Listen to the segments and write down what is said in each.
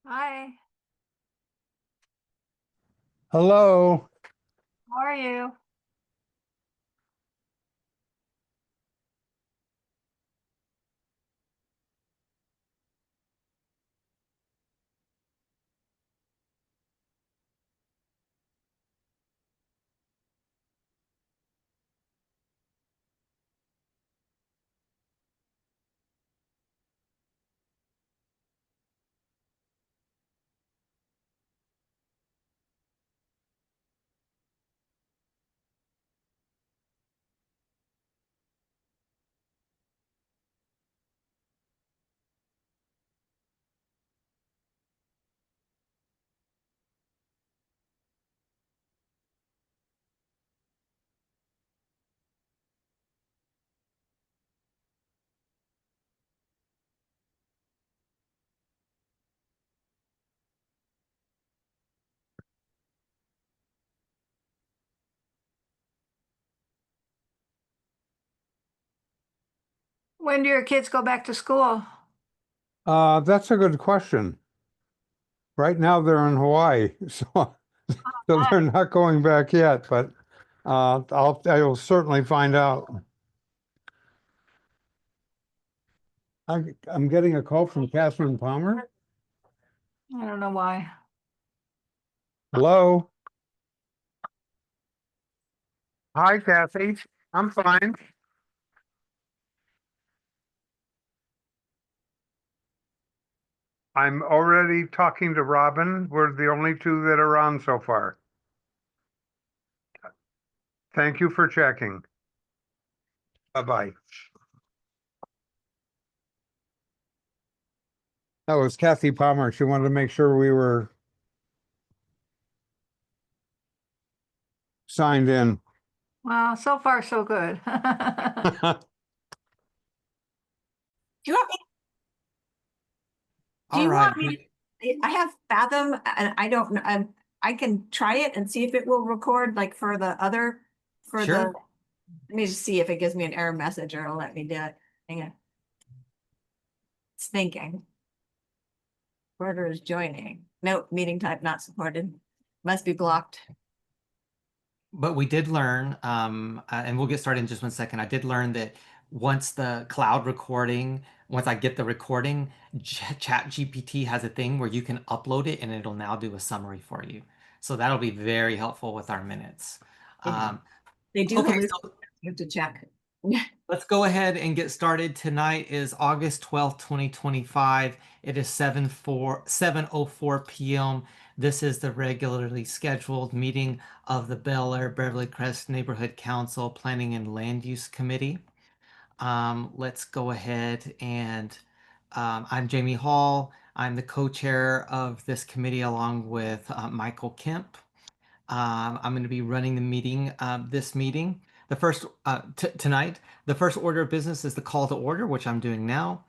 Hi, Hello. how are you? When do your kids go back to school? That's a good question. Right now they're in Hawaii, so Hi. they're not going back yet, but I will certainly find out. I'm getting a call from Catherine Palmer. I don't know why. Hello. Hi, Kathy. I'm fine. I'm already talking to Robin. We're the only two that are on so far. Thank you for checking. Bye-bye. That was Kathy Palmer. She wanted to make sure we were signed in. Well, so far so good. Do you want me, do All you right. want me, I have Fathom and I don't know, I can try it and see if it will record like for the other, for Sure. let me just see if it gives me an error message or it'll let me do it. Hang on. It's thinking. Recorder is joining. Nope, meeting type not supported. Must be blocked. But we did learn, and we'll get started in just 1 second. I did learn that once the cloud recording, once I get the recording, Chat GPT has a thing where you can upload it and it'll now do a summary for you. So that'll be very helpful with our minutes. They do Okay, hallucinate. so You have to check. let's go ahead and get started. Tonight is August 12th, 2025. It is 7:04 p.m. This is the regularly scheduled meeting of the Bel Air Beverly Crest Neighborhood Council Planning and Land Use Committee. Let's go ahead and I'm Jamie Hall. I'm the co-chair of this committee along with Michael Kemp. I'm going to be running the meeting, this meeting. The first tonight, the first order of business is the call to order, which I'm doing now.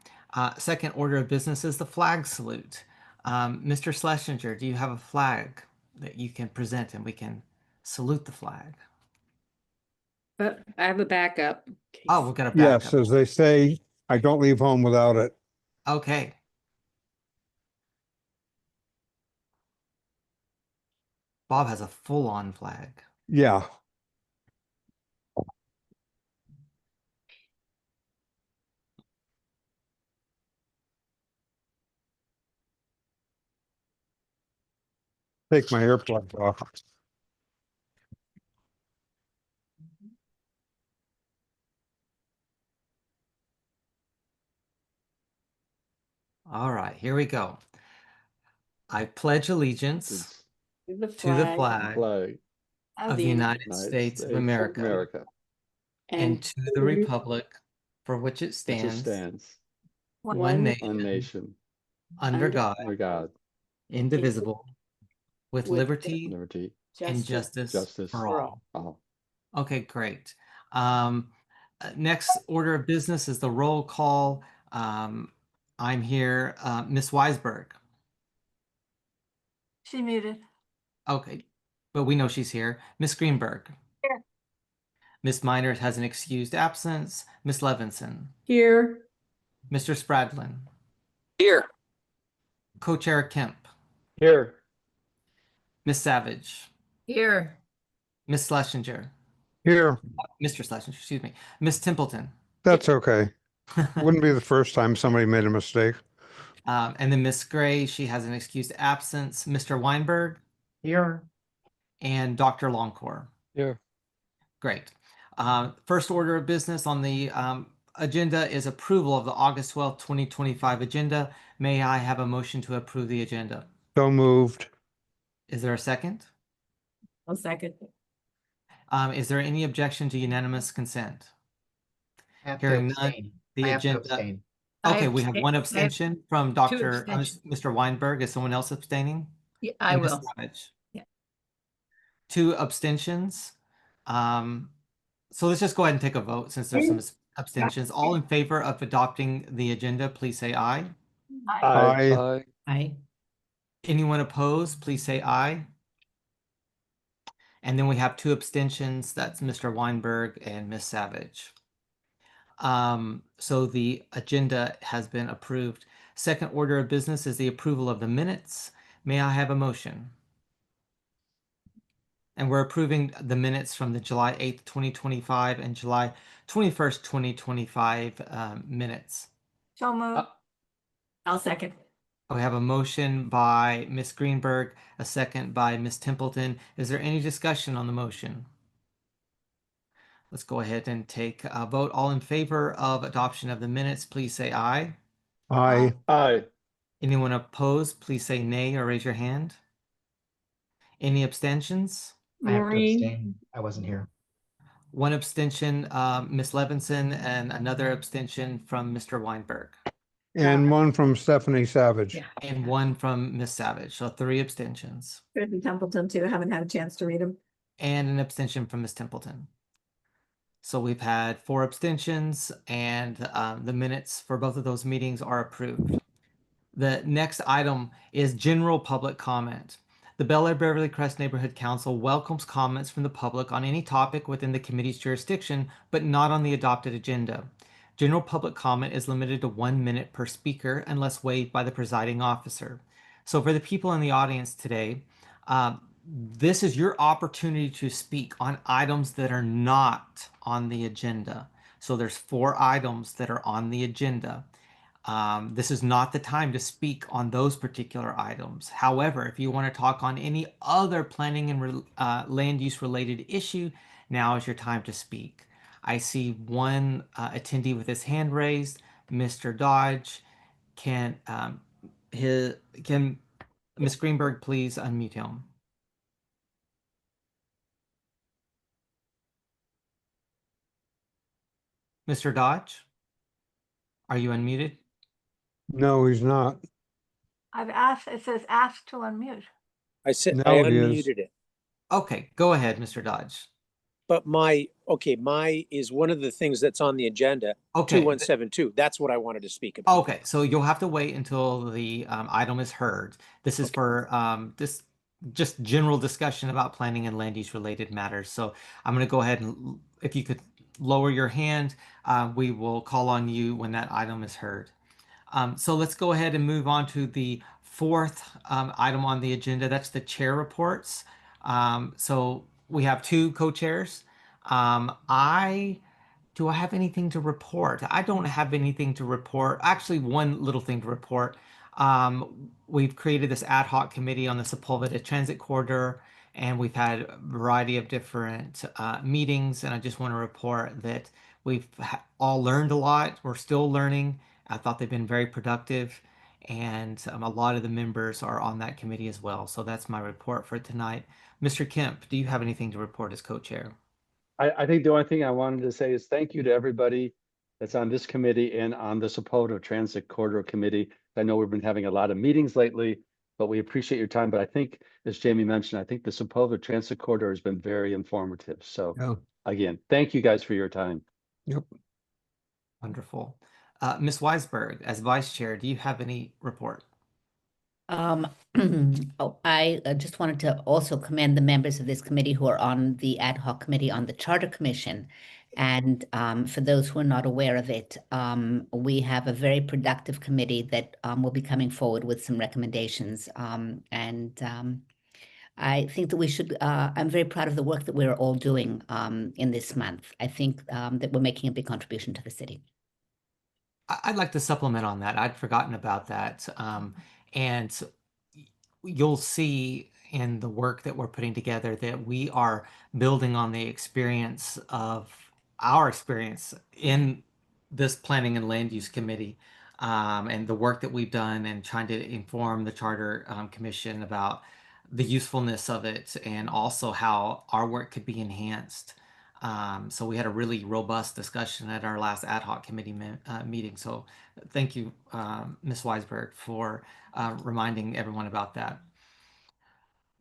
Second order of business is the flag salute. Mr. Schlesinger, do you have a flag that you can present and we can salute the flag? But I have a backup. Oh, we've got a Yes, backup. as they say, I don't leave home without it. Okay. Bob has a full-on flag. Yeah. Take my earplugs off. All right, here we go. I pledge allegiance The to the flag flag of the United States of America and to the republic for which it which it stands, stands, one one one nation, nation, under God, under God, indivisible, with with liberty liberty, and justice justice justice for for all. all. all. Okay, great. Next order of business is the roll call. I'm here, Miss Weisberg. She muted. Okay, but we know she's here. Miss Greenberg. Here. Miss Minor has an excused absence. Miss Levinson. Here, Mr. Spradlin. Here. Co-Chair Kemp. Here. Miss Savage, Here. Miss Schlesinger, Here, Mr. Schlesinger, excuse me, Miss Templeton, that's okay. Wouldn't be the first time somebody made a mistake. and then Miss Gray, she has an excused absence, Mr. Weinberg, Here. and Dr. Longcore. Here. Great. First order of business on the agenda is approval of the August 12th, 2025 agenda. May I have a motion to approve the agenda? So moved. Is there a second? I'll second. Is there any objection to unanimous consent? Have to Hearing none, abstain. the I have to agenda. abstain. I Okay, we have abstain- one I have abstention from Mr. Weinberg. Is someone else abstaining? Yeah, I And Ms. will. Savage. Yeah. 2 abstentions. So let's just go ahead and take a vote since there's some abstentions. All in favor of adopting the agenda, please say aye. Aye. Aye. Anyone opposed, please say aye. And then we have 2 abstentions. That's Mr. Weinberg and Ms. Savage. So the agenda has been approved. Second order of business is the approval of the minutes. May I have a motion? And we're approving the minutes from the July 8th, 2025 and July 21st, 2025 minutes. So moved. I'll second. We have a motion by Ms. Greenberg, a second by Ms. Templeton. Is there any discussion on the motion? Let's go ahead and take a vote. All in favor of adoption of the minutes, please say aye. Aye. Aye. Anyone opposed, please say nay or raise your hand. Any abstentions? I have to Maureen. abstain. I wasn't here. 1 abstention, Ms. Levinson, and another abstention from Mr. Weinberg, And one from Stephanie Savage. Yeah. and 1 from Ms. Savage. So 3 abstentions, Good and Templeton too. Haven't had a chance to read them. and an abstention from Ms. Templeton. So we've had 4 abstentions, and the minutes for both of those meetings are approved. The next item is general public comment. The Bel Air Beverly Crest Neighborhood Council welcomes comments from the public on any topic within the committee's jurisdiction, but not on the adopted agenda. General public comment is limited to 1 minute per speaker unless waived by the presiding officer. So for the people in the audience today, this is your opportunity to speak on items that are not on the agenda. So there's 4 items that are on the agenda. This is not the time to speak on those particular items. However, if you want to talk on any other planning and land use related issue, now is your time to speak. I see one attendee with his hand raised, Mr. Dodge. Can Ms. Greenberg please unmute him? Mr. Dodge, are you unmuted? No, he's not. I've asked, it says ask to unmute. I said, Now I it is. unmuted it, Okay, go ahead, Mr. Dodge. but my is one of the things that's on the agenda, Okay. 2172. That's what I wanted to speak about. Okay, so you'll have to wait until the item is heard. This is for this just general discussion about planning and land use related matters. So I'm going to go ahead and if you could lower your hand, we will call on you when that item is heard. So let's go ahead and move on to the 4th item on the agenda. That's the chair reports. So we have 2 co-chairs. Do I have anything to report? I don't have anything to report. Actually, one little thing to report. We've created this ad hoc committee on the Sepulveda Transit Corridor, and we've had a variety of different meetings. And I just want to report that we've all learned a lot. We're still learning. I thought they've been very productive, and a lot of the members are on that committee as well. So that's my report for tonight. Mr. Kemp, do you have anything to report as co-chair? I think the only thing I wanted to say is thank you to everybody that's on this committee and on the Sepulveda Transit Corridor Committee. I know we've been having a lot of meetings lately, but we appreciate your time. But I think, as Jamie mentioned, I think the Sepulveda Transit Corridor has been very informative. So Yeah. again, thank you guys for your time. Yep. Wonderful. Ms. Weisberg, as vice chair, do you have any report? I just wanted to also commend the members of this committee who are on the ad hoc committee on the Charter Commission. And for those who are not aware of it, we have a very productive committee that will be coming forward with some recommendations. I think that we should, I'm very proud of the work that we're all doing in this month. I think that we're making a big contribution to the city. I'd like to supplement on that. I'd forgotten about that. And you'll see in the work that we're putting together that we are building on the experience of our experience in this planning and land use committee, and the work that we've done and trying to inform the charter commission about the usefulness of it and also how our work could be enhanced. So we had a really robust discussion at our last ad hoc committee meeting. So thank you, Ms. Weisberg, for reminding everyone about that.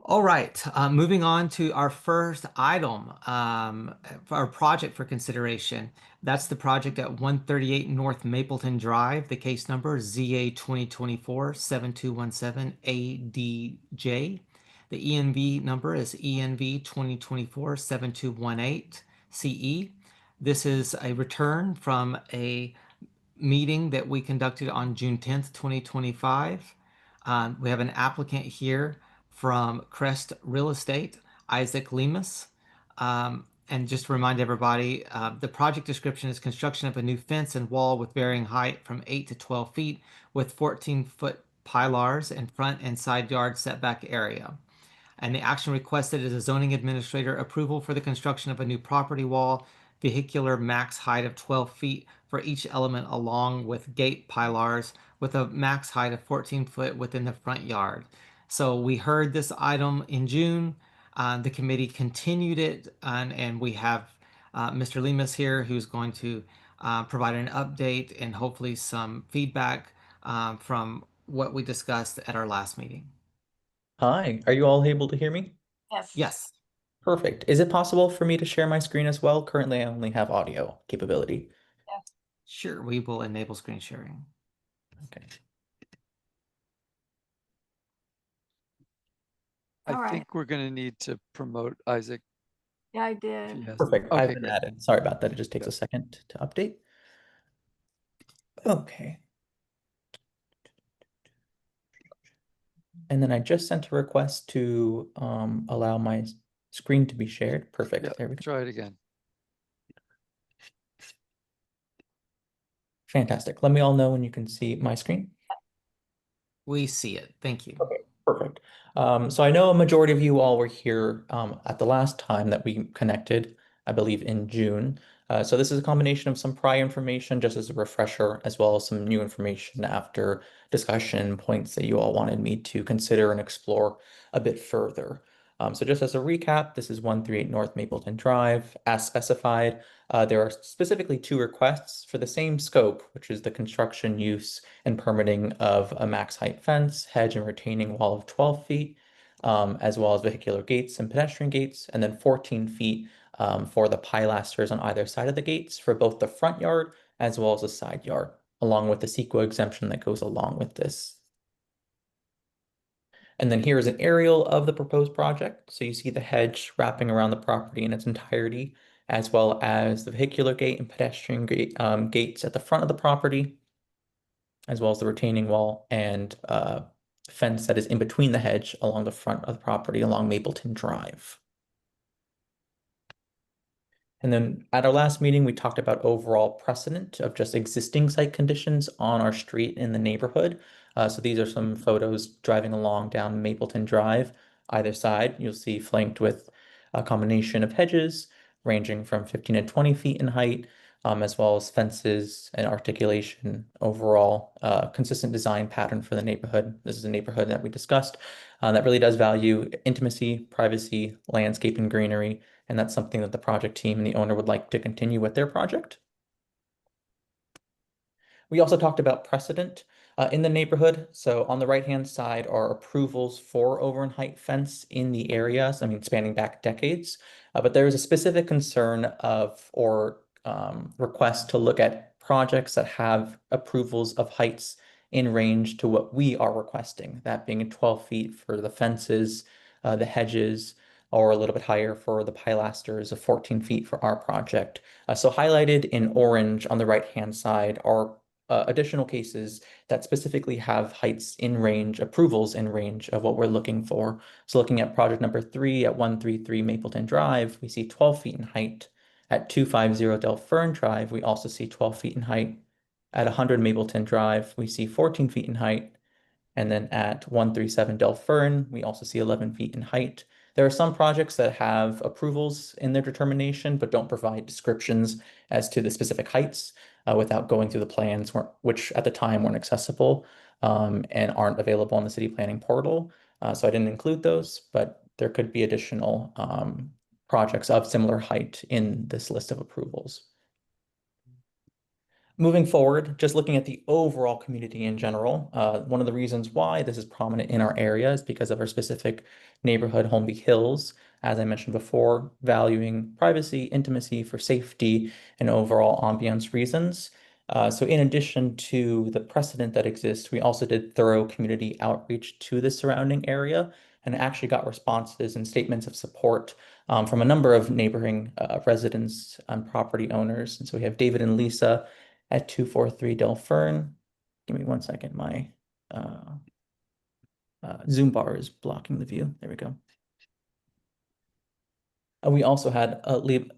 All right, moving on to our first item, for our project for consideration. That's the project at 138 North Mapleton Drive. The case number is ZA 2024-7217-ADJ. The ENV number is ENV 2024-7218-CE. This is a return from a meeting that we conducted on June 10th, 2025. We have an applicant here from Crest Real Estate, Isaac Lemus. And just to remind everybody, the project description is construction of a new fence and wall with varying height from 8 to 12 feet with 14-foot pilars in front and side yard setback area. And the action requested is a zoning administrator approval for the construction of a new property wall, vehicular max height of 12 feet for each element along with gate pilars with a max height of 14 foot within the front yard. So we heard this item in June. The committee continued it, and we have Mr. Lemus here who's going to provide an update and hopefully some feedback from what we discussed at our last meeting. Hi, are you all able to hear me? Yes. Yes. Perfect. Is it possible for me to share my screen as well? Currently, I only have audio capability. Sure, we will enable screen sharing. Okay. All I right. think we're going to need to promote Isaac. Yeah, I if did. he has- Perfect. I've Okay, been great. added. Sorry about that. It just takes a second to update. Okay. And then I just sent a request to allow my screen to be shared. Perfect. Yeah, There we go. try it again. Fantastic. Let me all know when you can see my screen. We see it. Thank you. Okay, perfect. So I know a majority of you all were here at the last time that we connected, I believe in June. So this is a combination of some prior information just as a refresher, as well as some new information after discussion points that you all wanted me to consider and explore a bit further. So just as a recap, this is 138 North Mapleton Drive. As specified, there are specifically two requests for the same scope, which is the construction, use, and permitting of a max height fence, hedge, and retaining wall of 12 feet, as well as vehicular gates and pedestrian gates, and then 14 feet for the pilasters on either side of the gates for both the front yard as well as the side yard, along with the CEQA exemption that goes along with this. And then here is an aerial of the proposed project. So you see the hedge wrapping around the property in its entirety, as well as the vehicular gate and pedestrian gate, gates at the front of the property, as well as the retaining wall and fence that is in between the hedge along the front of the property along Mapleton Drive. And then at our last meeting, we talked about overall precedent of just existing site conditions on our street in the neighborhood. So these are some photos driving along down Mapleton Drive. Either side, you'll see flanked with a combination of hedges ranging from 15 to 20 feet in height, as well as fences and articulation. Overall, consistent design pattern for the neighborhood. This is a neighborhood that we discussed that really does value intimacy, privacy, landscape, and greenery. And that's something that the project team and the owner would like to continue with their project. We also talked about precedent in the neighborhood. So on the right-hand side are approvals for over and height fence in the areas, I mean, spanning back decades. But there is a specific concern of or request to look at projects that have approvals of heights in range to what we are requesting, that being 12 feet for the fences, the hedges, or a little bit higher for the pilasters of 14 feet for our project. So highlighted in orange on the right-hand side are additional cases that specifically have heights in range, approvals in range of what we're looking for. So looking at project number 3 at 133 Mapleton Drive, we see 12 feet in height. At 250 Del Fern Drive, we also see 12 feet in height. At 100 Mapleton Drive, we see 14 feet in height. And then at 137 Del Fern, we also see 11 feet in height. There are some projects that have approvals in their determination, but don't provide descriptions as to the specific heights without going through the plans, which at the time weren't accessible and aren't available on the city planning portal. So I didn't include those, but there could be additional projects of similar height in this list of approvals. Moving forward, just looking at the overall community in general, one of the reasons why this is prominent in our area is because of our specific neighborhood, Holmby Hills, as I mentioned before, valuing privacy, intimacy for safety, and overall ambiance reasons. So in addition to the precedent that exists, we also did thorough community outreach to the surrounding area and actually got responses and statements of support from a number of neighboring residents and property owners. And so we have David and Lisa at 243 Del Fern. Give me 1 second. My Zoom bar is blocking the view. There we go. We also had Lida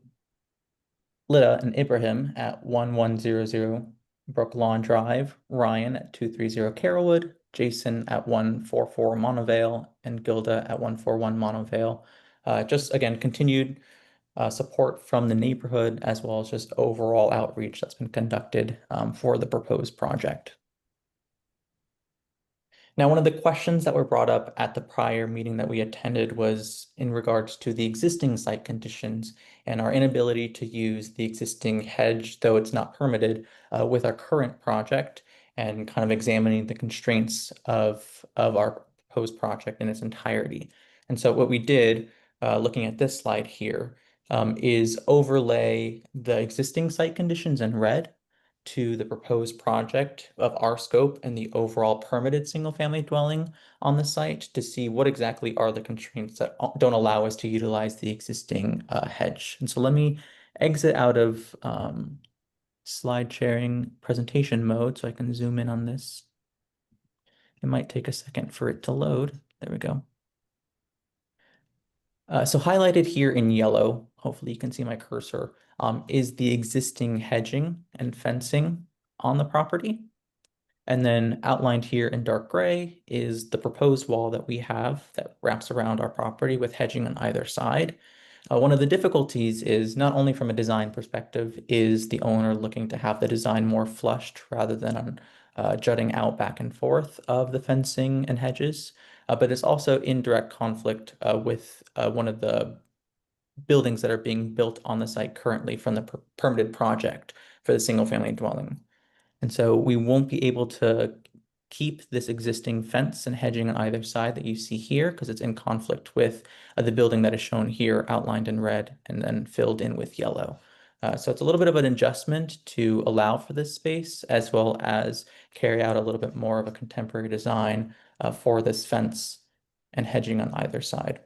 and Ibrahim at 1100 Brook Lawn Drive, Ryan at 230 Carrollwood, Jason at 144 Monavale, and Gilda at 141 Monavale. Just again, continued support from the neighborhood as well as just overall outreach that's been conducted for the proposed project. Now, one of the questions that were brought up at the prior meeting that we attended was in regards to the existing site conditions and our inability to use the existing hedge, though it's not permitted, with our current project, and kind of examining the constraints of our proposed project in its entirety. And so what we did, looking at this slide here, is overlay the existing site conditions in red to the proposed project of our scope and the overall permitted single-family dwelling on the site to see what exactly are the constraints that don't allow us to utilize the existing hedge. And so let me exit out of slide sharing presentation mode so I can zoom in on this. It might take a second for it to load. There we go. So highlighted here in yellow, hopefully you can see my cursor, is the existing hedging and fencing on the property. And then outlined here in dark gray is the proposed wall that we have that wraps around our property with hedging on either side. One of the difficulties is not only from a design perspective, is the owner looking to have the design more flushed rather than jutting out back and forth of the fencing and hedges, but it's also in direct conflict with one of the buildings that are being built on the site currently from the permitted project for the single family dwelling. And so we won't be able to keep this existing fence and hedging on either side that you see here because it's in conflict with the building that is shown here outlined in red and then filled in with yellow. So it's a little bit of an adjustment to allow for this space as well as carry out a little bit more of a contemporary design for this fence and hedging on either side,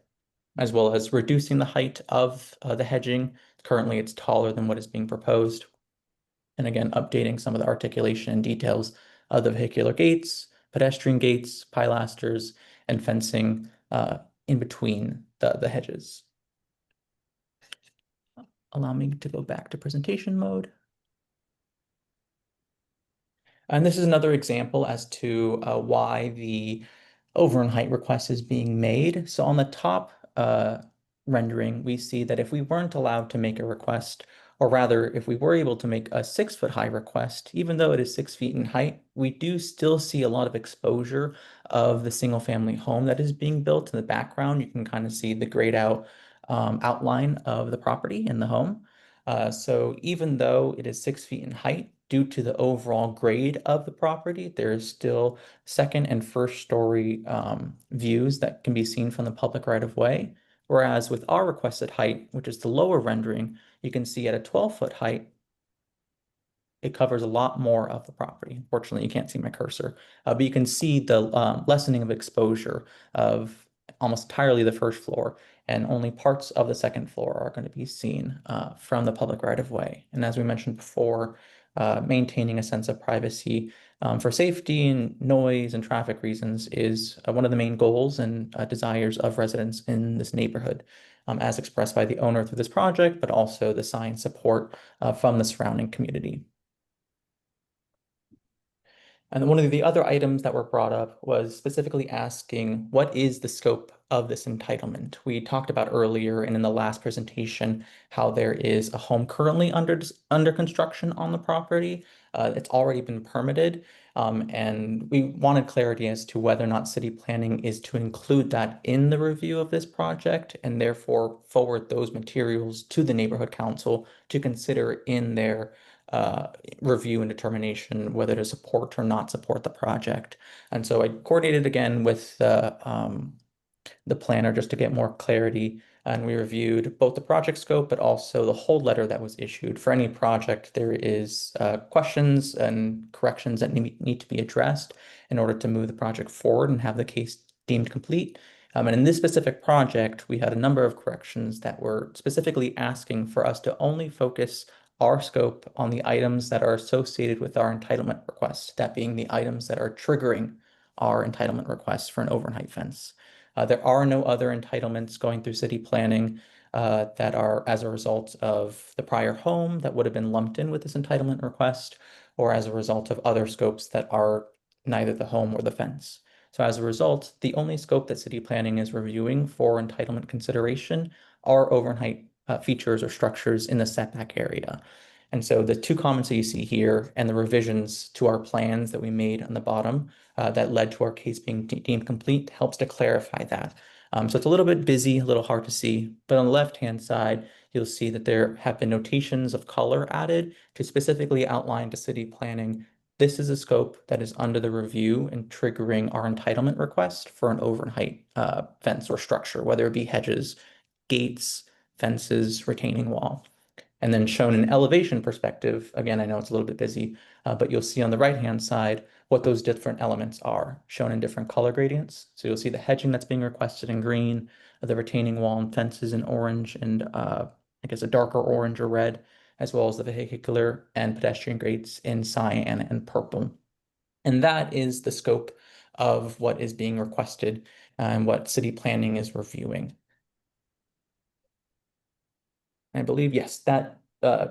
as well as reducing the height of the hedging. Currently, it's taller than what is being proposed. And again, updating some of the articulation and details of the vehicular gates, pedestrian gates, pilasters, and fencing in between the hedges. Allow me to go back to presentation mode. And this is another example as to why the over and height request is being made. So on the top rendering, we see that if we weren't allowed to make a request, or rather, if we were able to make a 6-foot high request, even though it is 6 feet in height, we do still see a lot of exposure of the single family home that is being built in the background. You can kind of see the grayed out outline of the property in the home. So even though it is 6 feet in height, due to the overall grade of the property, there is still second and first story views that can be seen from the public right of way. Whereas with our requested height, which is the lower rendering, you can see at a 12-foot height, it covers a lot more of the property. Unfortunately, you can't see my cursor, but you can see the lessening of exposure of almost entirely the first floor, and only parts of the second floor are going to be seen from the public right of way. And as we mentioned before, maintaining a sense of privacy for safety and noise and traffic reasons is one of the main goals and desires of residents in this neighborhood, as expressed by the owner through this project, but also the sign support from the surrounding community. And one of the other items that were brought up was specifically asking, what is the scope of this entitlement? We talked about earlier and in the last presentation how there is a home currently under construction on the property. It's already been permitted, and we wanted clarity as to whether or not city planning is to include that in the review of this project and therefore forward those materials to the neighborhood council to consider in their review and determination whether to support or not support the project. And so I coordinated again with the planner just to get more clarity. And we reviewed both the project scope, but also the hold letter that was issued. For any project, there is questions and corrections that need to be addressed in order to move the project forward and have the case deemed complete. And in this specific project, we had a number of corrections that were specifically asking for us to only focus our scope on the items that are associated with our entitlement request, that being the items that are triggering our entitlement request for an overnight fence. There are no other entitlements going through city planning that are as a result of the prior home that would have been lumped in with this entitlement request, or as a result of other scopes that are neither the home or the fence. So as a result, the only scope that city planning is reviewing for entitlement consideration are overnight features or structures in the setback area. And so the two comments that you see here and the revisions to our plans that we made on the bottom that led to our case being deemed complete helps to clarify that. So it's a little bit busy, a little hard to see, but on the left-hand side, you'll see that there have been notations of color added to specifically outline to city planning. This is a scope that is under the review and triggering our entitlement request for an overnight fence or structure, whether it be hedges, gates, fences, retaining wall. And then shown in elevation perspective, again, I know it's a little bit busy, but you'll see on the right-hand side what those different elements are, shown in different color gradients. So you'll see the hedging that's being requested in green, the retaining wall and fences in orange, and I guess a darker orange or red, as well as the vehicular and pedestrian grades in cyan and purple. And that is the scope of what is being requested and what city planning is reviewing. I believe, yes, that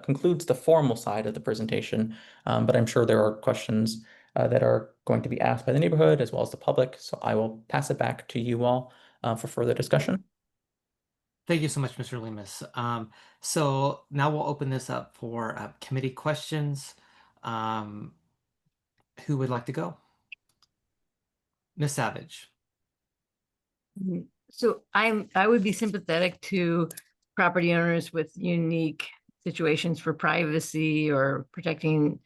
concludes the formal side of the presentation, but I'm sure there are questions that are going to be asked by the neighborhood as well as the public. So I will pass it back to you all for further discussion. Thank you so much, Mr. Lemus. So now we'll open this up for committee questions. Who would like to go? Ms. Savage. So I would be sympathetic to property owners with unique situations for privacy or protecting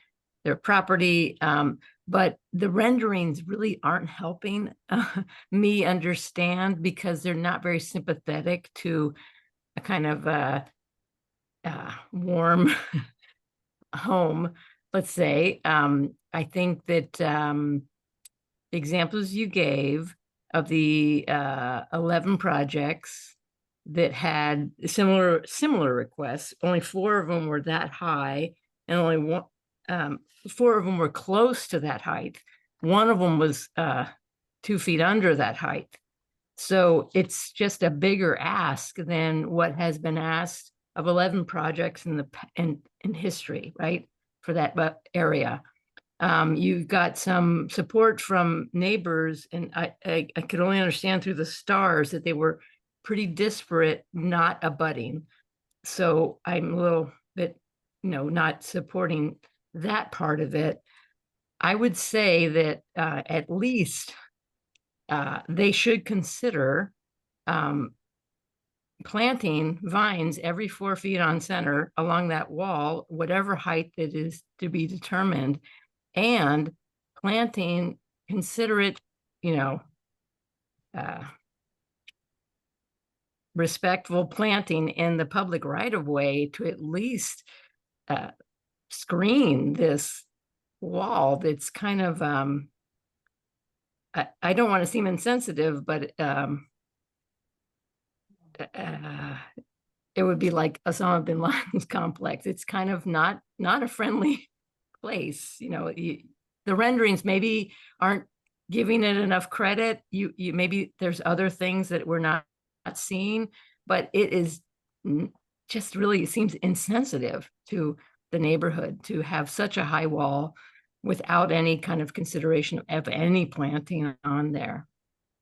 their property. But the renderings really aren't helping me understand because they're not very sympathetic to a kind of warm home, let's say. I think that the examples you gave of the 11 projects that had similar requests, only 4 of them were that high, and only 4 of them were close to that height. 1 of them was 2 feet under that height. So it's just a bigger ask than what has been asked of 11 projects in history, right, for that area. You've got some support from neighbors, and I could only understand through the stars that they were pretty disparate, not abutting. So I'm a little bit, not supporting that part of it. I would say that at least they should consider planting vines every 4 feet on center along that wall, whatever height that is to be determined, and planting considerate, respectful planting in the public right of way to at least screen this wall that's kind of, I don't want to seem insensitive, but it would be like Osama bin Laden's complex. It's kind of not a friendly place. You know, the renderings maybe aren't giving it enough credit. You maybe there's other things that we're not seeing, but it is just really, it seems insensitive to the neighborhood to have such a high wall without any kind of consideration of any planting on there.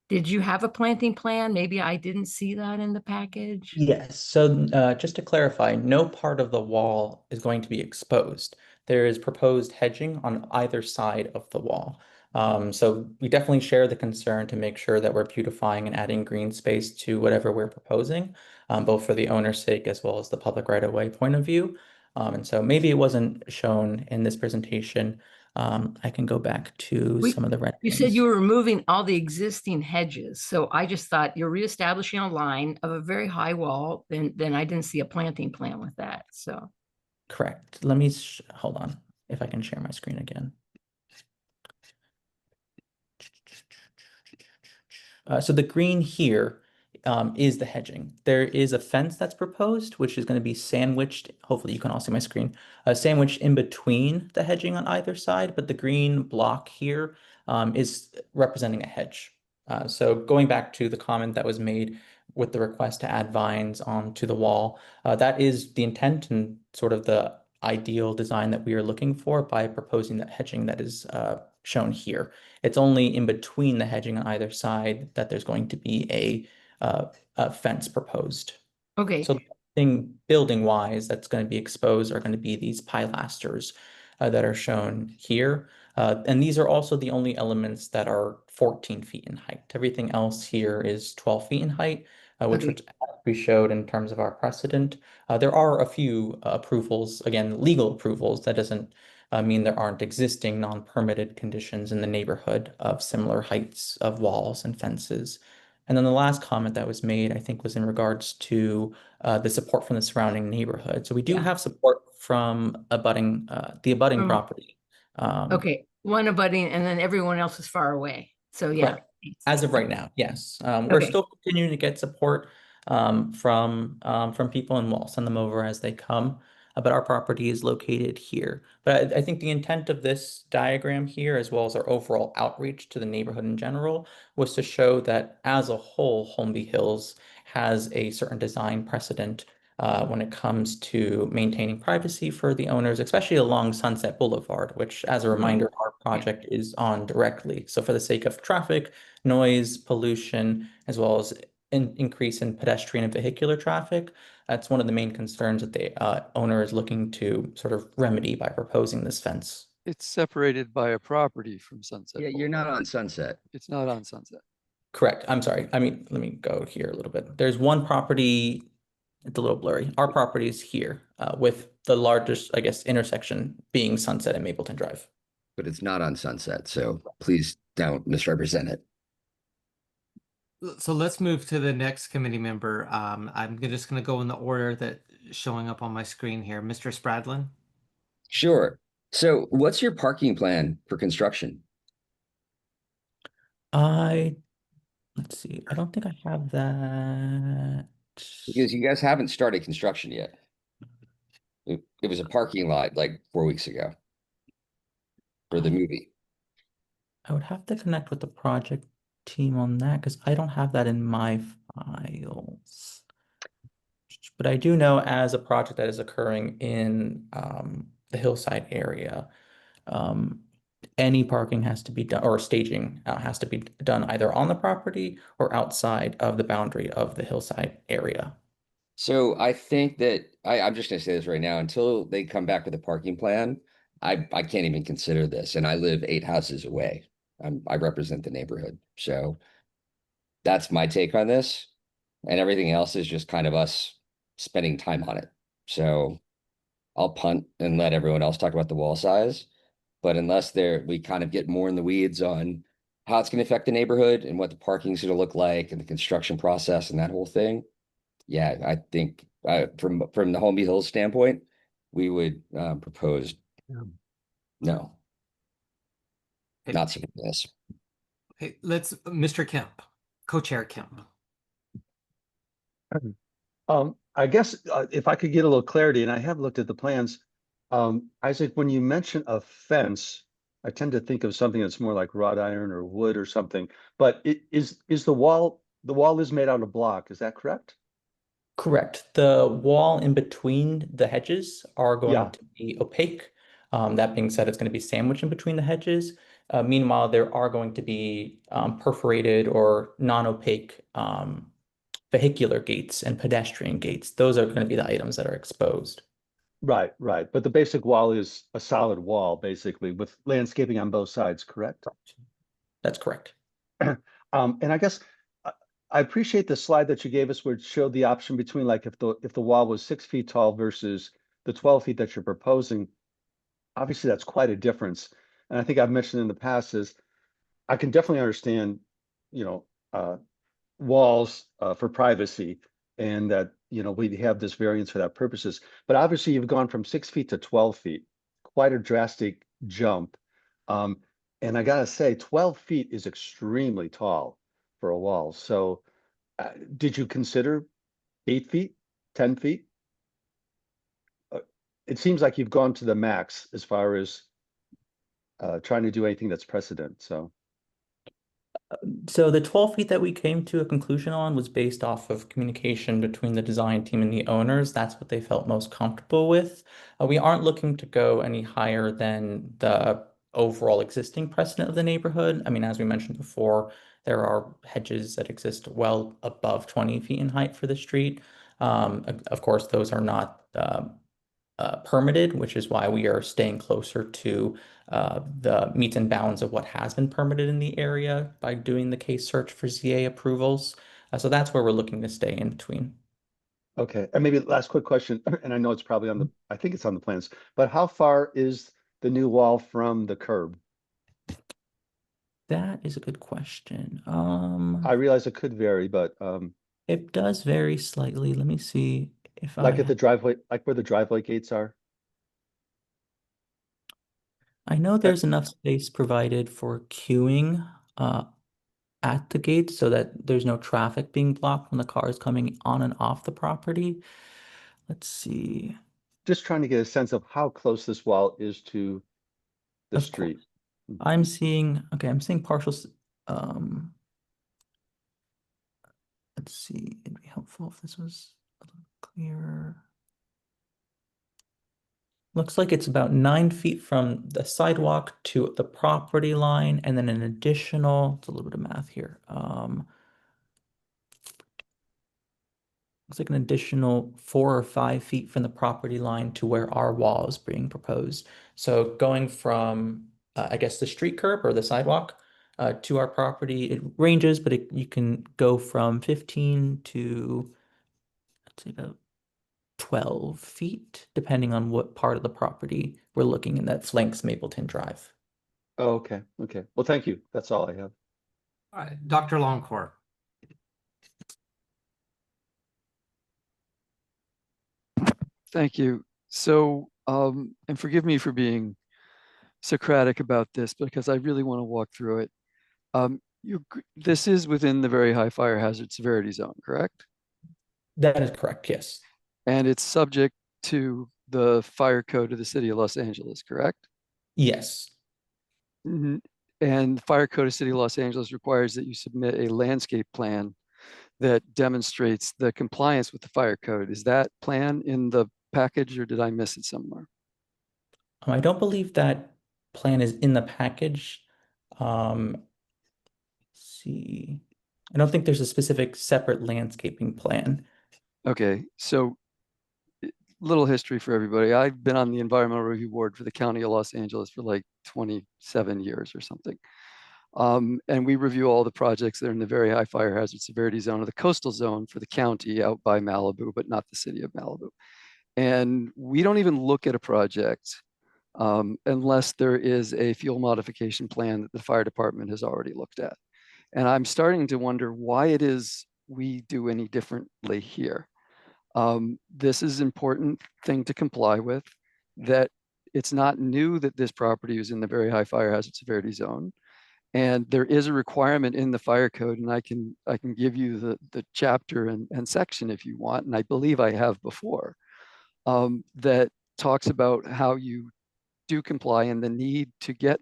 Did you have a planting plan? Maybe I didn't see that in the package. Yes, so just to clarify, no part of the wall is going to be exposed. There is proposed hedging on either side of the wall. So we definitely share the concern to make sure that we're beautifying and adding green space to whatever we're proposing, both for the owner's sake as well as the public right-of-way point of view. And so maybe it wasn't shown in this presentation. I can go back to some of the renderings. You said you were removing all the existing hedges. So I just thought you're reestablishing a line of a very high wall. Then I didn't see a planting plan with that. So Correct. Let me hold on if I can share my screen again. So the green here is the hedging. There is a fence that's proposed, which is going to be sandwiched. Hopefully you can all see my screen. Sandwiched in between the hedging on either side, but the green block here is representing a hedge. So going back to the comment that was made with the request to add vines onto the wall, that is the intent and sort of the ideal design that we are looking for by proposing that hedging that is shown here. It's only in between the hedging on either side that there's going to be a fence proposed. okay. So the thing building wise that's going to be exposed are going to be these pilasters that are shown here. And these are also the only elements that are 14 feet in height. Everything else here is 12 feet in height, which we showed in terms of our precedent. There are a few approvals, again, legal approvals. That doesn't mean there aren't existing non-permitted conditions in the neighborhood of similar heights of walls and fences. And then the last comment that was made, I think, was in regards to the support from the surrounding neighborhood. So we do have support from the abutting property. Okay, one abutting and then everyone else is far away. So yeah. Correct. As of right now, yes. We're Okay. still continuing to get support from people, and we'll send them over as they come. But our property is located here. But I think the intent of this diagram here, as well as our overall outreach to the neighborhood in general, was to show that as a whole, Holmby Hills has a certain design precedent when it comes to maintaining privacy for the owners, especially along Sunset Boulevard, which, as a reminder, our project is on directly. So for the sake of traffic, noise, pollution, as well as increase in pedestrian and vehicular traffic, that's one of the main concerns that the owner is looking to sort of remedy by proposing this fence. It's separated by a property from Sunset. Yeah, you're not on Sunset. It's not on Sunset. Correct. I'm sorry. I mean, let me go here a little bit. There's one property, it's a little blurry. Our property is here with the largest, I guess, intersection being Sunset and Mapleton Drive. But it's not on Sunset, so please don't misrepresent it. So let's move to the next committee member. I'm just going to go in the order that's showing up on my screen here. Mr. Spradlin. Sure. So what's your parking plan for construction? Let's see. I don't think I have that. Because you guys haven't started construction yet. It was a parking lot like 4 weeks ago for the movie. I would have to connect with the project team on that because I don't have that in my files. But I do know as a project that is occurring in the hillside area, any parking has to be done, or staging has to be done either on the property or outside of the boundary of the hillside area. So I think that I'm just going to say this right now, until they come back with a parking plan, I can't even consider this. And I live 8 houses away. I represent the neighborhood. So that's my take on this. And everything else is just kind of us spending time on it. So I'll punt and let everyone else talk about the wall size. But unless we kind of get more in the weeds on how it's going to affect the neighborhood and what the parking is going to look like and the construction process and that whole thing. Yeah, I think from the Holmby Hills standpoint, we would propose no. Okay. Not support this. Okay, Mr. Kemp, Co-Chair Kemp. I guess if I could get a little clarity, and I have looked at the plans, Isaac, when you mention a fence, I tend to think of something that's more like wrought iron or wood or something. But is the wall is made out of block? Is that correct? Correct. The wall in between the hedges are going Yeah. to be opaque. That being said, it's going to be sandwiched in between the hedges. Meanwhile, there are going to be perforated or non-opaque vehicular gates and pedestrian gates. Those are going to be the items that are exposed. Right, right. But the basic wall is a solid wall, basically, with landscaping on both sides, correct? That's correct. And I guess I appreciate the slide that you gave us where it showed the option between like if the wall was 6 feet tall versus the 12 feet that you're proposing. Obviously, that's quite a difference. And I think I've mentioned in the past is I can definitely understand, you know, walls for privacy and that, we have this variance for that purposes. But obviously you've gone from 6 feet to 12 feet, quite a drastic jump. And I gotta say, 12 feet is extremely tall for a wall. So did you consider 8 feet, 10 feet? It seems like you've gone to the max as far as trying to do anything that's precedent. So the 12 feet that we came to a conclusion on was based off of communication between the design team and the owners. That's what they felt most comfortable with. We aren't looking to go any higher than the overall existing precedent of the neighborhood. I mean, as we mentioned before, there are hedges that exist well above 20 feet in height for the street. Of course, those are not permitted, which is why we are staying closer to the meets and bounds of what has been permitted in the area by doing the case search for ZA approvals. So that's where we're looking to stay in between. Okay, and maybe last quick question, and I know it's probably I think it's on the plans, but how far is the new wall from the curb? That is a good question. I realize it could vary, but It does vary slightly. Let me see if like at I the driveway, like where the driveway gates are. know there's enough space provided for queuing at the gate so that there's no traffic being blocked when the car is coming on and off the property. Let's see. Just trying to get a sense of how close this wall is to the Of course. street. I'm seeing partial, let's see, it'd be helpful if this was a little clearer. Looks like it's about 9 feet from the sidewalk to the property line, and then an additional, it's a little bit of math here. Looks like an additional 4 or 5 feet from the property line to where our wall is being proposed. So going from, I guess, the street curb or the sidewalk to our property, it ranges, but you can go from 15 to, let's say, about 12 feet, depending on what part of the property we're looking in that flanks Mapleton Drive. Oh, okay, okay. Well, thank you. That's all I have. All right, Dr. Longcourt. Thank you. So, and forgive me for being Socratic about this because I really want to walk through it. This is within the very high fire hazard severity zone, correct? That is correct, yes. And it's subject to the fire code of the city of Los Angeles, correct? Yes. And the fire code of city of Los Angeles requires that you submit a landscape plan that demonstrates the compliance with the fire code. Is that plan in the package or did I miss it somewhere? I don't believe that plan is in the package. Let's see. I don't think there's a specific separate landscaping plan. Okay, so little history for everybody. I've been on the environmental review board for the county of Los Angeles for like 27 years or something. And we review all the projects that are in the very high fire hazard severity zone or the coastal zone for the county out by Malibu, but not the city of Malibu. And we don't even look at a project unless there is a fuel modification plan that the fire department has already looked at. And I'm starting to wonder why it is we do any differently here. This is an important thing to comply with, that it's not new that this property is in the very high fire hazard severity zone. And there is a requirement in the fire code, and I can give you the chapter and section if you want, and I believe I have before, that talks about how you do comply and the need to get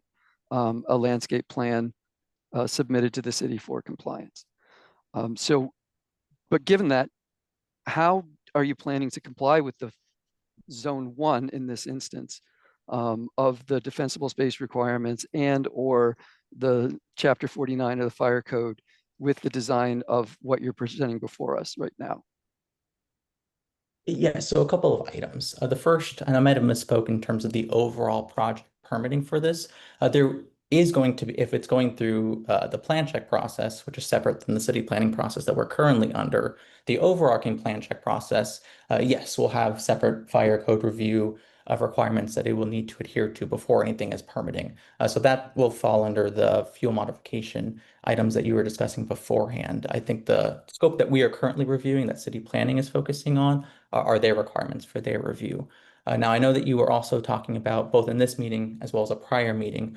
a landscape plan submitted to the city for compliance. But given that, how are you planning to comply with the zone 1 in this instance of the defensible space requirements and or the chapter 49 of the fire code with the design of what you're presenting before us right now? Yeah, so a couple of items. The first, and I might have misspoke in terms of the overall project permitting for this, there is going to be, if it's going through the plan check process, which is separate than the city planning process that we're currently under, the overarching plan check process, yes, we'll have separate fire code review of requirements that it will need to adhere to before anything is permitting. So that will fall under the fuel modification items that you were discussing beforehand. I think the scope that we are currently reviewing, that city planning is focusing on, are their requirements for their review. Now, I know that you were also talking about, both in this meeting as well as a prior meeting,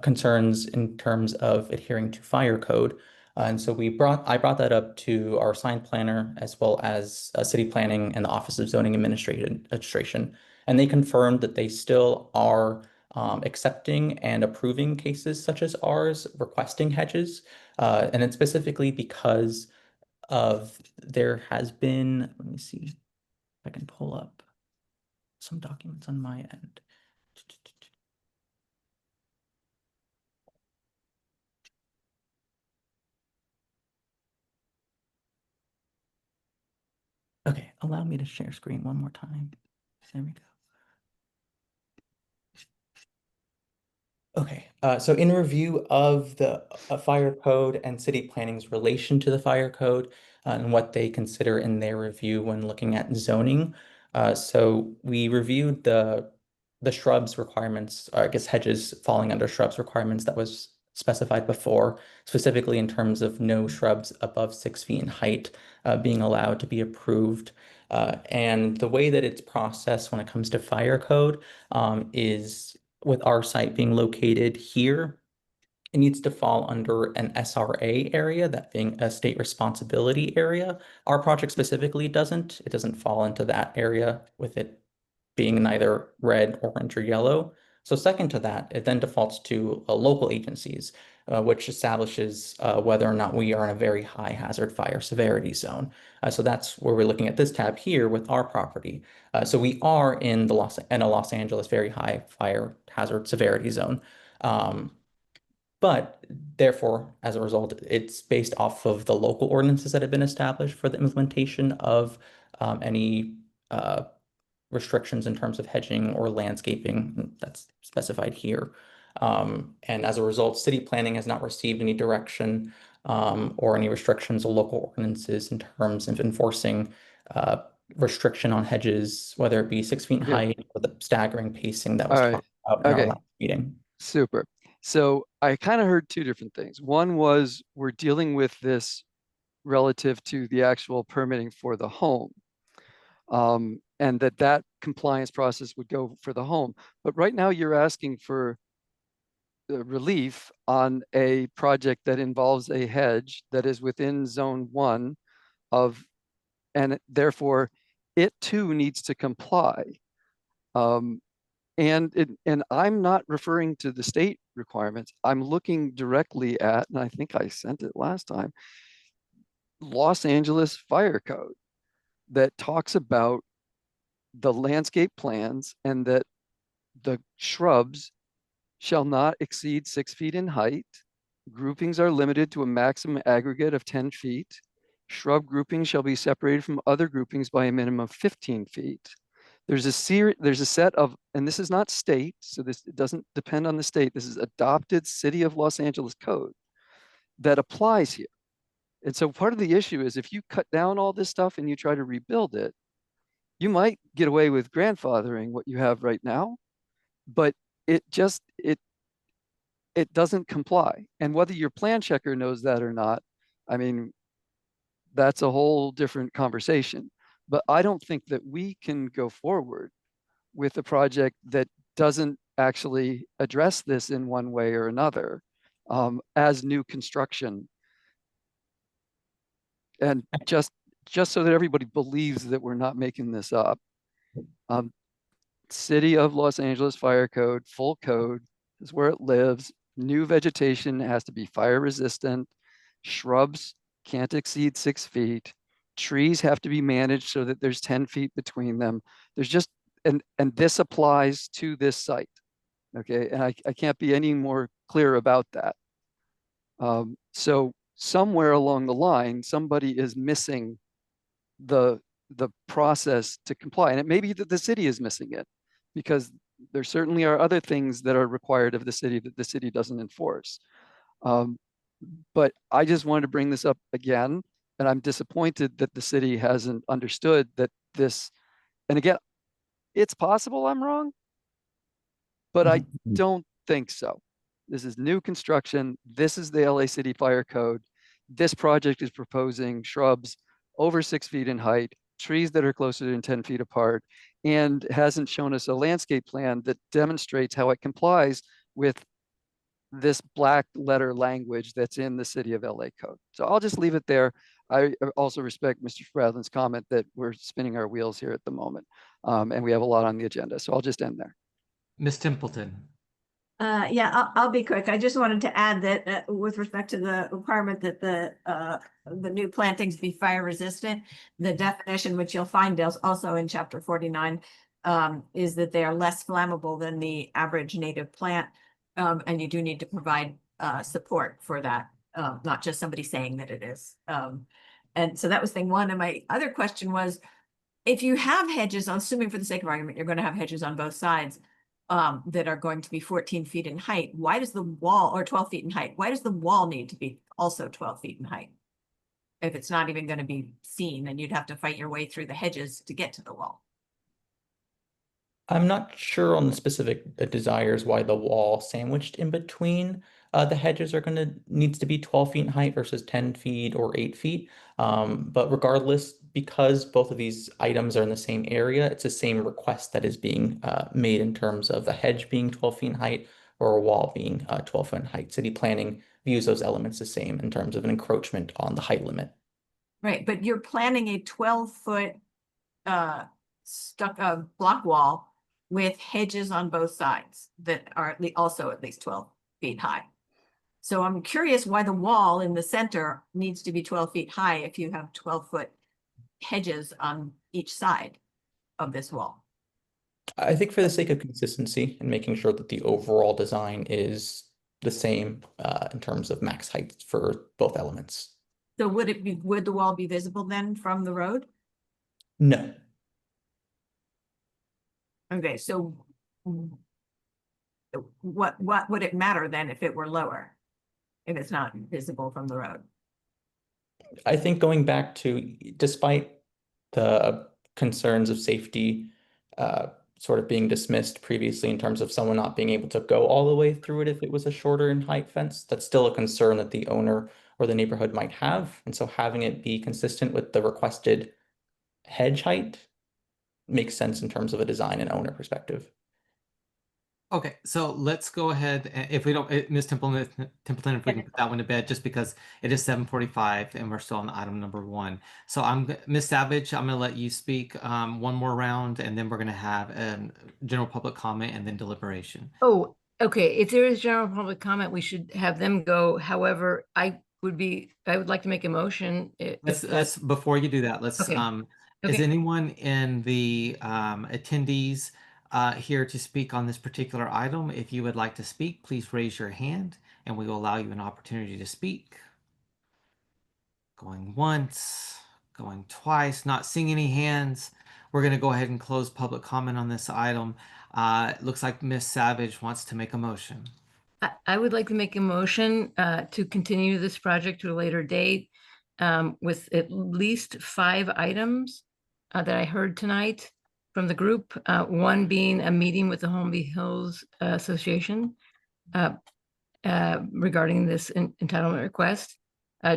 concerns in terms of adhering to fire code. And so I brought that up to our sign planner as well as city planning and the Office of Zoning Administration. And they confirmed that they still are accepting and approving cases such as ours, requesting hedges. And it's specifically because of there has been, let me see if I can pull up some documents on my end. Okay, allow me to share screen one more time. There we go. Okay, so in review of the fire code and city planning's relation to the fire code and what they consider in their review when looking at zoning. So we reviewed the shrubs requirements, or I guess hedges falling under shrubs requirements that was specified before, specifically in terms of no shrubs above 6 feet in height being allowed to be approved. And the way that it's processed when it comes to fire code is, with our site being located here, it needs to fall under an SRA area, that being a state responsibility area. Our project specifically doesn't. It doesn't fall into that area, with it being neither red, orange, or yellow. So second to that, it then defaults to local agencies, which establishes whether or not we are in a very high hazard fire severity zone. So that's where we're looking at this tab here with our property. So we are in the Los Angeles very high fire hazard severity zone. But therefore, as a result, it's based off of the local ordinances that have been established for the implementation of any restrictions in terms of hedging or landscaping that's specified here. And as a result, city planning has not received any direction or any restrictions or local ordinances in terms of enforcing restriction on hedges, whether it be 6 feet in height or the staggering pacing that was talked about in our last meeting. Super. So I kind of heard two different things. One was we're dealing with this relative to the actual permitting for the home. And that compliance process would go for the home. But right now you're asking for relief on a project that involves a hedge that is within zone 1 of, and therefore it too needs to comply. And I'm not referring to the state requirements. I'm looking directly at, and I think I sent it last time, Los Angeles Fire Code that talks about the landscape plans and that the shrubs shall not exceed 6 feet in height. Groupings are limited to a maximum aggregate of 10 feet. Shrub groupings shall be separated from other groupings by a minimum of 15 feet. There's a set of, and this is not state, so this doesn't depend on the state. This is adopted City of Los Angeles code that applies here. And so part of the issue is if you cut down all this stuff and you try to rebuild it, you might get away with grandfathering what you have right now, but it doesn't comply. And whether your plan checker knows that or not, I mean, that's a whole different conversation. But I don't think that we can go forward with a project that doesn't actually address this in one way or another. as new construction. And just so that everybody believes that we're not making this up, City of Los Angeles Fire Code, full code is where it lives. New vegetation has to be fire resistant. Shrubs can't exceed 6 feet. Trees have to be managed so that there's 10 feet between them. There's just, and this applies to this site. Okay, and I can't be any more clear about that. So somewhere along the line, somebody is missing the process to comply. And it may be that the city is missing it, because there certainly are other things that are required of the city that the city doesn't enforce. But I just wanted to bring this up again, and I'm disappointed that the city hasn't understood that this, and again, it's possible I'm wrong, but I don't think so. This is new construction. This is the LA City Fire Code. This project is proposing shrubs over 6 feet in height, trees that are closer than 10 feet apart, and hasn't shown us a landscape plan that demonstrates how it complies with this black letter language that's in the City of LA Code. So I'll just leave it there. I also respect Mr. Spradlin's comment that we're spinning our wheels here at the moment, and we have a lot on the agenda. So I'll just end there. Ms. Templeton. Yeah, I'll be quick. I just wanted to add that with respect to the requirement that the new plantings be fire resistant, the definition, which you'll find also in chapter 49, is that they are less flammable than the average native plant. And you do need to provide support for that, not just somebody saying that it is. And so that was thing one. And my other question was, if you have hedges, assuming for the sake of argument, you're going to have hedges on both sides, that are going to be 14 feet in height, why does the wall, or 12 feet in height, why does the wall need to be also 12 feet in height? If it's not even going to be seen, and you'd have to fight your way through the hedges to get to the wall. I'm not sure on the specific desires why the wall sandwiched in between the hedges are needs to be 12 feet in height versus 10 feet or 8 feet. But regardless, because both of these items are in the same area, it's the same request that is being made in terms of the hedge being 12 feet in height or a wall being 12 feet in height. City planning views those elements the same in terms of an encroachment on the height limit. Right, but you're planning a 12-foot block wall with hedges on both sides that are also at least 12 feet high. So I'm curious why the wall in the center needs to be 12 feet high if you have 12-foot hedges on each side of this wall. I think for the sake of consistency and making sure that the overall design is the same in terms of max height for both elements. So would the wall be visible then from the road? No. Okay, so what would it matter then if it were lower, if it's not visible from the road? I think going back to, despite the concerns of safety sort of being dismissed previously in terms of someone not being able to go all the way through it if it was a shorter in height fence, that's still a concern that the owner or the neighborhood might have. And so having it be consistent with the requested hedge height makes sense in terms of a design and owner perspective. Okay, so let's go ahead. If we don't, Ms. Templeton, if we can put that one to bed, just because it is 7:45 and we're still on item number 1. So Ms. Savage, I'm going to let you speak one more round, and then we're going to have a general public comment and then deliberation. Oh, okay. If there is general public comment, we should have them go. However, I would like to make a motion. Let's before you do that, let's Okay. Is Okay. anyone in the attendees here to speak on this particular item? If you would like to speak, please raise your hand and we will allow you an opportunity to speak. Going once, going twice, not seeing any hands. We're going to go ahead and close public comment on this item. It looks like Ms. Savage wants to make a motion. I would like to make a motion to continue this project to a later date with at least 5 items that I heard tonight from the group. One being a meeting with the Holmby Hills Association regarding this entitlement request.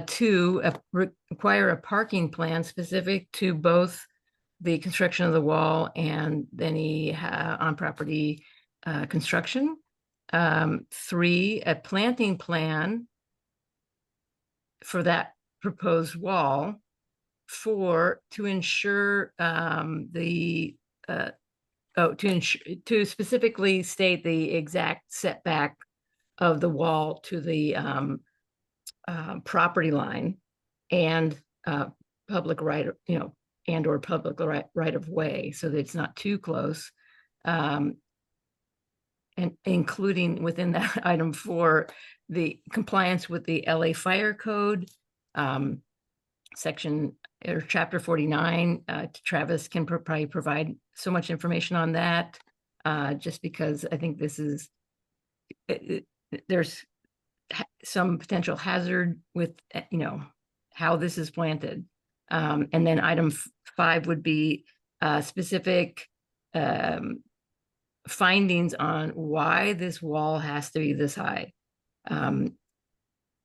2, require a parking plan specific to both the construction of the wall and any on-property construction. 3, a planting plan for that proposed wall. 4, to ensure to specifically state the exact setback of the wall to the property line and public right, and or public right of way, so that it's not too close. And including within that item 4, the compliance with the LA Fire Code, section or chapter 49. Travis can probably provide so much information on that, just because I think this is, there's some potential hazard with, how this is planted. And then item 5 would be specific findings on why this wall has to be this high.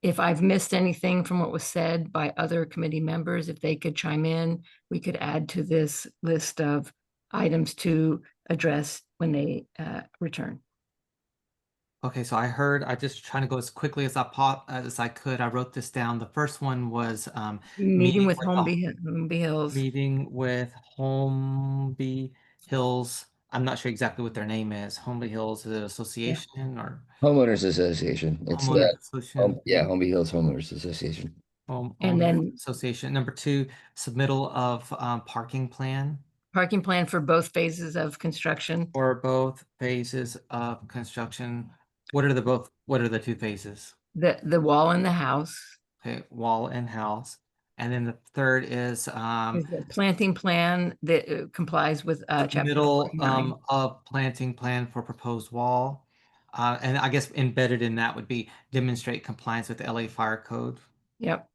If I've missed anything from what was said by other committee members, if they could chime in, we could add to this list of items to address when they return. Okay, so I just trying to go as quickly as I could. I wrote this down. The first one was Meeting with the- Holmby Hills. meeting with Holmby Hills. I'm not sure exactly what their name is. Holmby Hills is it Association or Homeowners Association. It's Homeowners the, Association? yeah, Homey Hills Homeowners Association. Homeowners And then Association. Number 2, submittal of parking plan parking plan for both phases of construction. for both phases of construction. What are the 2 phases? The wall in the house Okay, wall and house. And then the third is is the planting plan that complies with chapter middle 49. of planting plan for proposed wall. And I guess embedded in that would be demonstrate compliance with the LA Fire Code. Yep.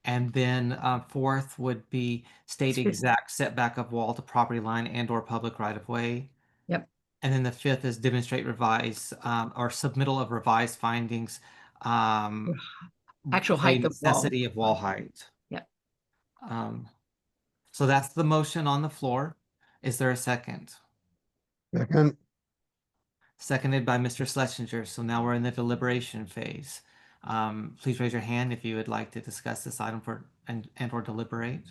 And then 4th would be state Spec- exact setback of wall to property line and or public right of way. Yep. And then the 5th is demonstrate revise or submittal of revised findings. Actual say height of wall. necessity of wall height. Yep. So that's the motion on the floor. Is there a second? Second, Seconded by Mr. Schlesinger. So now we're in the deliberation phase. Please raise your hand if you would like to discuss this item and or deliberate.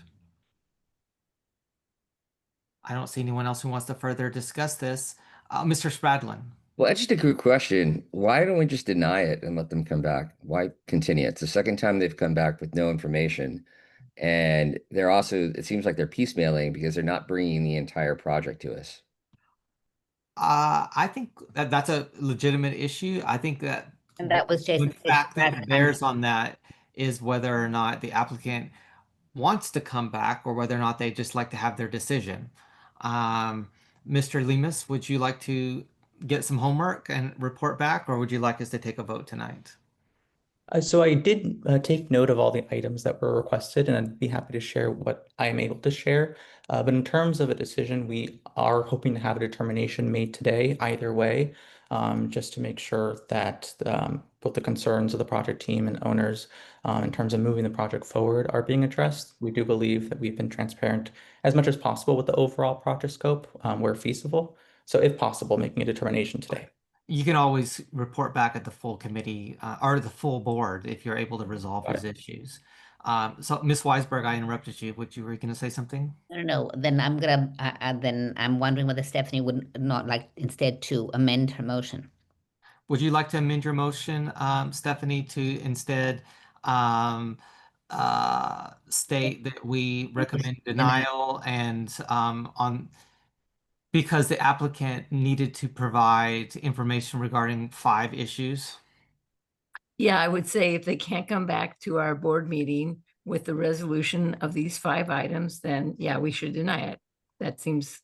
I don't see anyone else who wants to further discuss this. Mr. Spradlin. Well, that's just a good question. Why don't we just deny it and let them come back? Why continue? It's the second time they've come back with no information. And they're also, it seems like they're piecemealing because they're not bringing the entire project to us. I think that's a legitimate issue. I think that And that was the Jason. fact that bears on that is whether or not the applicant wants to come back or whether or not they just like to have their decision. Mr. Lemus, would you like to get some homework and report back, or would you like us to take a vote tonight? So I did take note of all the items that were requested, and I'd be happy to share what I am able to share. But in terms of a decision, we are hoping to have a determination made today, either way, just to make sure that both the concerns of the project team and owners in terms of moving the project forward are being addressed. We do believe that we've been transparent as much as possible with the overall project scope where feasible. So if possible, making a determination today. You can always report back at the full committee or the full board if you're able to resolve these issues. So Ms. Weisberg, I interrupted you. Were you going to say something? No, then I'm gonna, then I'm wondering whether Stephanie would not like instead to amend her motion. Would you like to amend your motion, Stephanie, to instead state that we recommend denial and because the applicant needed to provide information regarding 5 issues? Yeah, I would say if they can't come back to our board meeting with the resolution of these 5 items, then yeah, we should deny it. That seems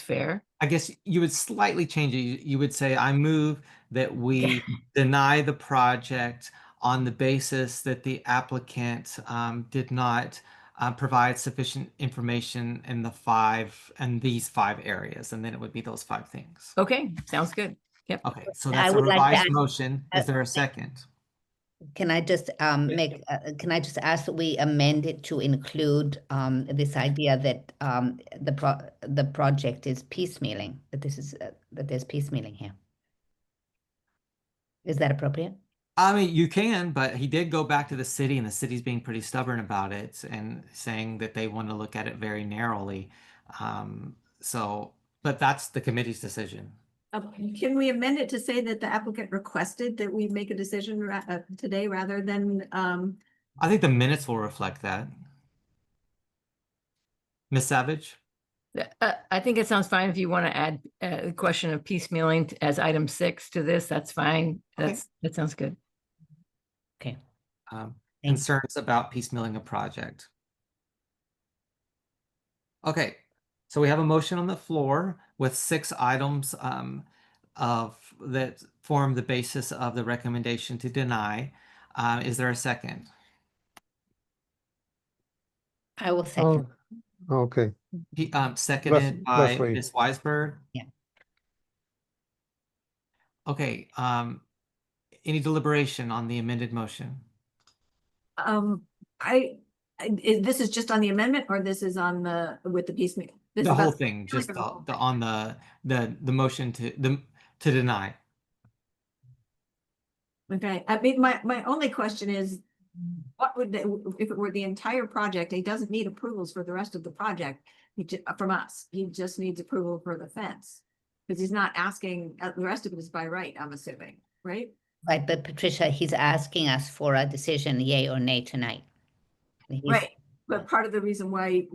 fair. I guess you would slightly change it. You would say, I move that we deny the project on the basis that the applicant did not provide sufficient information in these 5 areas. And then it would be those 5 things. Okay, sounds good. Yep. Okay, so I that's a would like to revised ask- motion. Is there a second? Can I just can I just ask that we amend it to include this idea that the project is piecemealing, that this is that there's piecemealing here? Is that appropriate? I mean, you can, but he did go back to the city, and the city's being pretty stubborn about it and saying that they want to look at it very narrowly. So, but that's the committee's decision. Can we amend it to say that the applicant requested that we make a decision today rather than, I think the minutes will reflect that. Ms. Savage? I think it sounds fine if you want to add the question of piecemealing as item 6 to this, that's fine. Okay. That sounds good. Okay. Thanks. Concerns about piecemealing a project. Okay, so we have a motion on the floor with 6 items of that form the basis of the recommendation to deny. Is there a second? I will second. Oh, okay. Seconded by Leslie. Ms. Weisberg. Yeah. Okay, any deliberation on the amended motion? this is just on the amendment or this is on with the piecemeal? This The is whole about- thing, just the whole the thing. on the motion to deny. Okay, I mean, my only question is, what would, if it were the entire project, he doesn't need approvals for the rest of the project, from us, he just needs approval for the fence. Because he's not asking, the rest of it is by right, I'm assuming, right? Right, but Patricia, he's asking us for a decision, yay or nay tonight. Right, but part of the reason why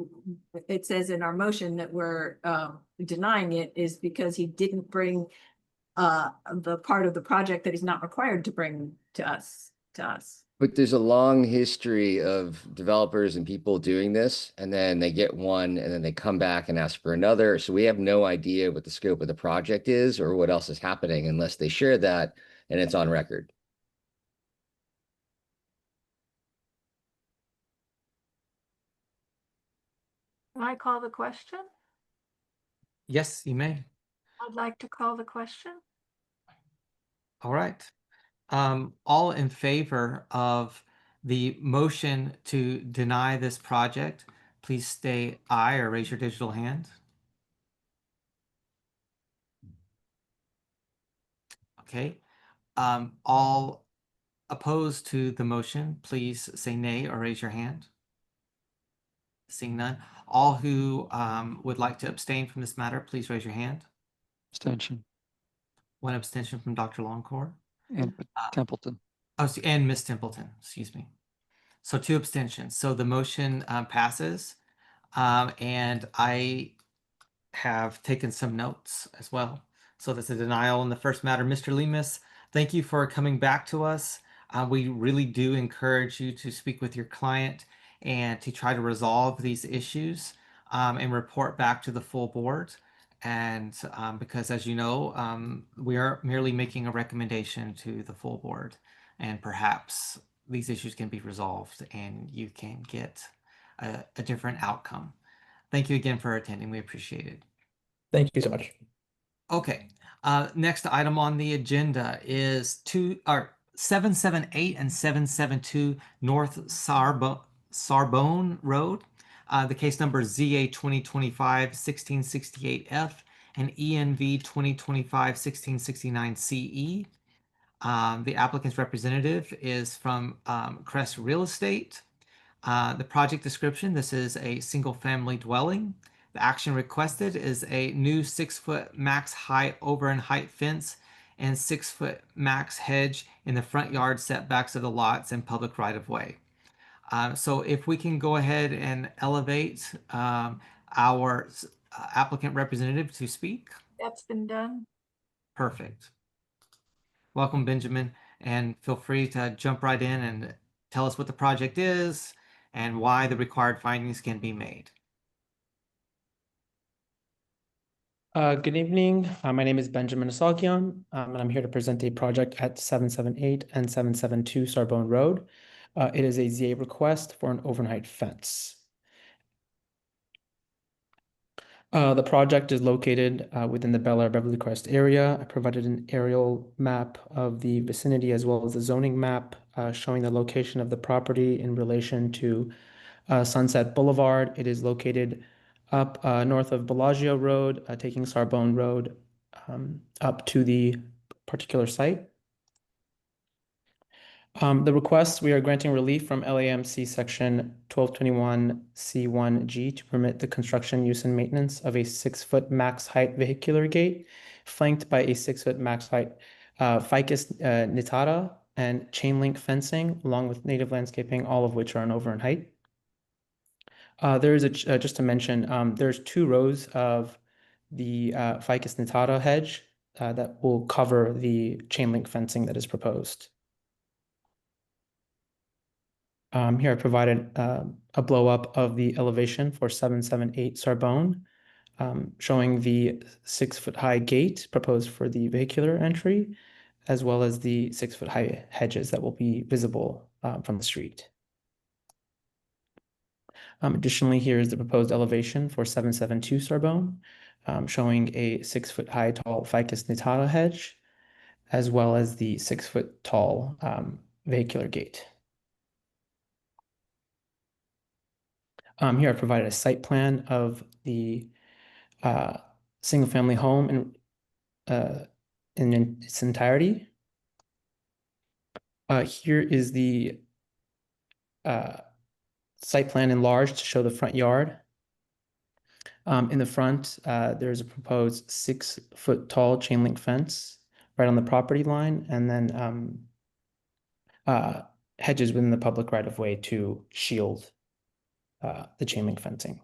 it says in our motion that we're denying it is because he didn't bring the part of the project that he's not required to bring to us. But there's a long history of developers and people doing this, and then they get one, and then they come back and ask for another. So we have no idea what the scope of the project is or what else is happening unless they share that and it's on record. Can I call the question? Yes, you may. I'd like to call the question. All right. All in favor of the motion to deny this project, please say aye or raise your digital hand. Okay. All opposed to the motion, please say nay or raise your hand. Seeing none. All who would like to abstain from this matter, please raise your hand. Abstention. One abstention from Dr. Longcore. And Templeton. Oh, and Ms. Templeton, excuse me. So 2 abstentions. So the motion passes. And I have taken some notes as well. So that's a denial in the first matter. Mr. Lemus, thank you for coming back to us. We really do encourage you to speak with your client and to try to resolve these issues and report back to the full board. And because, as you know, we are merely making a recommendation to the full board, and perhaps these issues can be resolved and you can get a different outcome. Thank you again for attending. We appreciate it. Thank you so much. Okay. Next item on the agenda is 778 and 772 North Sarbonne Road. The case number ZA 2025-1668F and ENV 2025-1669CE. The applicant's representative is from Crest Real Estate. The project description, this is a single family dwelling. The action requested is a new 6-foot max height over and height fence and 6-foot max hedge in the front yard setbacks of the lots and public right of way. So if we can go ahead and elevate our applicant representative to speak. That's been done. Perfect. Welcome, Benjamin, and feel free to jump right in and tell us what the project is and why the required findings can be made. Good evening. My name is Benjamin Asagian, and I'm here to present a project at 778 and 772 Sarbonne Road. It is a ZA request for an overnight fence. The project is located within the Air-Beverly Crest area. I provided an aerial map of the vicinity as well as the zoning map showing the location of the property in relation to Sunset Boulevard. It is located up north of Bellagio Road, taking Sarbonne Road up to the particular site. The request, we are granting relief from LAMC section 1221C1G to permit the construction, use, and maintenance of a 6-foot max height vehicular gate flanked by a 6-foot max height ficus nitata and chain link fencing along with native landscaping, all of which are an over in height. There is just to mention, there's 2 rows of the ficus nitata hedge that will cover the chain link fencing that is proposed. Here I provided a blow up of the elevation for 778 Sarbonne, showing the 6-foot high gate proposed for the vehicular entry, as well as the 6-foot high hedges that will be visible from the street. Additionally, here is the proposed elevation for 772 Sarbonne, showing a 6-foot high tall ficus nitata hedge, as well as the 6-foot tall vehicular gate. Here I provided a site plan of the single-family home in its entirety. Here is the site plan enlarged to show the front yard. In the front, there's a proposed 6-foot tall chain link fence right on the property line, and then hedges within the public right of way to shield the chain link fencing.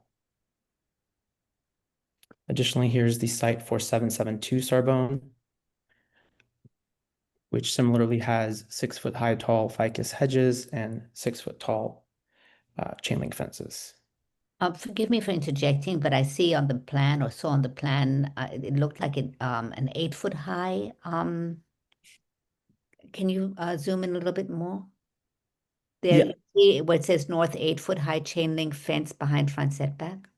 Additionally, here's the site for 772 Sarbonne, which similarly has 6-foot high tall ficus hedges and 6-foot tall chain link fences. Forgive me for interjecting, but I see on the plan or saw on the plan, it looked like an 8-foot high. Can you zoom in a little bit more? There, Yeah. see where it says north 8-foot high chain link fence behind front setback.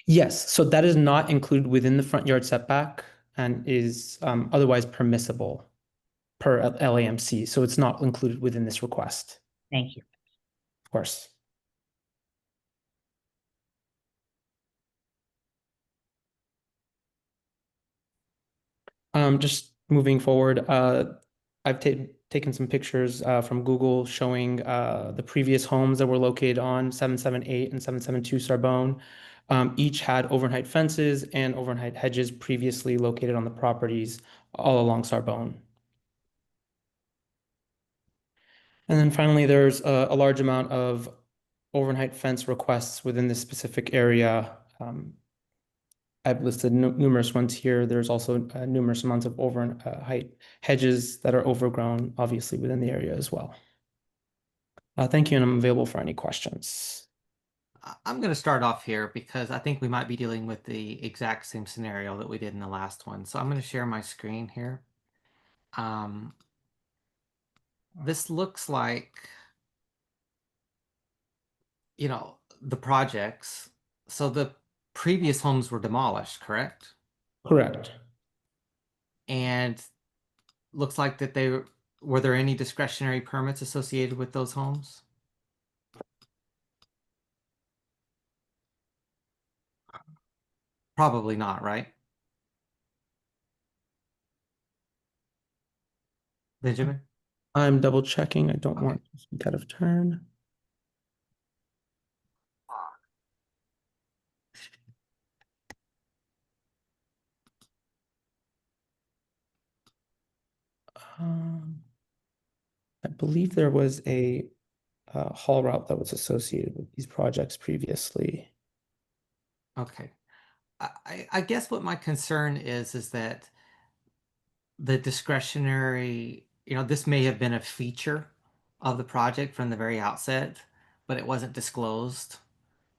Yes, so that is not included within the front yard setback and is otherwise permissible per LAMC. So it's not included within this request. Thank you. Of course. Just moving forward, I've taken some pictures from Google showing the previous homes that were located on 778 and 772 Sarbonne. Each had overnight fences and overnight hedges previously located on the properties all along Sarbonne. And then finally, there's a large amount of overnight fence requests within this specific area. I've listed numerous ones here. There's also numerous amounts of overnight hedges that are overgrown, obviously, within the area as well. Thank you, and I'm available for any questions. I'm going to start off here because I think we might be dealing with the exact same scenario that we did in the last one. So I'm going to share my screen here. This looks like, you know, the projects. So the previous homes were demolished, correct? Correct. And looks like that were there any discretionary permits associated with those homes? Probably not, right? Benjamin? I'm double checking. I don't want to speak out of turn. I believe there was a haul route that was associated with these projects previously. Okay. I guess what my concern is that the discretionary, you know, this may have been a feature of the project from the very outset, but it wasn't disclosed.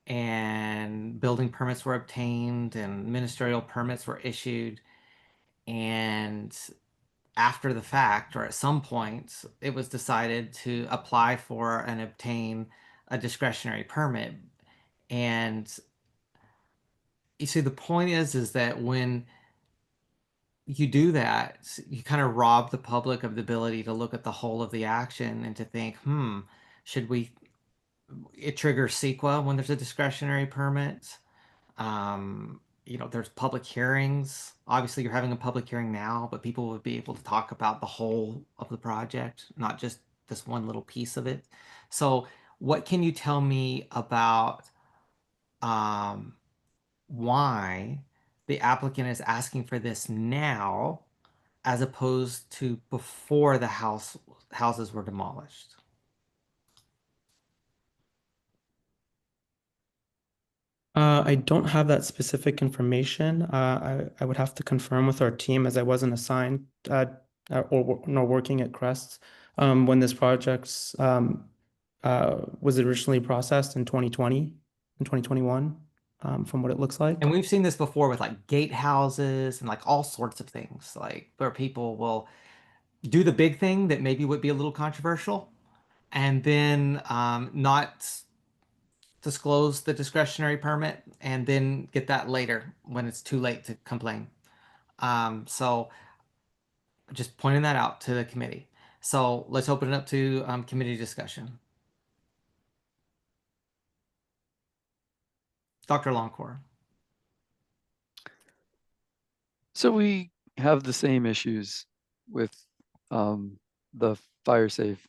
And building permits were obtained and ministerial permits were issued. And after the fact, or at some point, it was decided to apply for and obtain a discretionary permit. And you see, the point is that when you do that, you kind of rob the public of the ability to look at the whole of the action and to think, should it triggers CEQA when there's a discretionary permit? You know, there's public hearings. Obviously, you're having a public hearing now, but people would be able to talk about the whole of the project, not just this one little piece of it. So what can you tell me about why the applicant is asking for this now as opposed to before the houses were demolished? I don't have that specific information. I would have to confirm with our team as I wasn't assigned nor working at Crest when this project was originally processed in 2020 and 2021, from what it looks like. And we've seen this before with like gatehouses and like all sorts of things, like where people will do the big thing that maybe would be a little controversial and then not disclose the discretionary permit and then get that later when it's too late to complain. So just pointing that out to the committee. So let's open it up to committee discussion. Dr. Longcore. So we have the same issues with the fire safe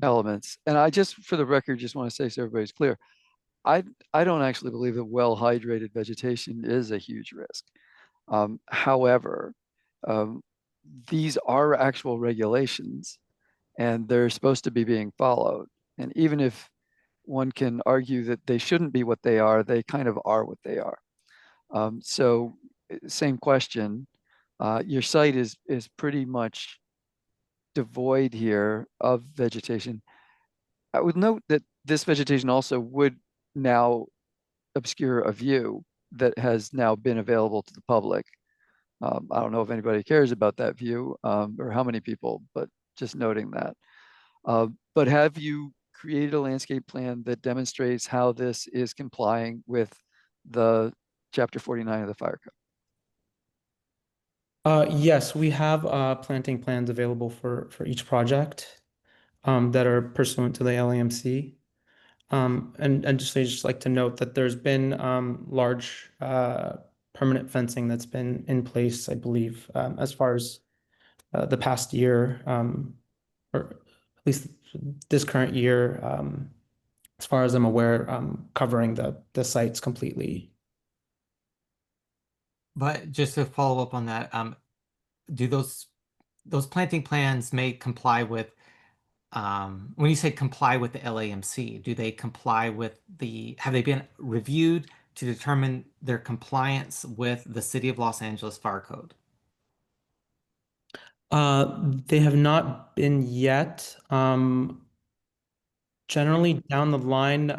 elements. And I just, for the record, just want to say so everybody's clear, I don't actually believe that well-hydrated vegetation is a huge risk. However, these are actual regulations and they're supposed to be being followed. And even if one can argue that they shouldn't be what they kind of are what they are. So same question, your site is pretty much devoid here of vegetation. I would note that this vegetation also would now obscure a view that has now been available to the public. I don't know if anybody cares about that view or how many people, but just noting that. But have you created a landscape plan that demonstrates how this is complying with the Chapter 49 of the Fire Code? Yes, we have planting plans available for each project that are pursuant to the LAMC. And just like to note that there's been large permanent fencing that's been in place, I believe, as far as the past year, or at least this current year, as far as I'm aware, covering the sites completely. But just to follow up on that, do those planting plans may comply with when you say comply with the LAMC, do they comply with have they been reviewed to determine their compliance with the City of Los Angeles Fire Code? They have not been yet. Generally down the line,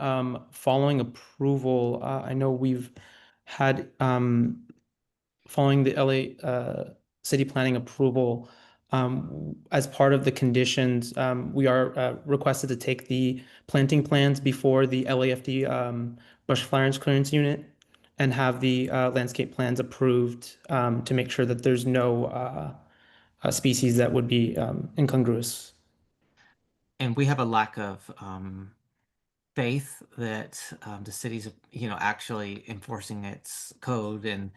following approval, I know we've had following the LA city planning approval, as part of the conditions, we are requested to take the planting plans before the LAFD bush fire clearance unit and have the landscape plans approved to make sure that there's no species that would be incongruous. And we have a lack of faith that the city's, actually enforcing its code, and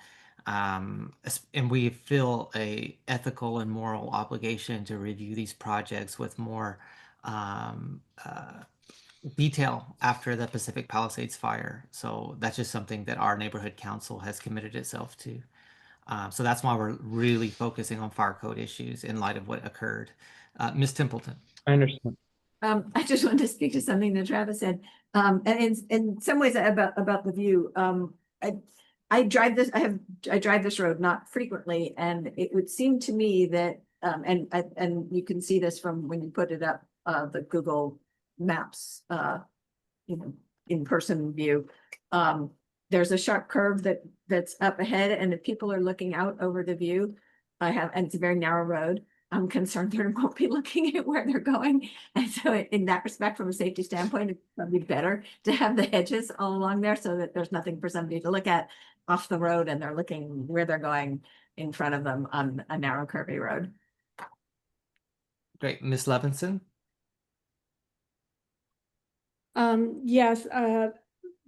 we feel a ethical and moral obligation to review these projects with more detail after the Pacific Palisades fire. So that's just something that our neighborhood council has committed itself to. So that's why we're really focusing on fire code issues in light of what occurred. Ms. Templeton. I understand. I just wanted to speak to something that Travis said. And in some ways about the view. I drive this road not frequently, and it would seem to me that and you can see this from when you put it up, the Google Maps in-person view. There's a sharp curve that's up ahead, and if people are looking out over the view, and it's a very narrow road, I'm concerned they won't be looking at where they're going. And so in that respect, from a safety standpoint, it's probably better to have the hedges all along there so that there's nothing for somebody to look at off the road and they're looking where they're going in front of them on a narrow curvy road. Great. Ms. Levinson? Yes,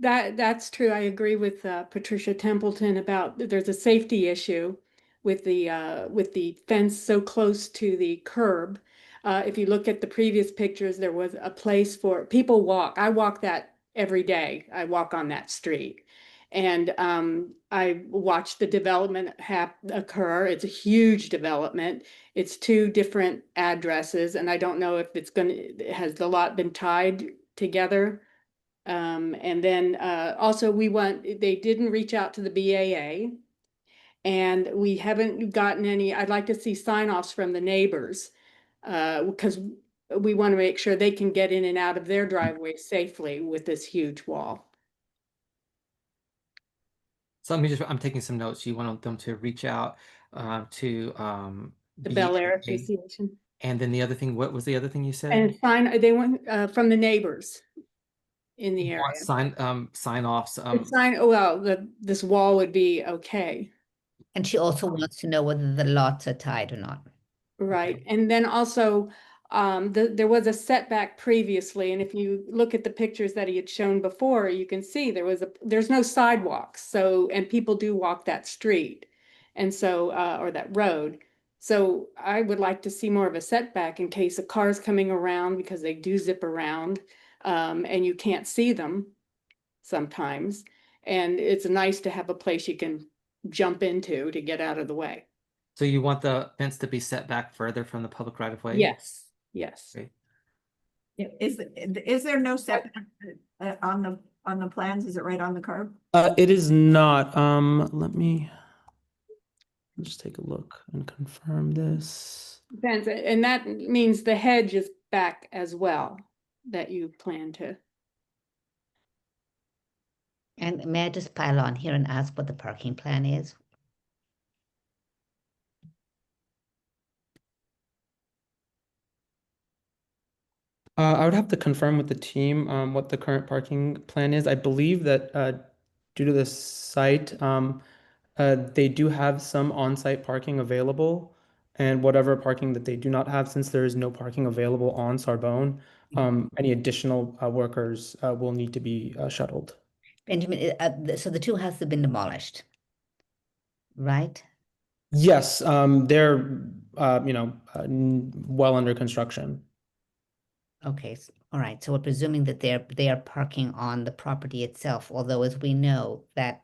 that's true. I agree with Patricia Templeton about there's a safety issue with the fence so close to the curb. If you look at the previous pictures, there was a place for people walk. I walk that every day. I walk on that street. And I watched the development occur. It's a huge development. It's 2 different addresses, and I don't know if has the lot been tied together? And then also they didn't reach out to the BAA, and we haven't gotten any. I'd like to see sign-offs from the neighbors because we want to make sure they can get in and out of their driveway safely with this huge wall. So I'm taking some notes. You want them to reach out to The Bel Air BAA. Association. And then the other thing, what was the other thing you said? And they want from the neighbors in the area. Sign offs. This wall would be okay. And she also wants to know whether the lots are tied or not. Right, and then also, there was a setback previously, and if you look at the pictures that he had shown before, you can see there's no sidewalks, so, and people do walk that street. And so, or that road. So I would like to see more of a setback in case a car's coming around, because they do zip around, and you can't see them sometimes. And it's nice to have a place you can jump into to get out of the way. So you want the fence to be set back further from the public right of way? Yes, yes. Okay. Is there no setback on the plans? Is it right on the curb? It is not. Let me just take a look and confirm this. Depends, and that means the hedge is back as well, that you plan to. And may I just pile on here and ask what the parking plan is? I would have to confirm with the team what the current parking plan is. I believe that due to the site, they do have some on-site parking available, and whatever parking that they do not have, since there is no parking available on Sarbonne, any additional workers will need to be shuttled. Benjamin, so the 2 houses have been demolished, right? Yes, they're well under construction. Okay, all right. So we're presuming that they are parking on the property itself, although as we know that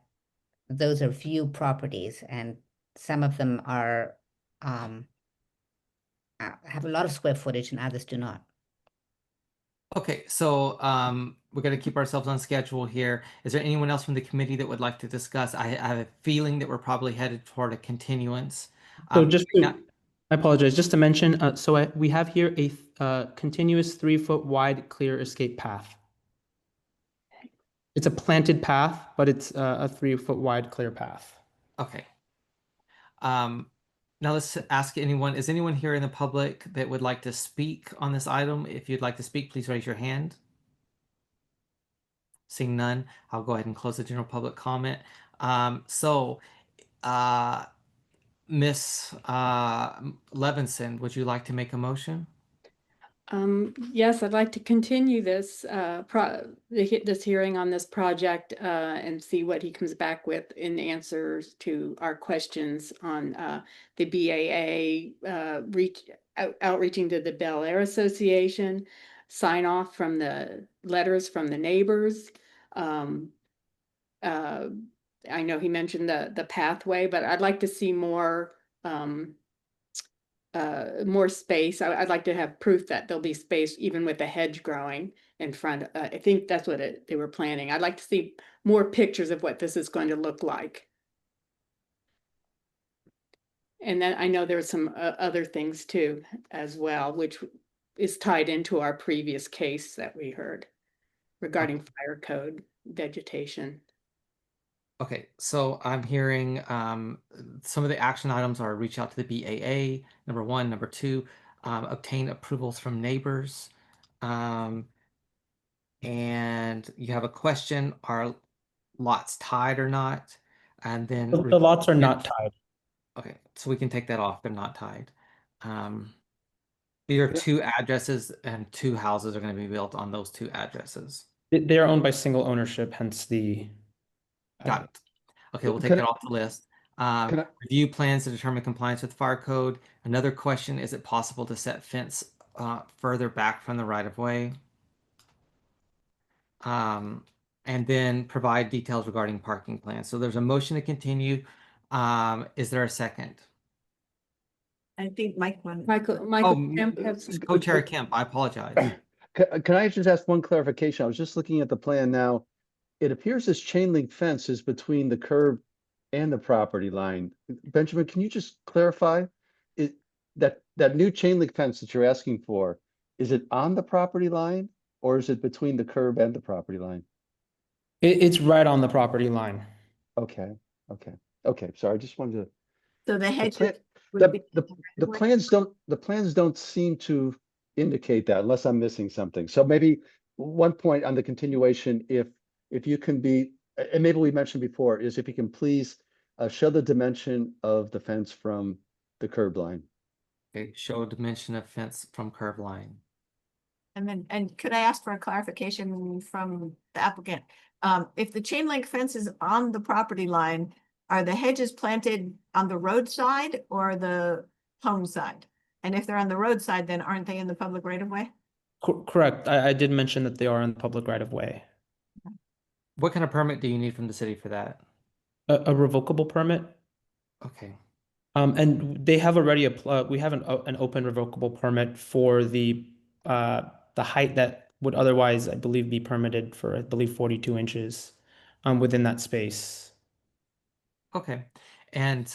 those are few properties and some of them are have a lot of square footage and others do not. Okay, so we're going to keep ourselves on schedule here. Is there anyone else from the committee that would like to discuss? I have a feeling that we're probably headed toward a continuance. So I apologize, just to mention, we have here a continuous 3-foot wide clear escape path. It's a planted path, but it's a 3-foot wide clear path. Okay. Now let's ask anyone, is anyone here in the public that would like to speak on this item? If you'd like to speak, please raise your hand. Seeing none, I'll go ahead and close the general public comment. Miss Levinson, would you like to make a motion? Yes, I'd like to continue this this hearing on this project and see what he comes back with in answers to our questions on the BAA outreaching to the Bel Air Association, sign off from the letters from the neighbors. I know he mentioned the pathway, but I'd like to see more space. I'd like to have proof that there'll be space even with the hedge growing in front. I think that's what they were planning. I'd like to see more pictures of what this is going to look like. And then I know there's some other things too as well, which is tied into our previous case that we heard regarding fire code vegetation. Okay, so I'm hearing some of the action items are reach out to the BAA, number 1. Number 2, obtain approvals from neighbors. And you have a question, are lots tied or not? And then The lots are not tied. Okay, so we can take that off, they're not tied. These are 2 addresses and 2 houses are going to be built on those 2 addresses. They are owned by single ownership, hence the. Got it. Okay, we'll take that off the list. Review plans to determine compliance with fire code. Another question, is it possible to set fence further back from the right of way. And then provide details regarding parking plans. So there's a motion to continue. Is there a second? I think Mike wanted. Michael Oh, Kemp has. Co-Chair Kemp, I apologize. Can I just ask one clarification? I was just looking at the plan now. It appears this chain link fence is between the curb and the property line. Benjamin, can you just clarify? That new chain link fence that you're asking for, is it on the property line or is it between the curb and the property line? It's right on the property line. Okay, okay. Sorry, I just wanted to. So the hedges plan- would be. The plans don't seem to indicate that unless I'm missing something. So maybe one point on the continuation, if you can be, and maybe we mentioned before, is if you can please show the dimension of the fence from the curb line. Okay, show dimension of fence from curb line. And could I ask for a clarification from the applicant? If the chain link fence is on the property line, are the hedges planted on the roadside or the home side? And if they're on the roadside, then aren't they in the public right of way? Correct. I did mention that they are in the public right of way. What kind of permit do you need from the city for that? A revocable permit. Okay. And they have already we have an open revocable permit for the height that would otherwise, I believe, be permitted for, I believe, 42 inches within that space. Okay. And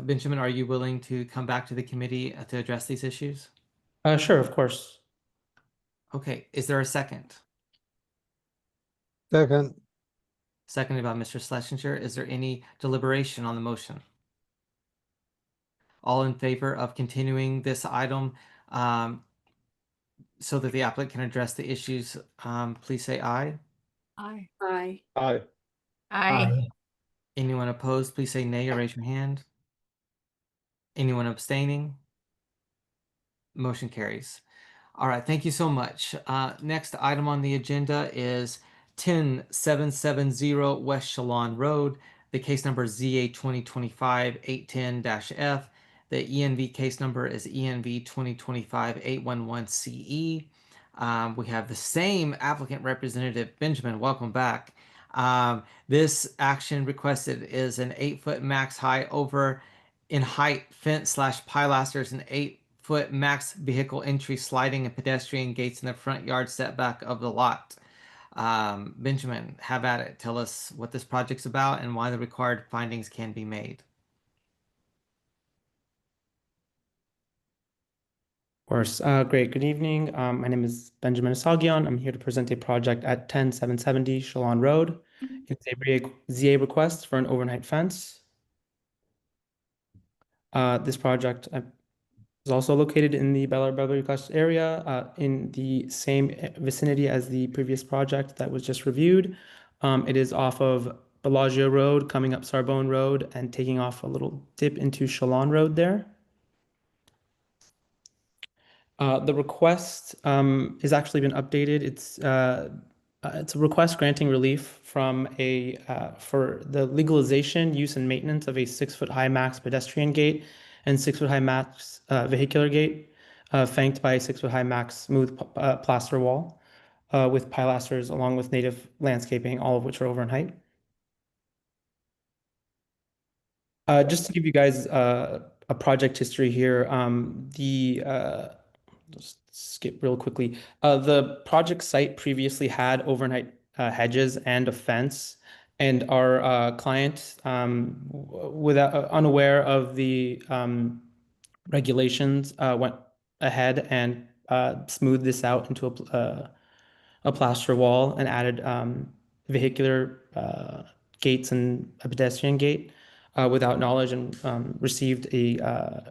Benjamin, are you willing to come back to the committee to address these issues? Sure, of course. Okay. Is there a second? Second, Seconded by Mr. Schlesinger. Is there any deliberation on the motion? All in favor of continuing this item so that the applicant can address the issues, please say aye. Aye. Aye. Aye. Aye. Anyone opposed, please say nay or raise your hand. Anyone abstaining? Motion carries. All right, thank you so much. Next item on the agenda is 10770 West Shalon Road. The case number is ZA 2025-810-F. The ENV case number is ENV 2025-811-CE. We have the same applicant representative, Benjamin. Welcome back. This action requested is an 8-foot max height over in height fence / pilasters and 8-foot max vehicle entry, sliding and pedestrian gates in the front yard setback of the lot. Benjamin, have at it. Tell us what this project's about and why the required findings can be made. Of course. Great. Good evening. My name is Benjamin Asagian. I'm here to present a project at 10770 Shalon Road. It's a ZA request for an overnight fence. This project is also located in the Air-Beverly area, in the same vicinity as the previous project that was just reviewed. It is off of Bellagio Road, coming up Sarbonne Road, and taking off a little dip into Shalon Road there. The request has actually been updated. It's a request granting relief from for the legalization, use, and maintenance of a 6-foot high max pedestrian gate and 6-foot high max vehicular gate, flanked by a 6-foot high max smooth plaster wall with pilasters along with native landscaping, all of which are over in height. Just to give you guys a project history here, just skip real quickly. The project site previously had overnight hedges and a fence, and our client, unaware of the regulations, went ahead and smoothed this out into a plaster wall and added vehicular gates and a pedestrian gate without knowledge, and received an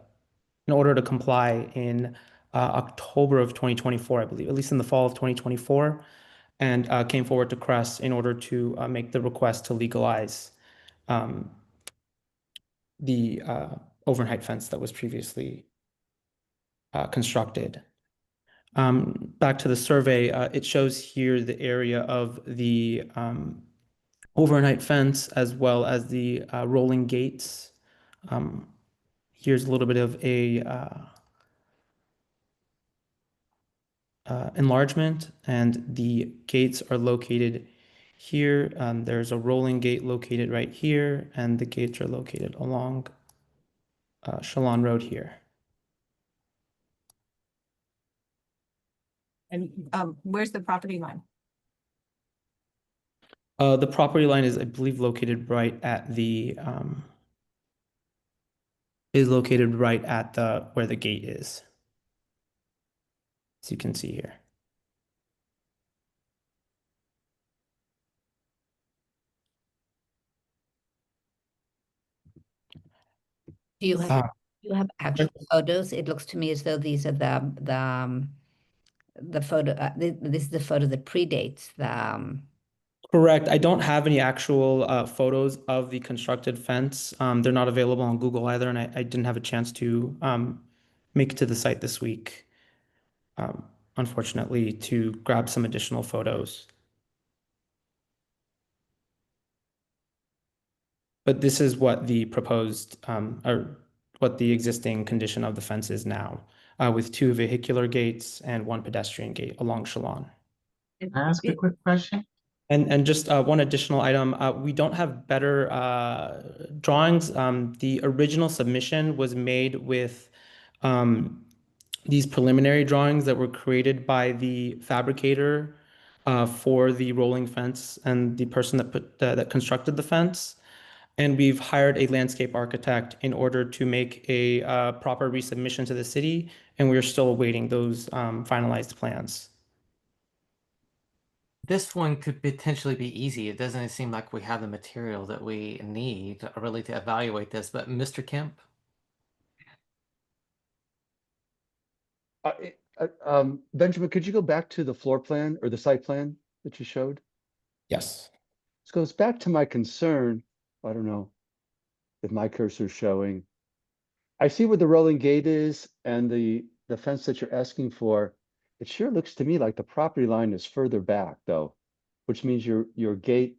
order to comply in October of 2024, I believe, at least in the fall of 2024, and came forward to CREST in order to make the request to legalize the overnight fence that was previously constructed. Back to the survey, it shows here the area of the overnight fence as well as the rolling gates. Here's a little bit of a enlargement, and the gates are located here. There's a rolling gate located right here, and the gates are located along Shalon Road here. And where's the property line? The property line is, I believe, located right at the where the gate is. As you can see here. Do you have, Uh, do you have actual photos? It looks to me as though these are the photo, this is the photo that predates Correct. I don't have any actual photos of the constructed fence. They're not available on Google either, and I didn't have a chance to make it to the site this week, unfortunately, to grab some additional photos. But this is what the proposed, or what the existing condition of the fence is now, with 2 vehicular gates and 1 pedestrian gate along Shalon. Can I ask a quick question? And just one additional item, we don't have better drawings. The original submission was made with these preliminary drawings that were created by the fabricator for the rolling fence and the person that constructed the fence. And we've hired a landscape architect in order to make a proper resubmission to the city, and we're still awaiting those finalized plans. This one could potentially be easy. It doesn't seem like we have the material that we need really to evaluate this, but Mr. Kemp? Benjamin, could you go back to the floor plan or the site plan that you showed? Yes. This goes back to my concern. I don't know if my cursor's showing. I see where the rolling gate is and the fence that you're asking for. It sure looks to me like the property line is further back though, which means your gate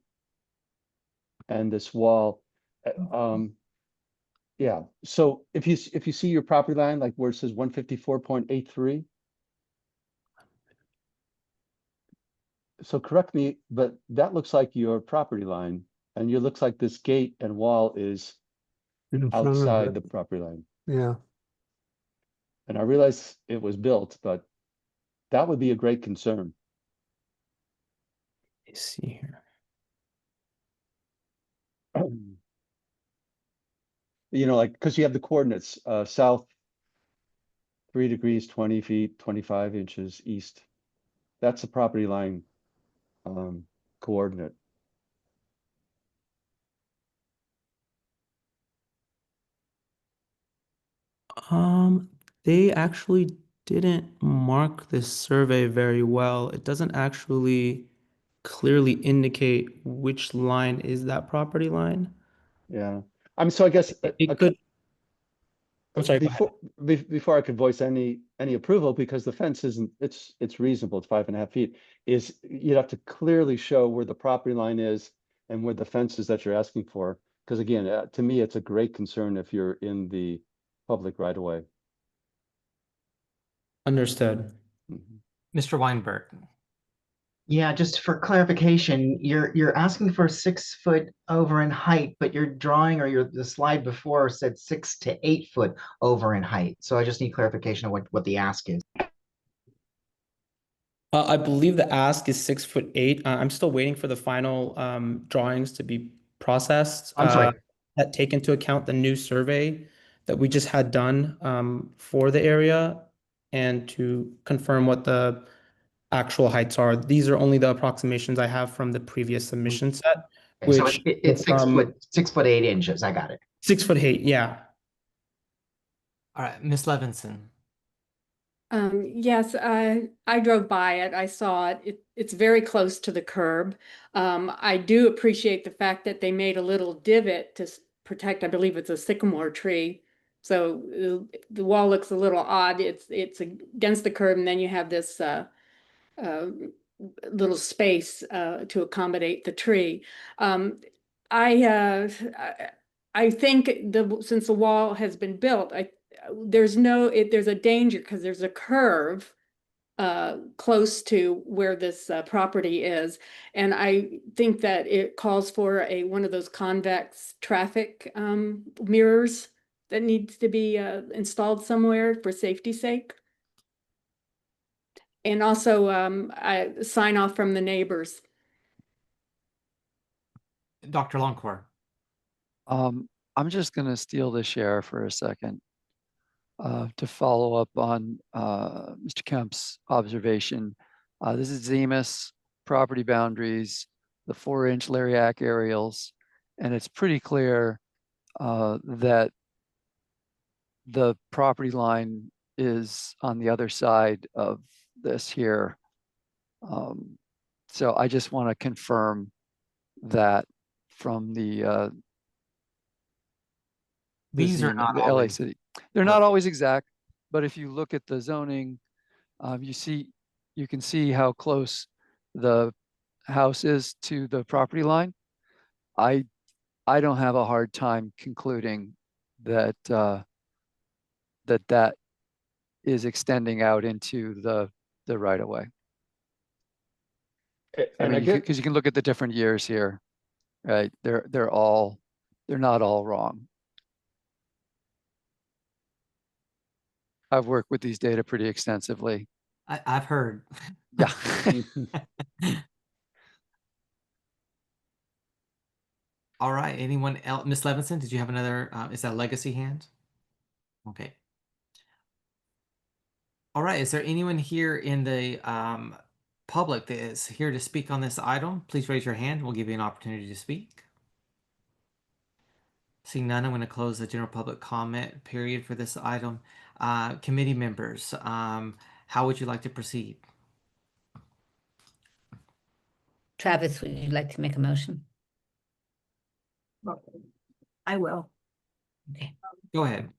and this wall. Yeah, so if you see your property line, like where it says 154.83. So correct me, but that looks like your property line, and it looks like this gate and wall is in front of outside it. the property line. Yeah. And I realize it was built, but that would be a great concern. Let's see here. You know, like, because you have the coordinates, south 3 degrees, 20 feet, 25 inches east. That's the property line coordinate. They actually didn't mark this survey very well. It doesn't actually clearly indicate which line is that property line. Yeah. So I guess It could. I'm sorry, go ahead. before I could voice any approval, because the fence isn't, it's reasonable, it's 5.5 feet, is you'd have to clearly show where the property line is and where the fence is that you're asking for. Because again, to me, it's a great concern if you're in the public right of way. Understood. Mr. Weinberg? Yeah, just for clarification, you're asking for 6 foot over in height, but your drawing or the slide before said 6 to 8 foot over in height. So I just need clarification of what the ask is. I believe the ask is 6'8". I'm still waiting for the final drawings to be processed. I'm sorry. That take into account the new survey that we just had done for the area, and to confirm what the actual heights are. These are only the approximations I have from the previous submission set, Okay, so which it's 6 foot 8 inches. I got it. 6'8", yeah. All right, Miss Levinson. Yes, I drove by it. I saw it. It's very close to the curb. I do appreciate the fact that they made a little divot to protect, I believe it's a sycamore tree. So the wall looks a little odd. It's against the curb, and then you have this little space to accommodate the tree. I think since the wall has been built, there's a danger because there's a curve close to where this property is. And I think that it calls for one of those convex traffic mirrors that needs to be installed somewhere for safety's sake. And also I sign off from the neighbors. Dr. Longcore. I'm just going to steal the share for a second to follow up on Mr. Kemp's observation. This is Zemus property boundaries, the 4-inch Lariac aerials, and it's pretty clear that the property line is on the other side of this here. So I just want to confirm that from the These are not the LA always City. They're not always exact, but if you look at the zoning, you can see how close the house is to the property line. I don't have a hard time concluding that that is extending out into the right of way. I And mean, I get, because you can look at the different years here, right? They're not all wrong. I've worked with these data pretty extensively. I've heard. Yeah. All right. Anyone else? Miss Levinson, did you have another? Is that a legacy hand? Okay. All right. Is there anyone here in the public that is here to speak on this item? Please raise your hand. We'll give you an opportunity to speak. Seeing none, I'm going to close the general public comment period for this item. Committee members, how would you like to proceed? Travis, would you like to make a motion? I will. Okay. Go ahead.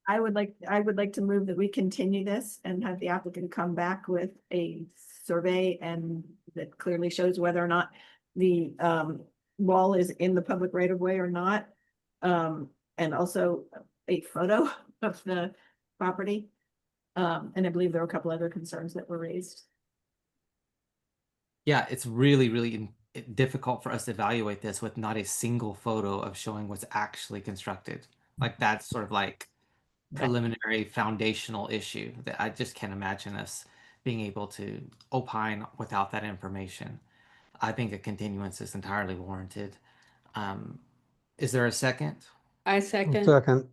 I would like to move that we continue this and have the applicant come back with a survey and that clearly shows whether or not the wall is in the public right of way or not. And also a photo of the property. And I believe there were a couple other concerns that were raised. Yeah, it's really difficult for us to evaluate this with not a single photo of showing what's actually constructed. Like that's sort of like preliminary foundational issue that I just can't imagine us being able to opine without that information. I think a continuance is entirely warranted. Is there a second? I second. Second.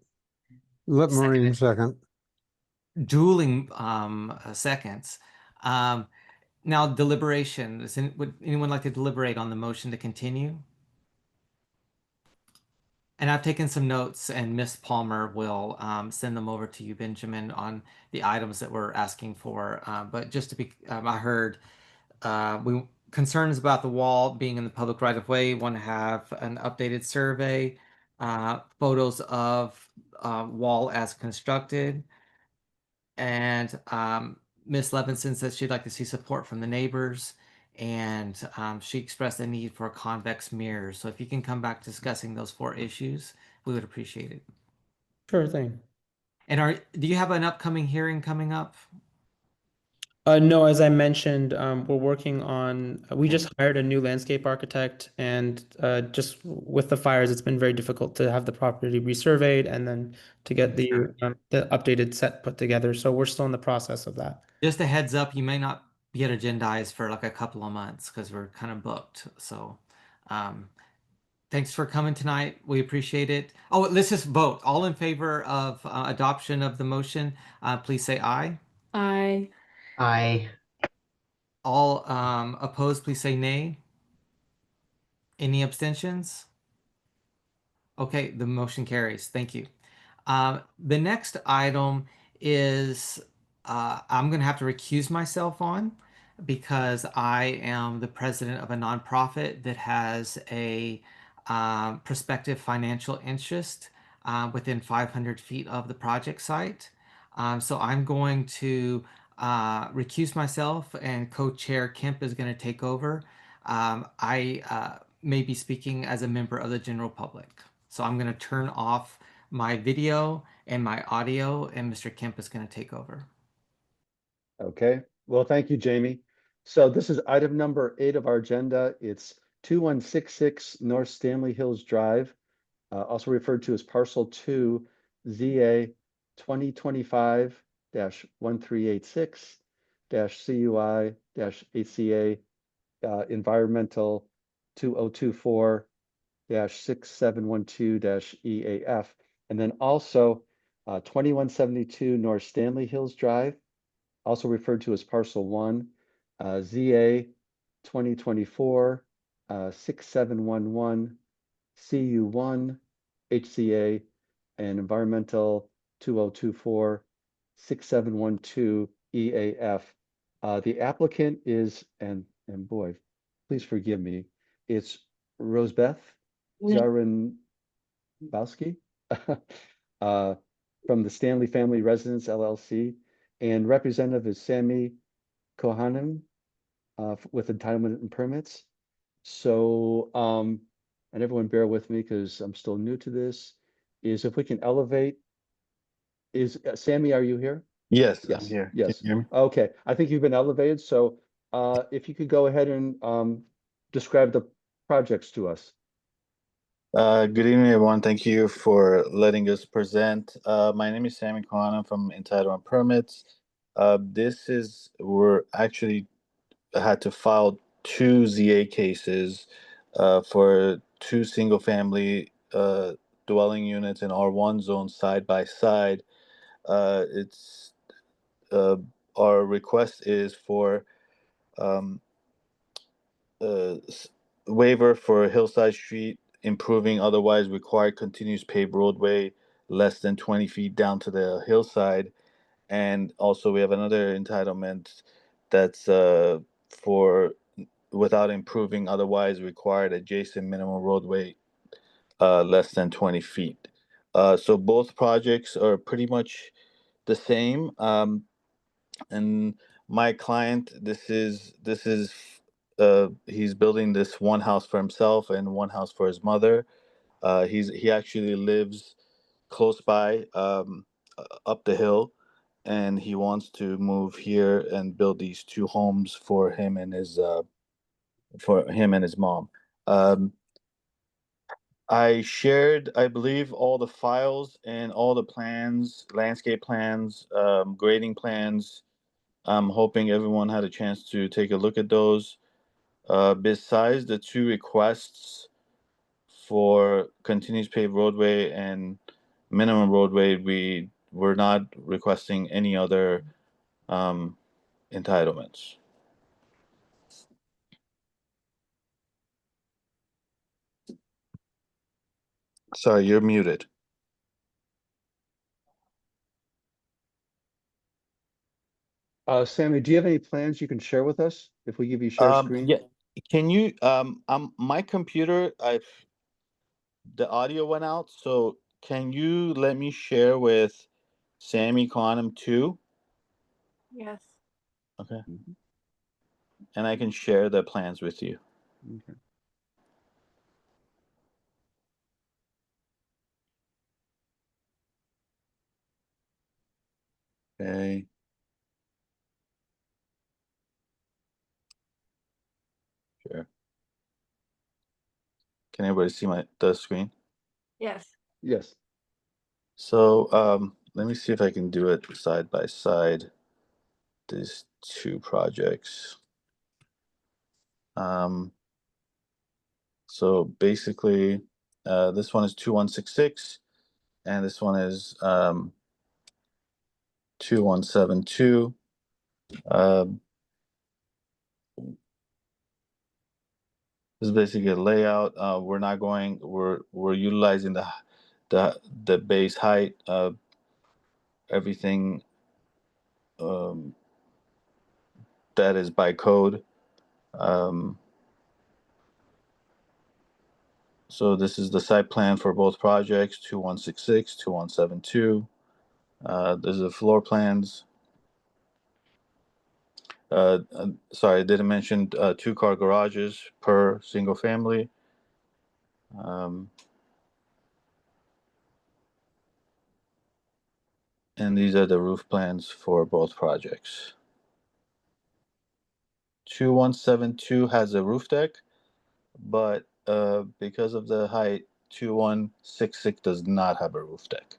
Let Maureen Seconded. second. Dueling seconds. Now deliberation. Would anyone like to deliberate on the motion to continue? And I've taken some notes, and Miss Palmer will send them over to you, Benjamin, on the items that we're asking for. But just to be, I heard concerns about the wall being in the public right of way. Want to have an updated survey, photos of wall as constructed, and Miss Levinson says she'd like to see support from the neighbors. And she expressed a need for a convex mirror. So if you can come back discussing those 4 issues, we would appreciate it. Sure thing. And do you have an upcoming hearing coming up? No, as I mentioned, we're working on, we just hired a new landscape architect, and just with the fires, it's been very difficult to have the property resurveyed and then to get the updated set put together. So we're still in the process of that. Just a heads up, you may not get agendized for like a couple of months because we're kind of booked. So thanks for coming tonight. We appreciate it. Oh, let's just vote. All in favor of adoption of the motion, please say aye. Aye. Aye. All opposed, please say nay. Any abstentions? Okay, the motion carries. Thank you. The next item is I'm going to have to recuse myself on because I am the president of a nonprofit that has a prospective financial interest within 500 feet of the project site. So I'm going to recuse myself, and co-chair Kemp is going to take over. I may be speaking as a member of the general public. So I'm going to turn off my video and my audio, and Mr. Kemp is going to take over. okay. Well, thank you, Jamie. So this is item number 8 of our agenda. It's 2166 North Stanley Hills Drive, also referred to as Parcel 2, ZA 2025-1386 CUI-ACA Environmental 2024-6712-EAF. And then also 2172 North Stanley Hills Drive, also referred to as Parcel 1, ZA 2024-6711 CU1 HCA and Environmental 2024-6712 EAF. The applicant is, and boy, please forgive me, it's Rosebeth Zarinbowski from the Stanley Family Residence LLC, and representative is Sammy Kohanim with entitlement and permits. So, and everyone bear with me because I'm still new to this, is if we can elevate, is Sammy, are you here? Yes, I'm Yes, here. Can yes. you hear me? Okay, I think you've been elevated, so if you could go ahead and describe the projects to us. Good evening, everyone. Thank you for letting us present. My name is Sammy Khan. I'm from Entitlement Permits. We're actually had to file 2 ZA cases for 2 single-family dwelling units in R1 zone side by side. It's our request is for um, waiver for Hillside Street improving otherwise required continuous paved roadway less than 20 feet down to the hillside. And also we have another entitlement that's for without improving otherwise required adjacent minimum roadway less than 20 feet. So both projects are pretty much the same. And my client, this is he's building this one house for himself and one house for his mother. He actually lives close by up the hill, and he wants to move here and build these 2 homes for him and his mom. I shared, I believe, all the files and all the plans, landscape plans, grading plans. I'm hoping everyone had a chance to take a look at those. Besides the 2 requests for continuous paved roadway and minimum roadway, we're not requesting any other entitlements. Sorry, you're muted. Sammy, do you have any plans you can share with us if we give you share screen? Yeah, can you my computer, the audio went out, so can you let me share with Sammy Quantum too? Yes. Okay. And I can share the plans with you. Okay. Okay. Sure. Can everybody see the screen? Yes. Yes. So let me see if I can do it side by side. These 2 projects. So basically, this one is 2166, and this one is 2172. This is basically a layout. We're utilizing the base height of everything that is by code. So this is the site plan for both projects, 2166, 2172. There's the floor plans. Sorry, I didn't mention 2-car garages per single family. And these are the roof plans for both projects. 2172 has a roof deck, but because of the height, 2166 does not have a roof deck.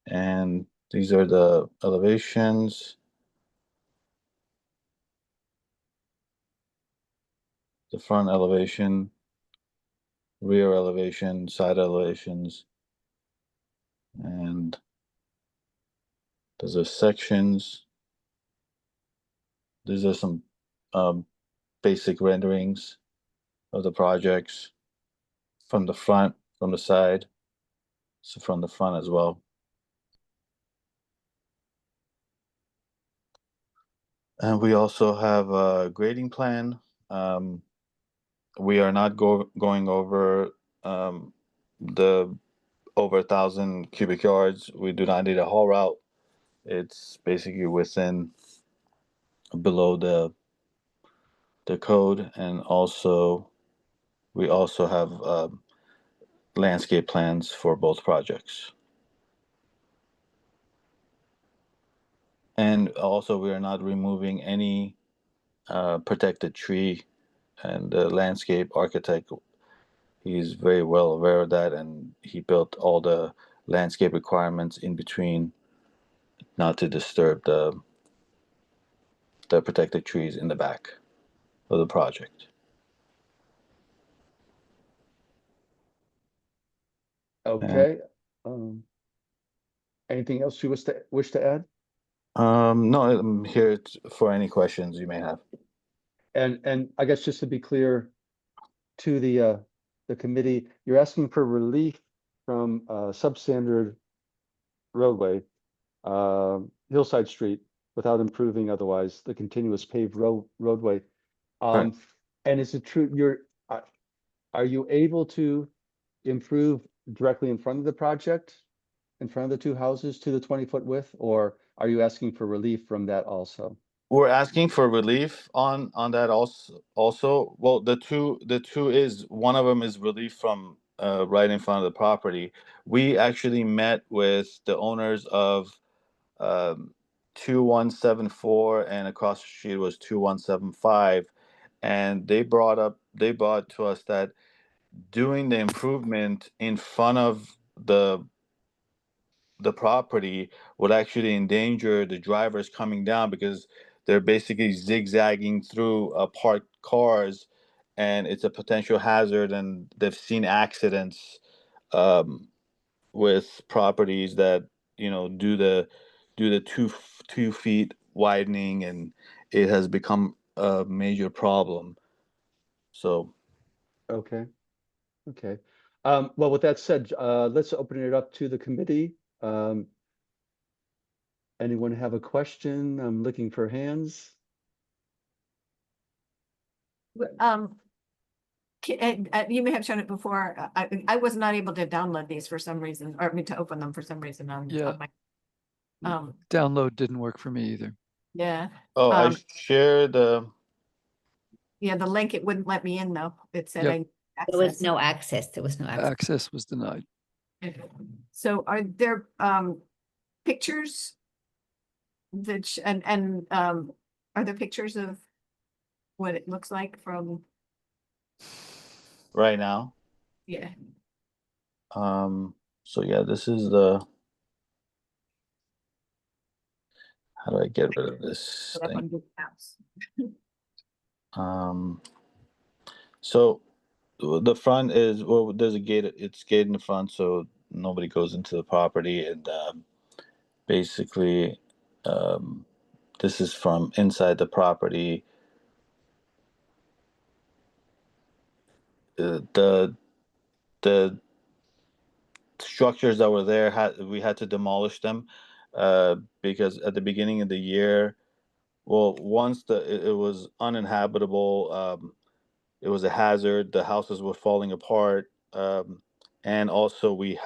And these are the elevations. The front elevation, rear elevation, side elevations, and those are sections. These are some basic renderings of the projects from the front, from the side, so from the front as well. And we also have a grading plan. We are not going over the over 1,000 cubic yards. We do not need a haul route. It's basically within below the code, and also we also have landscape plans for both projects. And also we are not removing any protected tree, and the landscape architect, he's very well aware of that, and he built all the landscape requirements in between not to disturb the protected trees in the back of the project. Okay. Anything else you wish to add? No, I'm here for any questions you may have. And I guess just to be clear to the committee, you're asking for relief from substandard roadway, Hillside Street, without improving otherwise the continuous paved roadway. Right. And is it true are you able to improve directly in front of the project, in front of the two houses to the 20-foot width, or are you asking for relief from that also? We're asking for relief on that also. Well, the two is, one of them is relief from right in front of the property. We actually met with the owners of 2174, and across the street was 2175, and they brought to us that doing the improvement in front of the property would actually endanger the drivers coming down, because they're basically zigzagging through parked cars, and it's a potential hazard, and they've seen accidents with properties that do the 2 feet widening, and it has become a major problem. So Okay. Well, with that said, let's open it up to the committee. Anyone have a question? I'm looking for hands. You may have shown it before. I was not able to download these for some reason, or I mean to open them for some reason on my. Download didn't work for me either. Yeah. I shared Yeah, the link, it wouldn't let me in though. It said Yep. There was no access. There was no access. Access was denied. So are there pictures that are there pictures of what it looks like from? right now. Yeah. So yeah, this is the, how do I get rid of this Up thing? on Google Maps. So the front is, well, there's a gate, it's gate in the front, so nobody goes into the property, and basically this is from inside the property. The structures that were there, we had to demolish them because at the beginning of the year, well, once it was uninhabitable, it was a hazard. The houses were falling apart, and also we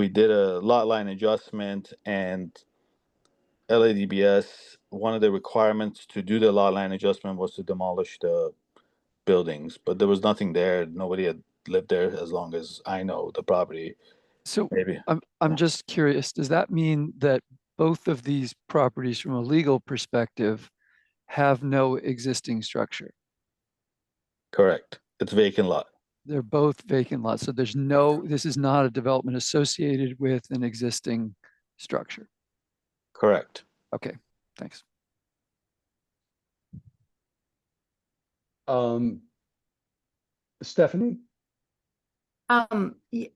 did a lot line adjustment, and LADBS, one of the requirements to do the lot line adjustment was to demolish the buildings, but there was nothing there. Nobody had lived there as long as I know the property. So Maybe. I'm just curious, does that mean that both of these properties from a legal perspective have no existing structure. Correct. It's vacant lot. They're both vacant lots. So there's no, this is not a development associated with an existing structure. Correct. Okay, thanks. Stephanie?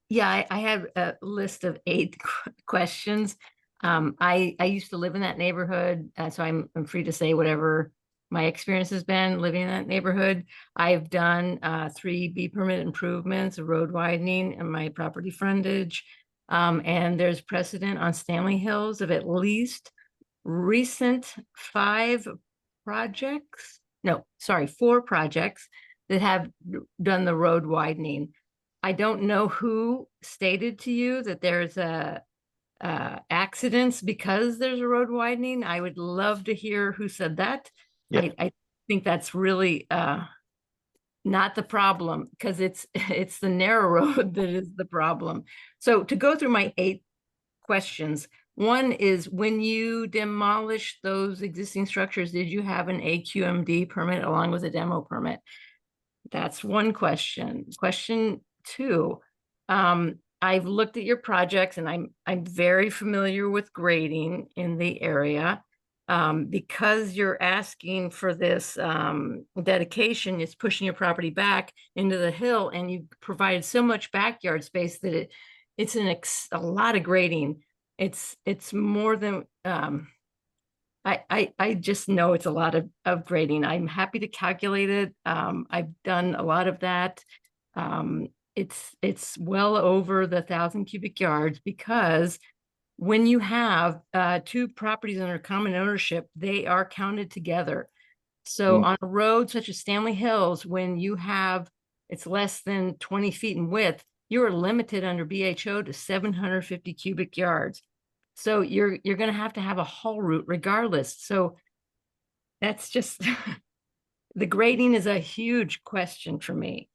Yeah, I have a list of 8 questions. I used to live in that neighborhood, so I'm free to say whatever my experience has been living in that neighborhood. I've done 3 B permit improvements, a road widening and my property frontage. And there's precedent on Stanley Hills of at least recent 4 projects that have done the road widening. I don't know who stated to you that there's accidents because there's a road widening. I would love to hear who said that. Yeah. I think that's really not the problem, because it's the narrow road that is the problem. So to go through my 8 questions, one is, when you demolished those existing structures, did you have an AQMD permit along with a demo permit? That's one question. Question 2, I've looked at your projects and I'm very familiar with grading in the area. Because you're asking for this dedication, it's pushing your property back into the hill, and you provided so much backyard space that it's a lot of grading. It's more than I just know it's a lot of grading. I'm happy to calculate it. I've done a lot of that. It's well over the 1,000 cubic yards, because when you have 2 properties under common ownership, they are counted together. So on a road such as Stanley Hills, when you have, it's less than 20 feet in width, you are limited under BHO to 750 cubic yards. So you're going to have a haul route regardless. So that's just, the grading is a huge question for me.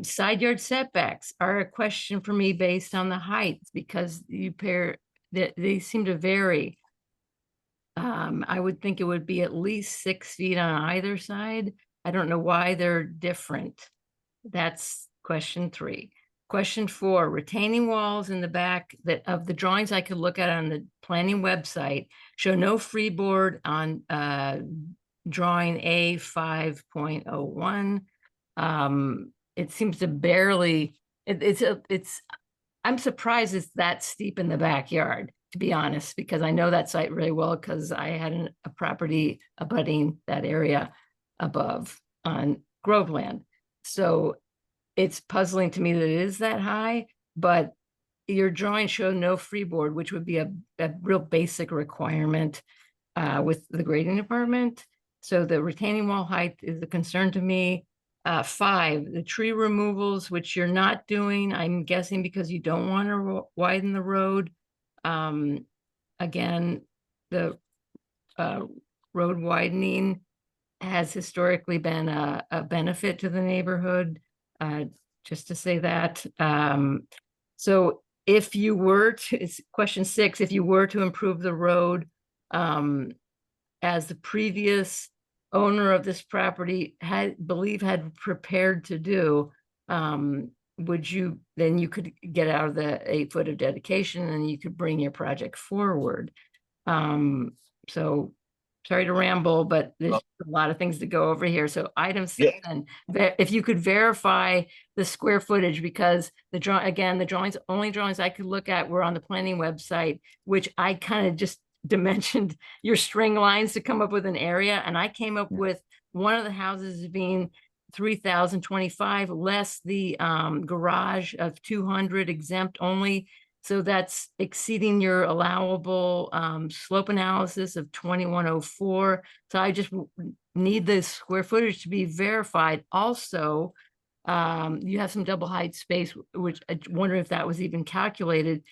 Side yard setbacks are a question for me based on the heights, because they seem to vary. I would think it would be at least 6 feet on either side. I don't know why they're different. That's question 3. Question 4, retaining walls in the back of the drawings I could look at on the planning website show no freeboard on drawing A5.01. It seems to barely, I'm surprised it's that steep in the backyard, to be honest, because I know that site really well, because I had a property abutting that area above on Groveland. So it's puzzling to me that it is that high, but your drawing showed no freeboard, which would be a real basic requirement with the grading department. So the retaining wall height is a concern to me. 5, the tree removals, which you're not doing, I'm guessing because you don't want to widen the road. Again, the road widening has historically been a benefit to the neighborhood, just to say that. So if you were to, it's question 6, if you were to improve the road, as the previous owner of this property had prepared to do, would you, then you could get out of the 8 foot of dedication and you could bring your project forward. So sorry to ramble, but there's a lot of things to go over here. So item 7, if you could verify the square footage, because the only drawings I could look at were on the planning website, which I kind of just dimensioned your string lines to come up with an area. And I came up with one of the houses being 3,025 less the garage of 200 exempt only. So that's exceeding your allowable slope analysis of 2104. So I just need the square footage to be verified. Also, you have some double height space, which I wonder if that was even calculated.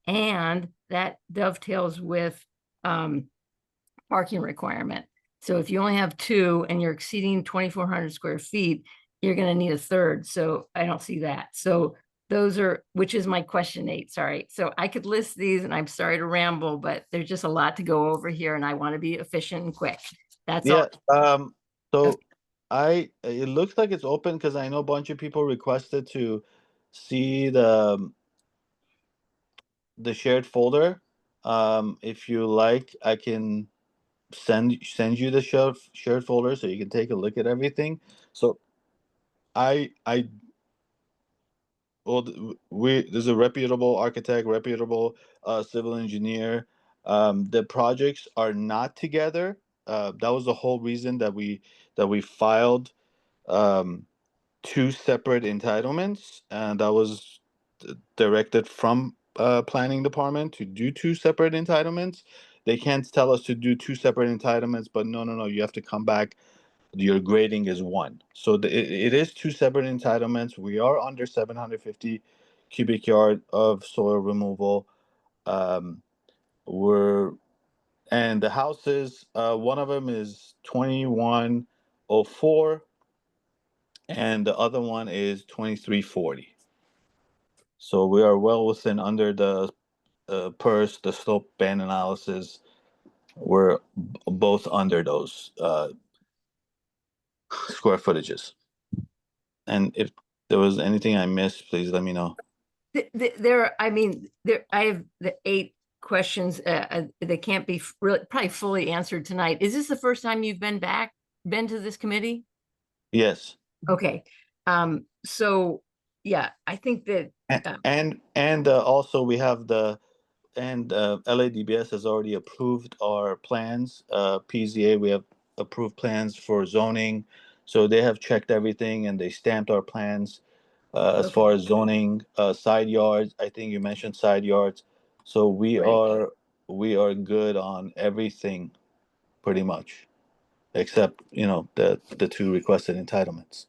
And that dovetails with parking requirement. So if you only have 2 and you're exceeding 2,400 square feet, you're going to need a third. So I don't see that. So those are, which is my question 8, sorry. So I could list these and I'm sorry to ramble, but there's just a lot to go over here and I want to be efficient and quick. That's Yeah, all. so it looks like it's open because I know a bunch of people requested to see the shared folder. If you like, I can send you the shared folder so you can take a look at everything. So I well, there's a reputable architect, reputable civil engineer. The projects are not together. That was the whole reason that we filed um, 2 separate entitlements, and that was directed from planning department to do 2 separate entitlements. They can't tell us to do 2 separate entitlements, but no, you have to come back. Your grading is 1. So it is 2 separate entitlements. We are under 750 cubic yard of soil removal. Um, we're and the houses, one of them is 2104 and the other one is 2340. So we are well within under the the slope band analysis. We're both under those square footages. And if there was anything I missed, please let me know. I have the 8 questions. They can't be really probably fully answered tonight. Is this the first time you've been to this committee? Yes. Okay. So yeah, I think that And also we have LADBS has already approved our plans. PZA, we have approved plans for zoning. So they have checked everything and they stamped our plans. As far as zoning, side yards, I think you mentioned side yards. So we are good on everything pretty much, except, the 2 requested entitlements.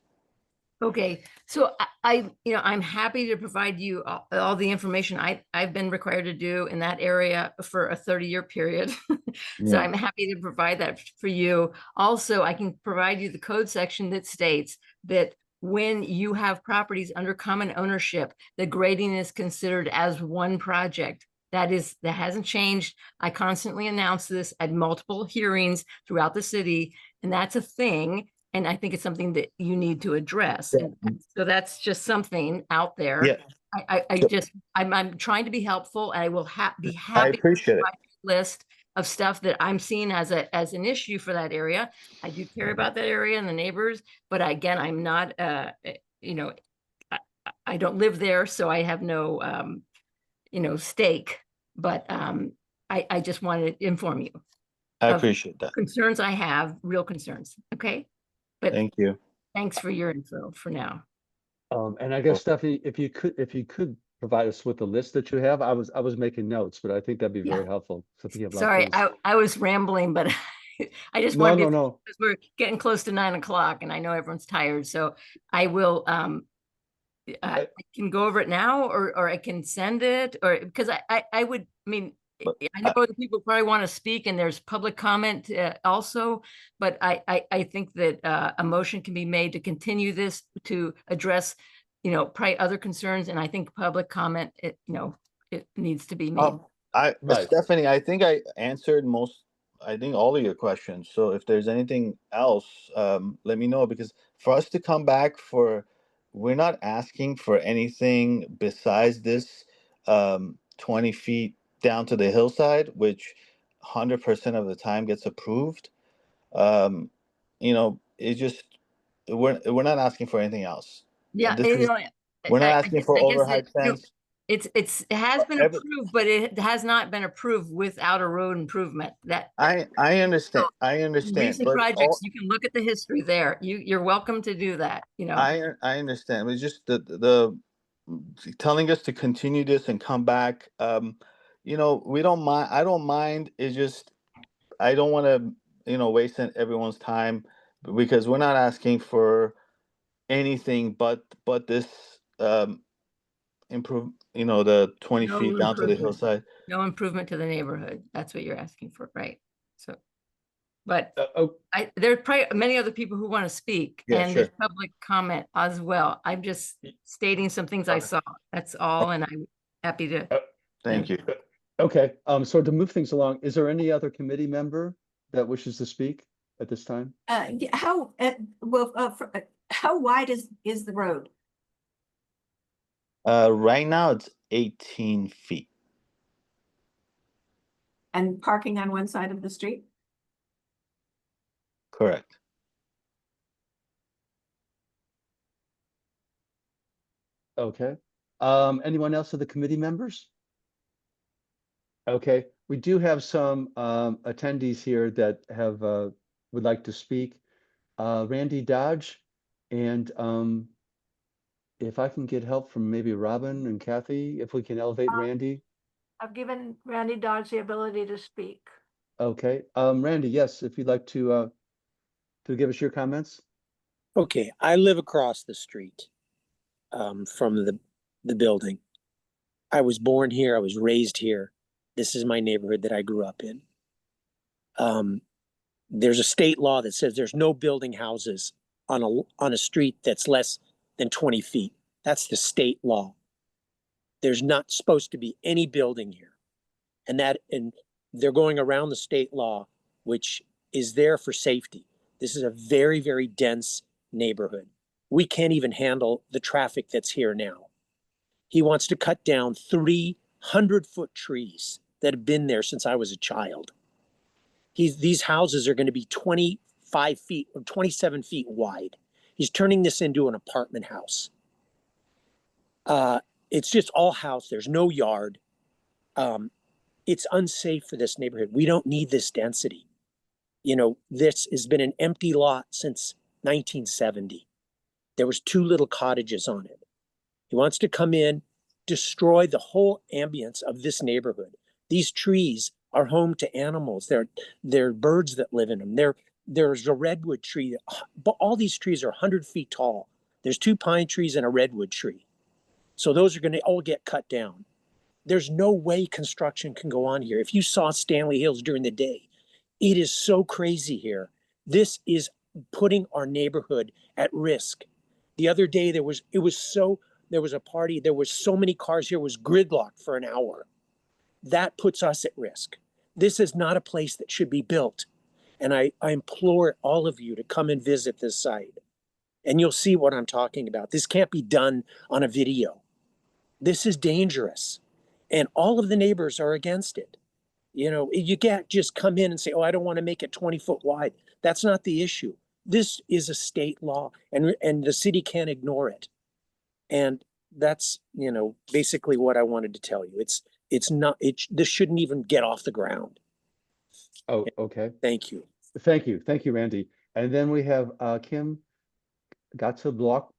okay, so I'm happy to provide you all the information I've been required to do in that area for a 30-year period. So Yeah. I'm happy to provide that for you. Also, I can provide you the code section that states that when you have properties under common ownership, the grading is considered as one project. That hasn't changed. I constantly announce this at multiple hearings throughout the city, and that's a thing. And I think it's something that you need to address. And so that's just something out there. Yeah. I'm trying to be helpful. And I will be I happy appreciate to it. provide a list of stuff that I'm seeing as an issue for that area. I do care about that area and the neighbors, but again, I'm not, I don't live there, so I have no, stake. But I just wanted to inform you. I appreciate that. Concerns I have, real concerns. Okay. But Thank you. thanks for your info for now. And I guess Stephanie, if you could provide us with the list that you have, I was making notes, but I think that'd be very helpful. So if you have Sorry, those. I was rambling, but I just No, wanted no. because we're getting close to 9 o'clock and I know everyone's tired. So I will I can go over it now or I can send it or because I would, I know other people probably want to speak and there's public comment also, but I think that a motion can be made to continue this to address, probably other concerns. And I think public comment, it needs to be made. Stephanie, I think I answered all of your questions. So if there's anything else, let me know because for us to come back we're not asking for anything besides this 20 feet down to the hillside, which 100% of the time gets approved. It just we're not asking for anything else. Yeah, We're not asking for I guess overhead fence. it has been approved, but it has not been approved without a road improvement. I understand. I understand. Recent But projects, you can look at the history there. You're welcome to do that. I understand. It's just the telling us to continue this and come back. We don't mind. I don't mind. It's just I don't want to waste everyone's time because we're not asking for anything but this improve. The 20 No feet down to the improvement. hillside. No improvement to the neighborhood. That's what you're asking for, right? So but Oh, there are probably many other people who want to speak, Yeah, and there's sure. public comment as well. I'm just stating some things I Okay. saw. That's all, and I'm happy to. Thank you. okay. So to move things along, is there any other committee member that wishes to speak at this time? How wide is the road? Right now it's 18 feet. And parking on one side of the street? Correct. Okay. Anyone else of the committee members? Okay, we do have some attendees here that have would like to speak. Randy Dodge, and if I can get help from maybe Robin and Kathy, if we can elevate Randy. I've given Randy Dodge the ability to speak. Okay, Randy, yes, if you'd like to give us your comments. Okay, I live across the street from the building. I was born here. I was raised here. This is my neighborhood that I grew up in. There's a state law that says there's no building houses on a street that's less than 20 feet. That's the state law. There's not supposed to be any building here. And they're going around the state law, which is there for safety. This is a very, very dense neighborhood. We can't even handle the traffic that's here now. He wants to cut down 300-foot trees that have been there since I was a child. These houses are going to be 25 feet or 27 feet wide. He's turning this into an apartment house. It's just all house. There's no yard. It's unsafe for this neighborhood. We don't need this density. You know, this has been an empty lot since 1970. There was 2 little cottages on it. He wants to come in, destroy the whole ambience of this neighborhood. These trees are home to animals. They're birds that live in them. There's a redwood tree. But all these trees are 100 feet tall. There's 2 pine trees and a redwood tree. So those are going to all get cut down. There's no way construction can go on here. If you saw Stanley Hills during the day, it is so crazy here. This is putting our neighborhood at risk. The other day there was a party, there was so many cars here, was gridlocked for an hour. That puts us at risk. This is not a place that should be built. And I implore all of you to come and visit this site. And you'll see what I'm talking about. This can't be done on a video. This is dangerous. And all of the neighbors are against it. You know, you can't just come in and say, oh, I don't want to make it 20 foot wide. That's not the issue. This is a state law, and the city can't ignore it. And that's, you know, basically what I wanted to tell you. This shouldn't even get off the ground. Oh, okay. Thank you. Thank you, Randy. And then we have Kim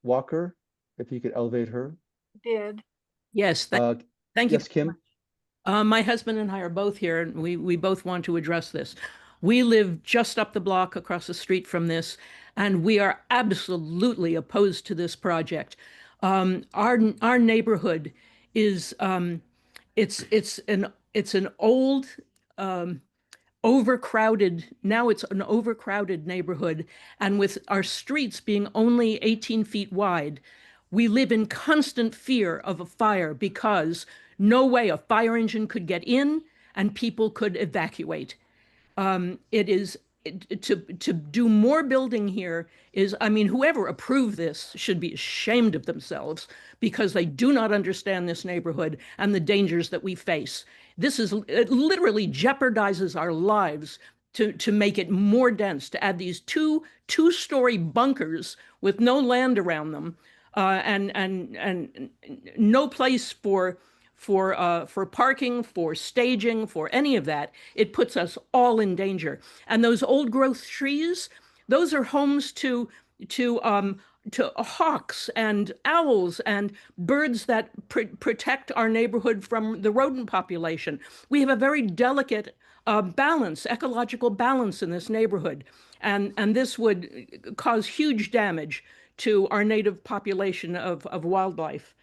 Walker, if you could elevate her. Did. Yes, thank you. Yes, Kim. My husband and I are both here, and we both want to address this. We live just up the block across the street from this, and we are absolutely opposed to this project. Our neighborhood is it's an old overcrowded, now it's an overcrowded neighborhood, and with our streets being only 18 feet wide, we live in constant fear of a fire because no way a fire engine could get in and people could evacuate. To do more building here is, I mean, whoever approved this should be ashamed of themselves because they do not understand this neighborhood and the dangers that we face. It literally jeopardizes our lives to make it more dense, to add these two-story bunkers with no land around them, and no place for parking, for staging, for any of that. It puts us all in danger. And those old growth trees, those are homes to hawks and owls and birds that protect our neighborhood from the rodent population. We have a very delicate ecological balance in this neighborhood. And this would cause huge damage to our native population of wildlife.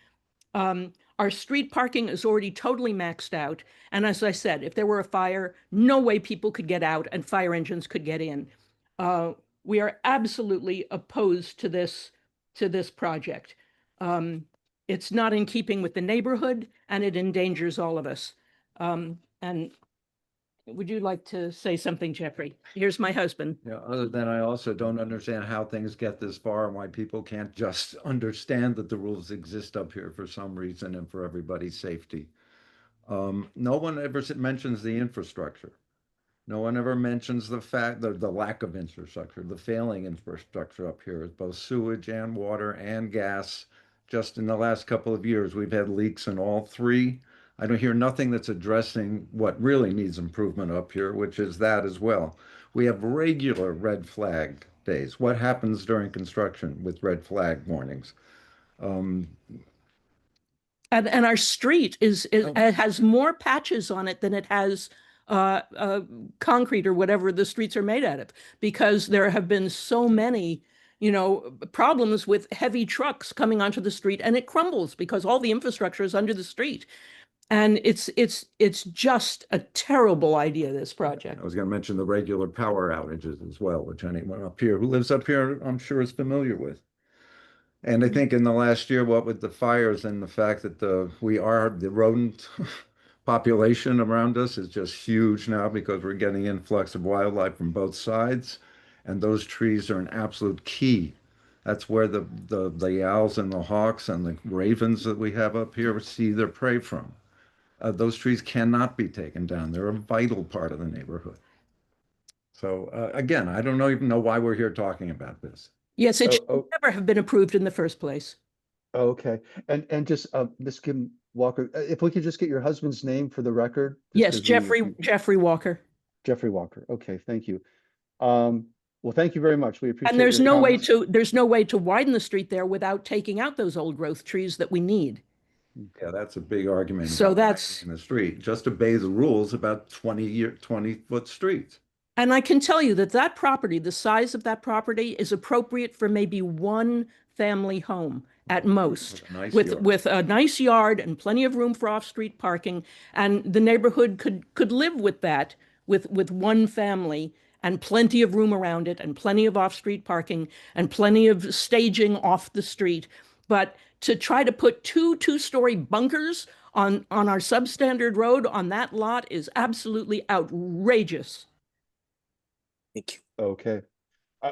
Our street parking is already totally maxed out. And as I said, if there were a fire, no way people could get out and fire engines could get in. We are absolutely opposed to this project. It's not in keeping with the neighborhood, and it endangers all of us. And would you like to say something, Jeffrey? Here's my husband. Yeah, other than I also don't understand how things get this far and why people can't just understand that the rules exist up here for some reason and for everybody's safety. No one ever mentions the infrastructure. No one ever mentions the fact that the lack of infrastructure, the failing infrastructure up here is both sewage and water and gas. Just in the last couple of years, we've had leaks in all three. I don't hear nothing that's addressing what really needs improvement up here, which is that as well. We have regular red flag days. What happens during construction with red flag warnings? And our street has more patches on it than it has concrete or whatever the streets are made out of, because there have been so many, problems with heavy trucks coming onto the street, and it crumbles because all the infrastructure is under the street. And it's just a terrible idea, this project. I was going to mention the regular power outages as well, which anyone up here who lives up here, I'm sure, is familiar with. And I think in the last year, what with the fires and the fact that the rodent population around us is just huge now because we're getting influx of wildlife from both sides, and those trees are an absolute key. That's where the owls and the hawks and the ravens that we have up here see their prey from. Those trees cannot be taken down. They're a vital part of the neighborhood. So again, I don't even know why we're here talking about this. Yes, it should never have been approved in the first place. Okay, and just Ms. Kim Walker, if we could just get your husband's name for the record. Yes, Jeffrey Walker. Jeffrey Walker. Okay, thank you. Well, thank you very much. We appreciate. And there's no way to widen the street there without taking out those old growth trees that we need. Yeah, that's a big argument. So that's in the street. Just obey the rules about 20-foot streets. And I can tell you that property, the size of that property, is appropriate for maybe one family home at most, with a nice yard and plenty of room for off-street parking. And the neighborhood could live with that, with one family and plenty of room around it and plenty of off-street parking and plenty of staging off the street. But to try to put two-story bunkers on our substandard road on that lot is absolutely outrageous. Thank you. Okay.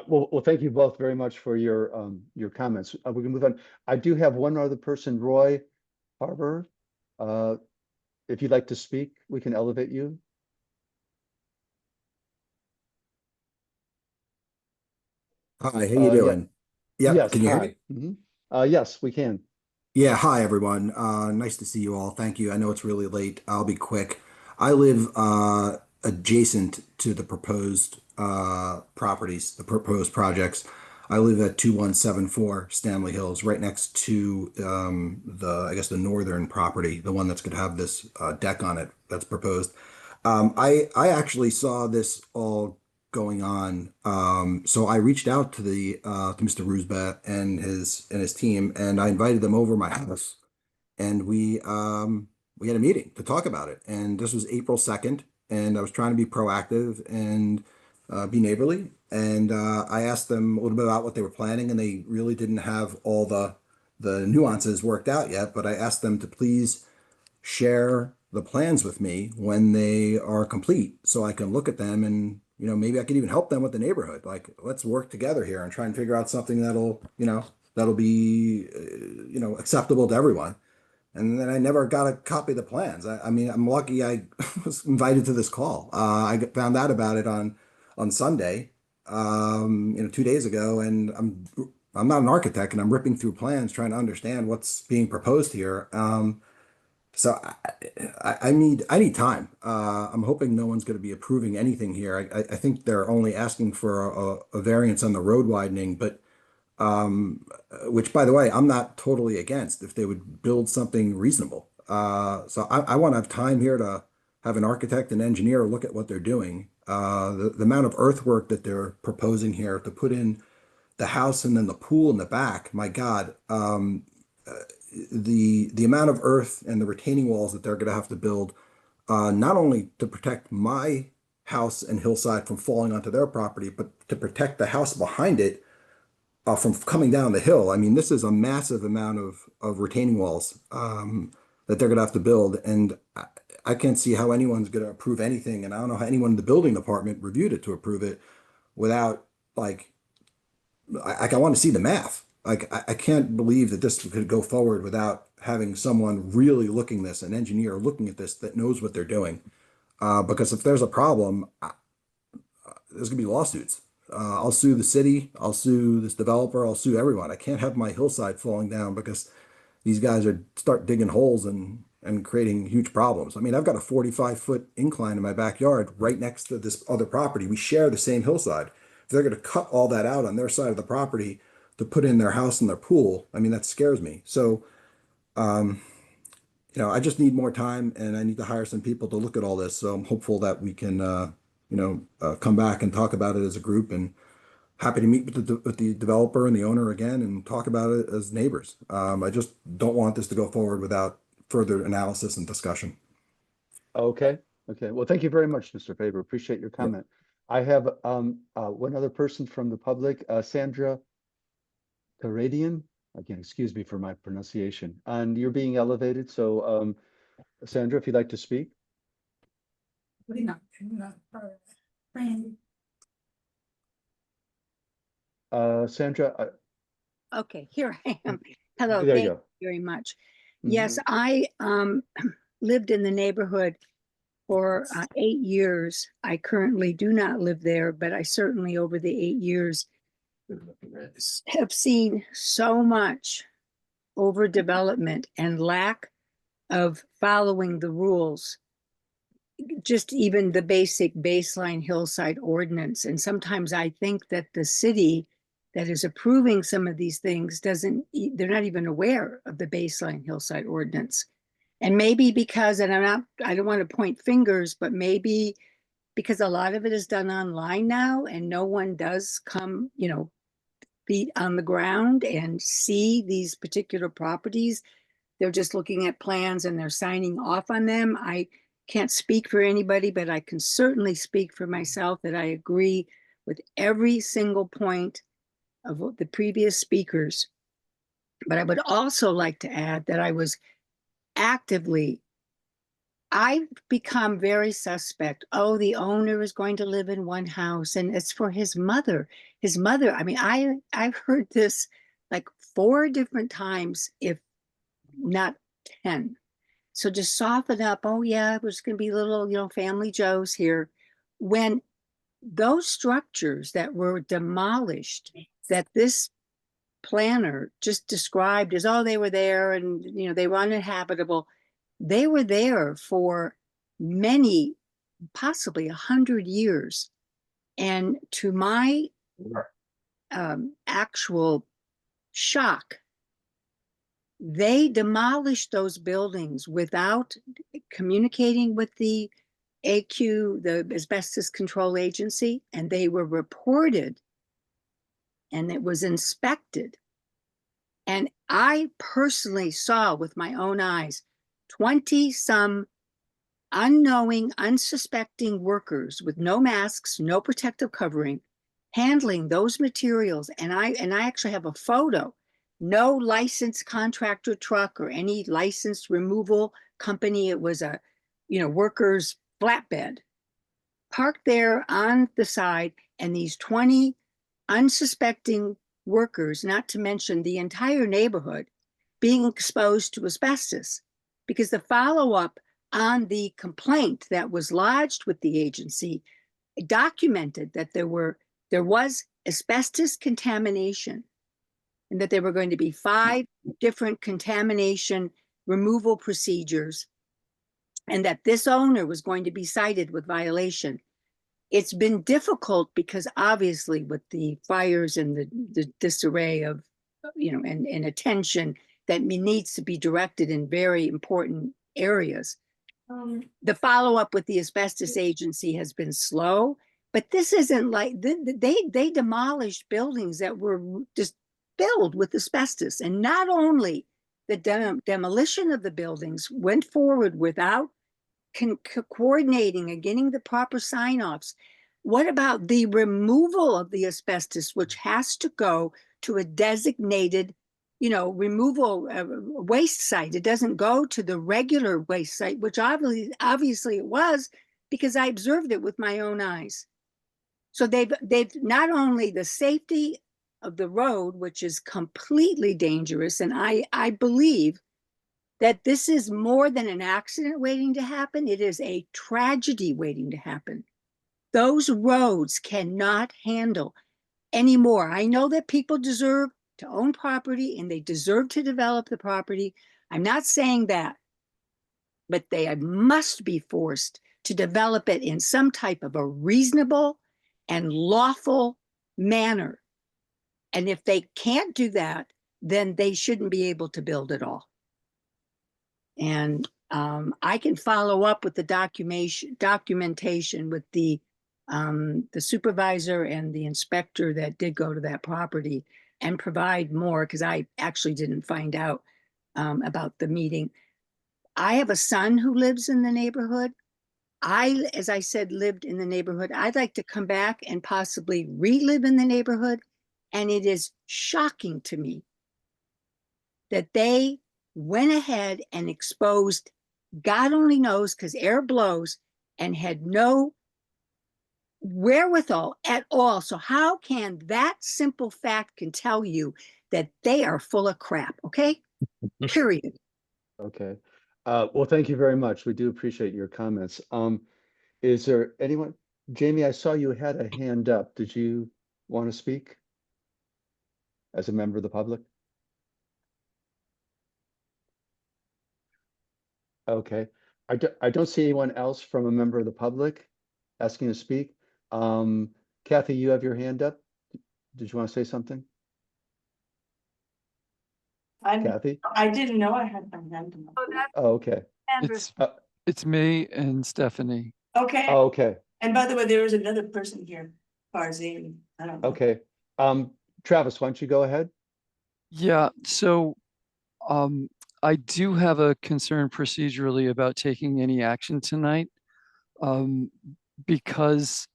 Well, thank you both very much for your comments. We can move on. I do have one other person, Roy Harbor. If you'd like to speak, we can elevate you. Hi, how you doing? Yeah. Yeah, yes, can you hear hi. me? Yes, we can. Yeah, hi everyone. Nice to see you all. Thank you. I know it's really late. I'll be quick. I live adjacent to the proposed properties, the proposed projects. I live at 2174 Stanley Hills, right next to I guess the northern property, the one that's going to have this deck on it that's proposed. I actually saw this all going on, so I reached out to to Mr. Rusba and his team, and I invited them over my house, and we had a meeting to talk about it. And this was April 2nd, and I was trying to be proactive and be neighborly. And I asked them a little bit about what they were planning, and they really didn't have all the nuances worked out yet. But I asked them to please share the plans with me when they are complete, so I can look at them and maybe I could even help them with the neighborhood. Like, let's work together here and try and figure out something that'll be acceptable to everyone. And then I never got a copy of the plans. I mean, I'm lucky I was invited to this call. I found out about it on Sunday, 2 days ago, and I'm not an architect, and I'm ripping through plans trying to understand what's being proposed here. So I need time. I'm hoping no one's going to be approving anything here. I think they're only asking for a variance on the road widening, but which, by the way, I'm not totally against if they would build something reasonable. So I want to have time here to have an architect and engineer look at what they're doing. The amount of earthwork that they're proposing here to put in the house and then the pool in the back, my God. the amount of earth and the retaining walls that they're going to have to build, not only to protect my house and hillside from falling onto their property, but to protect the house behind it from coming down the hill. I mean, this is a massive amount of retaining walls that they're going to have to build. And I can't see how anyone's going to approve anything. And I don't know how anyone in the building department reviewed it to approve it without, like, I want to see the math. Like, I can't believe that this could go forward without having someone really looking this, an engineer looking at this that knows what they're doing. Because if there's a problem, there's gonna be lawsuits. I'll sue the city, I'll sue this developer, I'll sue everyone. I can't have my hillside falling down because these guys start digging holes and creating huge problems. I mean, I've got a 45-foot incline in my backyard right next to this other property. We share the same hillside. If they're going to cut all that out on their side of the property to put in their house and their pool, I mean, that scares me. So, I just need more time, and I need to hire some people to look at all this. So I'm hopeful that we can, come back and talk about it as a group, and happy to meet with the developer and the owner again and talk about it as neighbors. I just don't want this to go forward without further analysis and discussion. Okay. Okay. Well, thank you very much, Mr. Faber. Appreciate your comment. I have one other person from the public, Sandra Karadian. Again, excuse me for my pronunciation. And you're being elevated. So, Sandra, if you'd like to speak. Sandra. Okay, here I am. Hello, There you thank go. you very much. Yes, I lived in the neighborhood for 8 years. I currently do not live there, but I certainly over the 8 years have seen so much overdevelopment and lack of following the rules. Just even the basic baseline hillside ordinance. And sometimes I think that the city that is approving some of these things they're not even aware of the baseline hillside ordinance. And maybe because, and I don't want to point fingers, but maybe because a lot of it is done online now and no one does come, feet on the ground and see these particular properties. They're just looking at plans and they're signing off on them. I can't speak for anybody, but I can certainly speak for myself that I agree with every single point of the previous speakers. But I would also like to add that I've become very suspect. Oh, the owner is going to live in one house and it's for his mother. I mean, I've heard this like 4 different times, if not 10. So just soften up. Oh yeah, there's going to be little, family Joes here. When those structures that were demolished, that this planner just described as, oh, they were there and, they were uninhabitable. They were there for many, possibly 100 years. And to my actual shock, they demolished those buildings without communicating with the AQ, the Asbestos Control Agency, and they were reported and it was inspected. And I personally saw with my own eyes 20 some unknowing, unsuspecting workers with no masks, no protective covering, handling those materials. And I actually have a photo. No licensed contractor truck or any licensed removal company. It was a, workers' flatbed parked there on the side, and these 20 unsuspecting workers, not to mention the entire neighborhood, being exposed to asbestos. Because the follow-up on the complaint that was lodged with the agency documented that there was asbestos contamination, and that there were going to be 5 different contamination removal procedures, and that this owner was going to be cited with violation. It's been difficult because obviously with the fires and the disarray of, and attention that needs to be directed in very important areas. The follow-up with the asbestos agency has been slow, but this isn't like, they demolished buildings that were just filled with asbestos. And not only the demolition of the buildings went forward without coordinating and getting the proper sign-offs? What about the removal of the asbestos, which has to go to a designated, removal waste site? It doesn't go to the regular waste site, which obviously it was, because I observed it with my own eyes. So they've not only the safety of the road, which is completely dangerous, and I believe that this is more than an accident waiting to happen. It is a tragedy waiting to happen. Those roads cannot handle anymore. I know that people deserve to own property and they deserve to develop the property. I'm not saying that, but they must be forced to develop it in some type of a reasonable and lawful manner. And if they can't do that, then they shouldn't be able to build at all. And I can follow up with the documentation with the supervisor and the inspector that did go to that property and provide more, because I actually didn't find out about the meeting. I have a son who lives in the neighborhood. As I said, lived in the neighborhood. I'd like to come back and possibly relive in the neighborhood. And it is shocking to me that they went ahead and exposed, God only knows, because air blows, and had no wherewithal at all. So how can that simple fact can tell you that they are full of crap? Okay, period. Okay. Well, thank you very much. We do appreciate your comments. Is there anyone? Jamie, I saw you had a hand up. Did you want to speak as a member of the public? Okay. I don't see anyone else from a member of the public asking to speak. Kathy, you have your hand up. Did you want to say something? Kathy? I didn't know I had my hand up. Oh, okay. It's me and Stephanie. Okay. Oh, okay. And by the way, there was another person here, Farzine. I don't know. Okay. Travis, why don't you go ahead? Yeah, so I do have a concern procedurally about taking any action tonight, because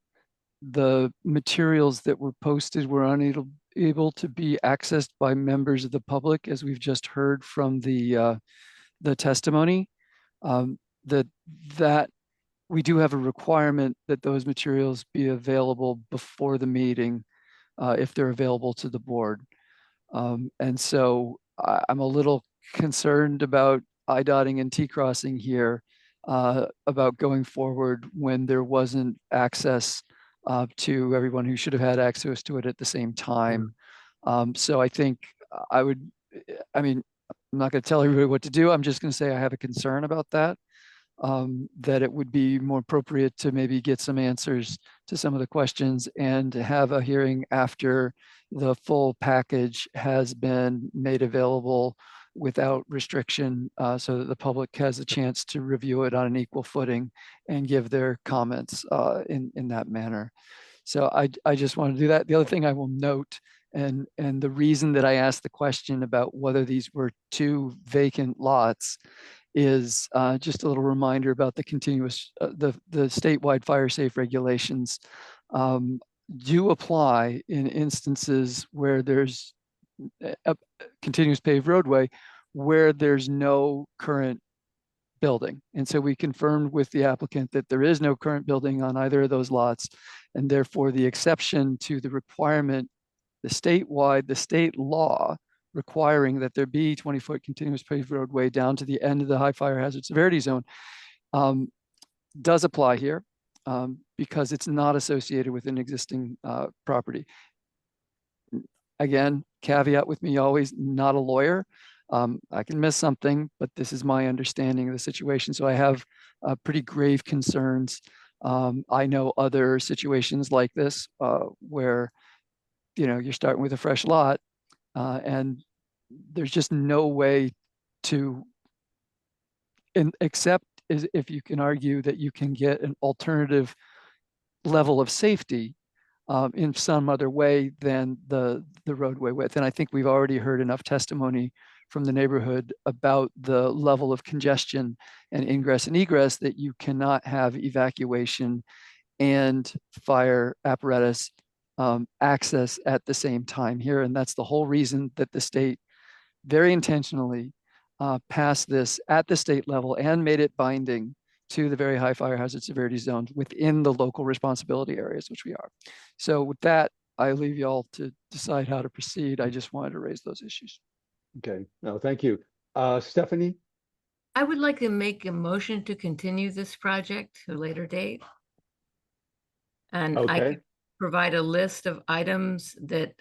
the materials that were posted were unable to be accessed by members of the public, as we've just heard from the testimony. That we do have a requirement that those materials be available before the meeting, if they're available to the board. And so I'm a little concerned about I-dotting and T-crossing here, about going forward when there wasn't access to everyone who should have had access to it at the same time. So I think I'm not going to tell everybody what to do. I'm just going to say I have a concern about that. That it would be more appropriate to maybe get some answers to some of the questions and have a hearing after the full package has been made available without restriction, so that the public has a chance to review it on an equal footing and give their comments in that manner. So I just want to do that. The other thing I will note, and the reason that I asked the question about whether these were two vacant lots, is just a little reminder about the continuous, the statewide fire safe regulations do apply in instances where there's a continuous paved roadway where there's no current building. And so we confirmed with the applicant that there is no current building on either of those lots. And therefore the exception to the requirement, the state law requiring that there be 20-foot continuous paved roadway down to the end of the high fire hazard severity zone, does apply here, because it's not associated with an existing property. Again, caveat with me always, not a lawyer. I can miss something, but this is my understanding of the situation. So I have pretty grave concerns. I know other situations like this where, you're starting with a fresh lot, and there's just no way to, except if you can argue that you can get an alternative level of safety in some other way than the roadway width. And I think we've already heard enough testimony from the neighborhood about the level of congestion and ingress and egress, that you cannot have evacuation and fire apparatus access at the same time here. And that's the whole reason that the state very intentionally passed this at the state level and made it binding to the very high fire hazard severity zones within the local responsibility areas, which we are. So with that, I leave y'all to decide how to proceed. I just wanted to raise those issues. Okay, no, thank you. Stephanie? I would like to make a motion to continue this project to a later date. And I Okay. could provide a list of items that,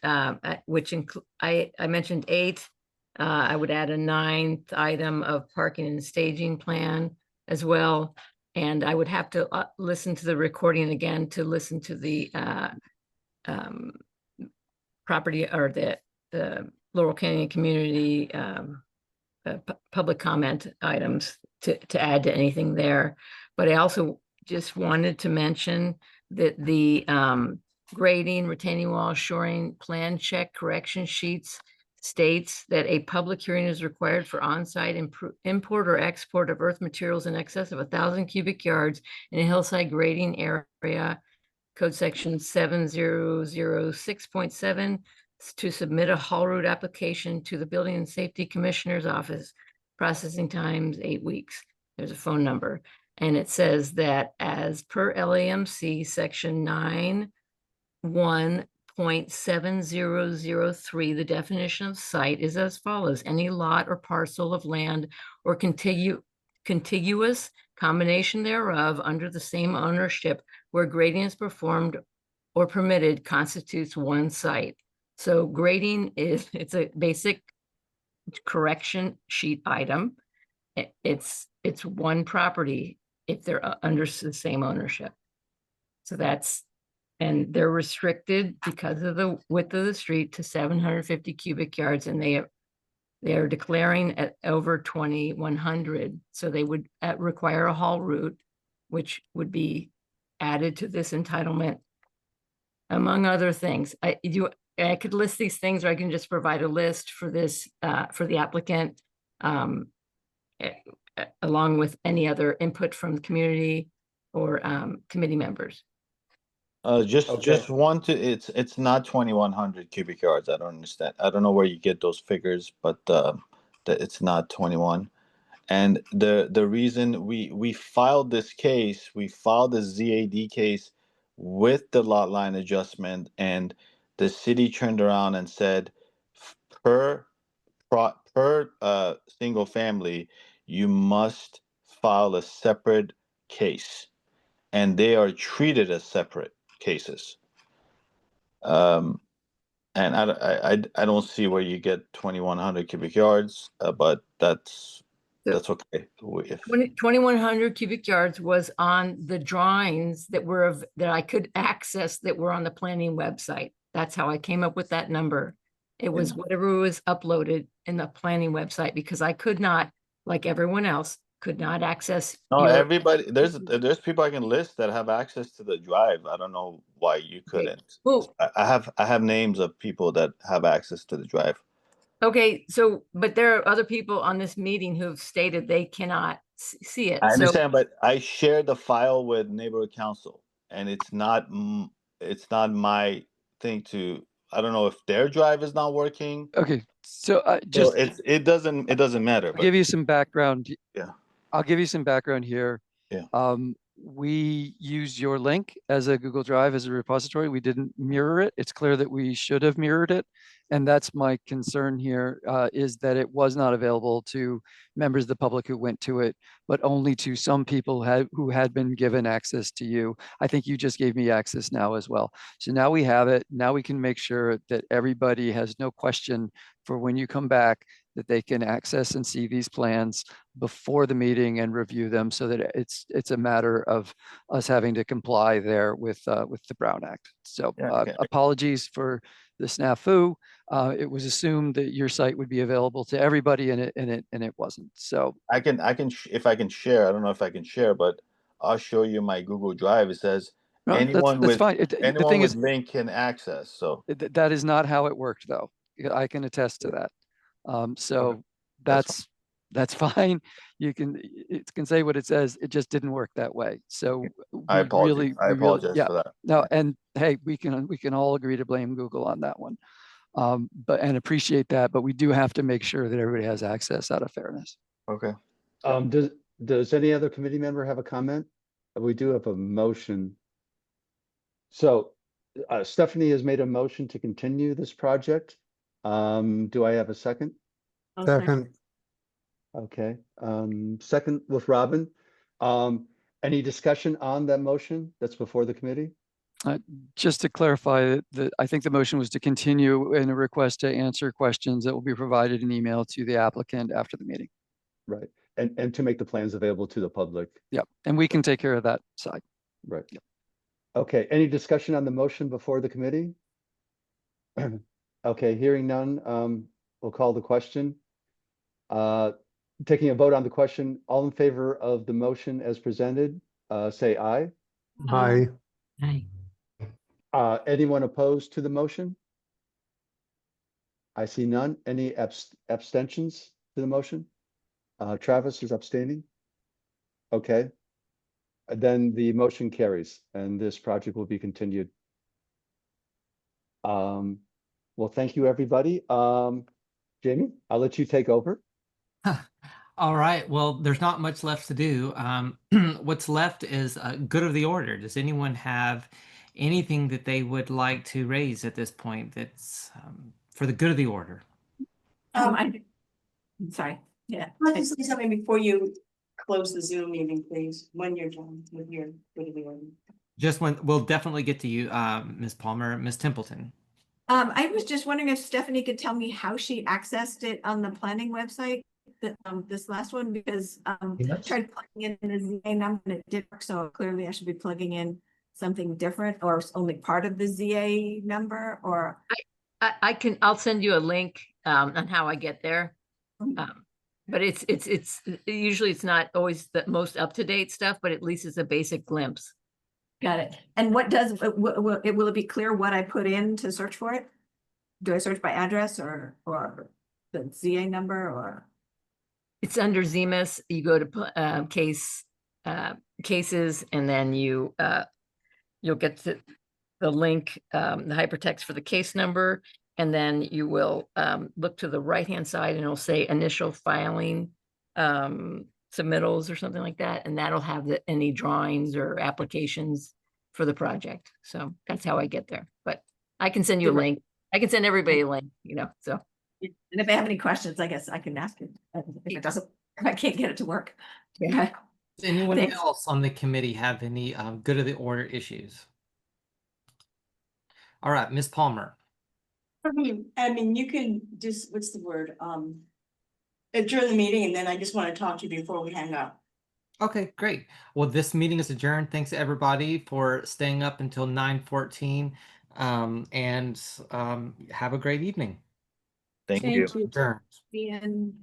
which include, I mentioned 8. I would add a 9th item of parking and staging plan as well. And I would have to listen to the recording again to listen to the property or the Laurel Canyon community public comment items to add to anything there. But I also just wanted to mention that the grading, retaining wall, shoring plan check correction sheets states that a public hearing is required for on-site import or export of earth materials in excess of 1,000 cubic yards in a hillside grading area, code section 7006.7, to submit a haul route application to the Building and Safety Commissioner's office. Processing times 8 weeks. There's a phone number. And it says that as per LAMC section 9.1.7003, the definition of site is as follows: any lot or parcel of land or contiguous combination thereof under the same ownership where grading is performed or permitted constitutes one site. So grading it's a basic correction sheet item. It's one property if they're under the same ownership. So and they're restricted because of the width of the street to 750 cubic yards, and they are declaring at over 2,100. So they would require a haul route, which would be added to this entitlement, among other things. I could list these things, or I can just provide a list for this, for the applicant, along with any other input from the community or committee members. Just want to, it's not 2,100 cubic yards. I don't understand. I don't know where you get those figures, but that it's not 21. And the reason we filed this case, we filed the ZAD case with the lot line adjustment, and the city turned around and said, per single family, you must file a separate case, and they are treated as separate cases. And I don't see where you get 2,100 cubic yards, but that's okay. 2,100 cubic yards was on the drawings that I could access that were on the planning website. That's how I came up with that number. It was whatever was uploaded in the planning website, because I could not, like everyone else, could not access. No, everybody, there's people I can list that have access to the drive. I don't know why you couldn't. Well, I have names of people that have access to the drive. okay, so but there are other people on this meeting who have stated they cannot see it. I understand, but I share the file with neighborhood council, and it's not my thing to. I don't know if their drive is not working. Okay, so So it doesn't matter. I'll give you some background. Yeah. I'll give you some background here. Yeah. We used your link as a Google Drive as a repository. We didn't mirror it. It's clear that we should have mirrored it. And that's my concern here, is that it was not available to members of the public who went to it, but only to some people who had been given access to you. I think you just gave me access now as well. So now we have it. Now we can make sure that everybody has no question for when you come back, that they can access and see these plans before the meeting and review them, so that it's a matter of us having to comply there with the Brown Act. So apologies for the snafu. It was assumed that your site would be available to everybody, and it wasn't. So I can if I can share. I don't know if I can share, but I'll show you my Google Drive. It says anyone that's with fine. anyone The thing with is, link can access. So that is not how it worked, though. I can attest to that. So that's fine. You can, it can say what it says. It just didn't work that way. So I apologize. I apologize yeah. for that. No, and hey, we can all agree to blame Google on that one. And appreciate that, but we do have to make sure that everybody has access out of fairness. Okay. Does any other committee member have a comment? We do have a motion. So Stephanie has made a motion to continue this project. Do I have a second? Second, Okay, second with Robin. Any discussion on that motion that's before the committee? Just to clarify, I think the motion was to continue in a request to answer questions that will be provided in email to the applicant after the meeting. Right, and to make the plans available to the public. Yep, and we can take care of that side. Right. Yep. Okay, any discussion on the motion before the committee? Okay, hearing none, we'll call the question. Taking a vote on the question, all in favor of the motion as presented, say aye. aye. Aye. Anyone opposed to the motion? I see none. Any abstentions to the motion? Travis is abstaining. Okay. Then the motion carries and this project will be continued. Well, thank you, everybody. Jamie, I'll let you take over. All right. Well, there's not much left to do. What's left is good of the order. Does anyone have anything that they would like to raise at this point that's for the good of the order? I'm sorry. Yeah. I'd like to say something before you close the Zoom meeting, please, when you're done with your video. Just when we'll definitely get to you, Ms. Palmer, Ms. Templeton. I was just wondering if Stephanie could tell me how she accessed it on the planning website, this last one, because I tried plugging in the ZA number and it didn't work, so clearly I should be plugging in something different or only part of the ZA number, or I'll send you a link on how I get there. But it's usually it's not always the most up-to-date stuff, but at least it's a basic glimpse. Got it. And what does will it be clear what I put in to search for it? Do I search by address or the ZA number, or? It's under ZMIS. You go to cases, and then you'll get to the link, the hypertext for the case number, and then you will look to the right-hand side, and it'll say initial filing submittals or something like that, and that'll have any drawings or applications for the project. So that's how I get there. But I can send you a link. I can send everybody a link, so. And if they have any questions, I guess I can ask it. If I can't get it to work. Yeah. Does anyone else on the committee have any good of the order issues? All right, Ms. Palmer. I mean, you can just, what's the word? Adjourn the meeting, and then I just want to talk to you before we hang up. Okay, great. Well, this meeting is adjourned. Thanks to everybody for staying up until 9:14. And have a great evening. Thank you. Adjourned. And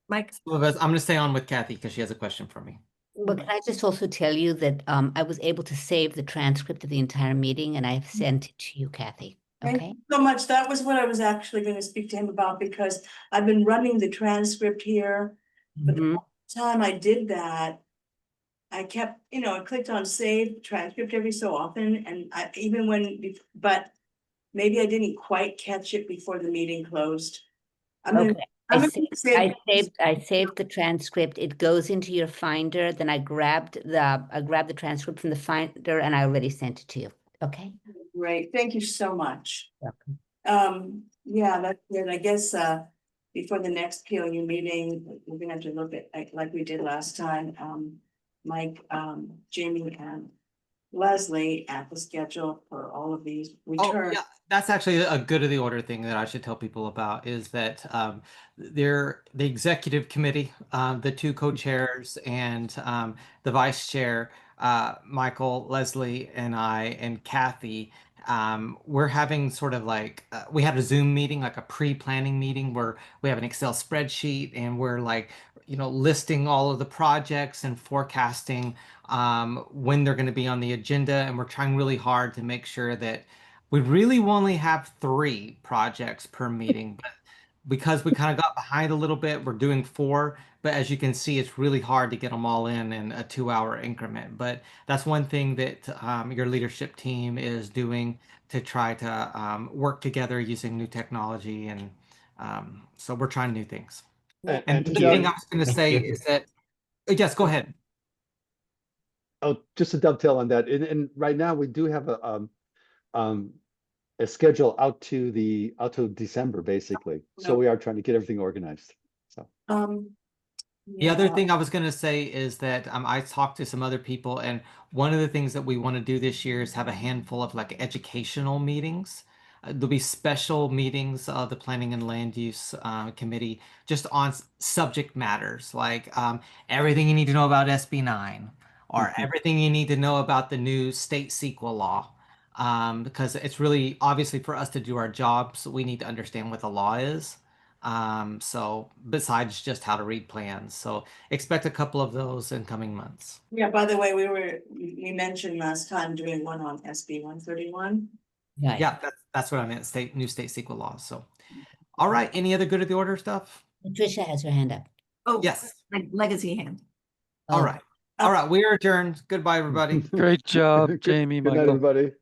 Mike. I'm going to stay on with Kathy because she has a question for me. Well, can I just also tell you that I was able to save the transcript of the entire meeting and I've sent it to you, Kathy. Thank Okay. you so much. That was what I was actually going to speak to him about, because I've been running the transcript here. But the time I did that, I kept, I clicked on save transcript every so often, and but maybe I didn't quite catch it before the meeting closed. Okay. I saved the transcript. It goes into your Finder. Then I grabbed the transcript from the Finder and I already sent it to you. Okay. Great. Thank you so much. Welcome. Yeah, that's good. I guess before the next PLU meeting, we're gonna have to look at like we did last time. Mike, Jamie, and Leslie at the schedule for all of these returns. Oh, yeah, that's actually a good of the order thing that I should tell people about, is that the executive committee, the two co-chairs and the vice chair, Michael, Leslie, and I, and Kathy, we're having sort of like, we had a Zoom meeting, like a pre-planning meeting where we have an Excel spreadsheet and we're like, listing all of the projects and forecasting when they're going to be on the agenda. And we're trying really hard to make sure that we really only have 3 projects per meeting, but because we kind of got behind a little bit, we're doing 4, but as you can see, it's really hard to get them all in a 2-hour increment. But that's one thing that your leadership team is doing to try to work together using new technology. And so we're trying new things. And the thing I was going to say is that, yes, go ahead. Oh, just to dovetail on that, and right now we do have a schedule out to December, basically. So we are trying to get everything organized. So The other thing I was going to say is that I talked to some other people, and one of the things that we want to do this year is have a handful of like educational meetings. There'll be special meetings of the Planning and Land Use Committee just on subject matters like everything you need to know about SB 9 or everything you need to know about the new state CEQA law. Because it's really obviously for us to do our jobs, we need to understand what the law is. So besides just how to read plans, so expect a couple of those in coming months. Yeah, by the way, we mentioned last time doing one on SB 131. Yeah, that's what I meant. New state CEQA laws. So, all right. Any other good of the order stuff? Patricia has her hand up. Oh, yes. Legacy hand. All right. All right. We are adjourned. Goodbye, everybody. Great job, Jamie, Good night, Michael. everybody.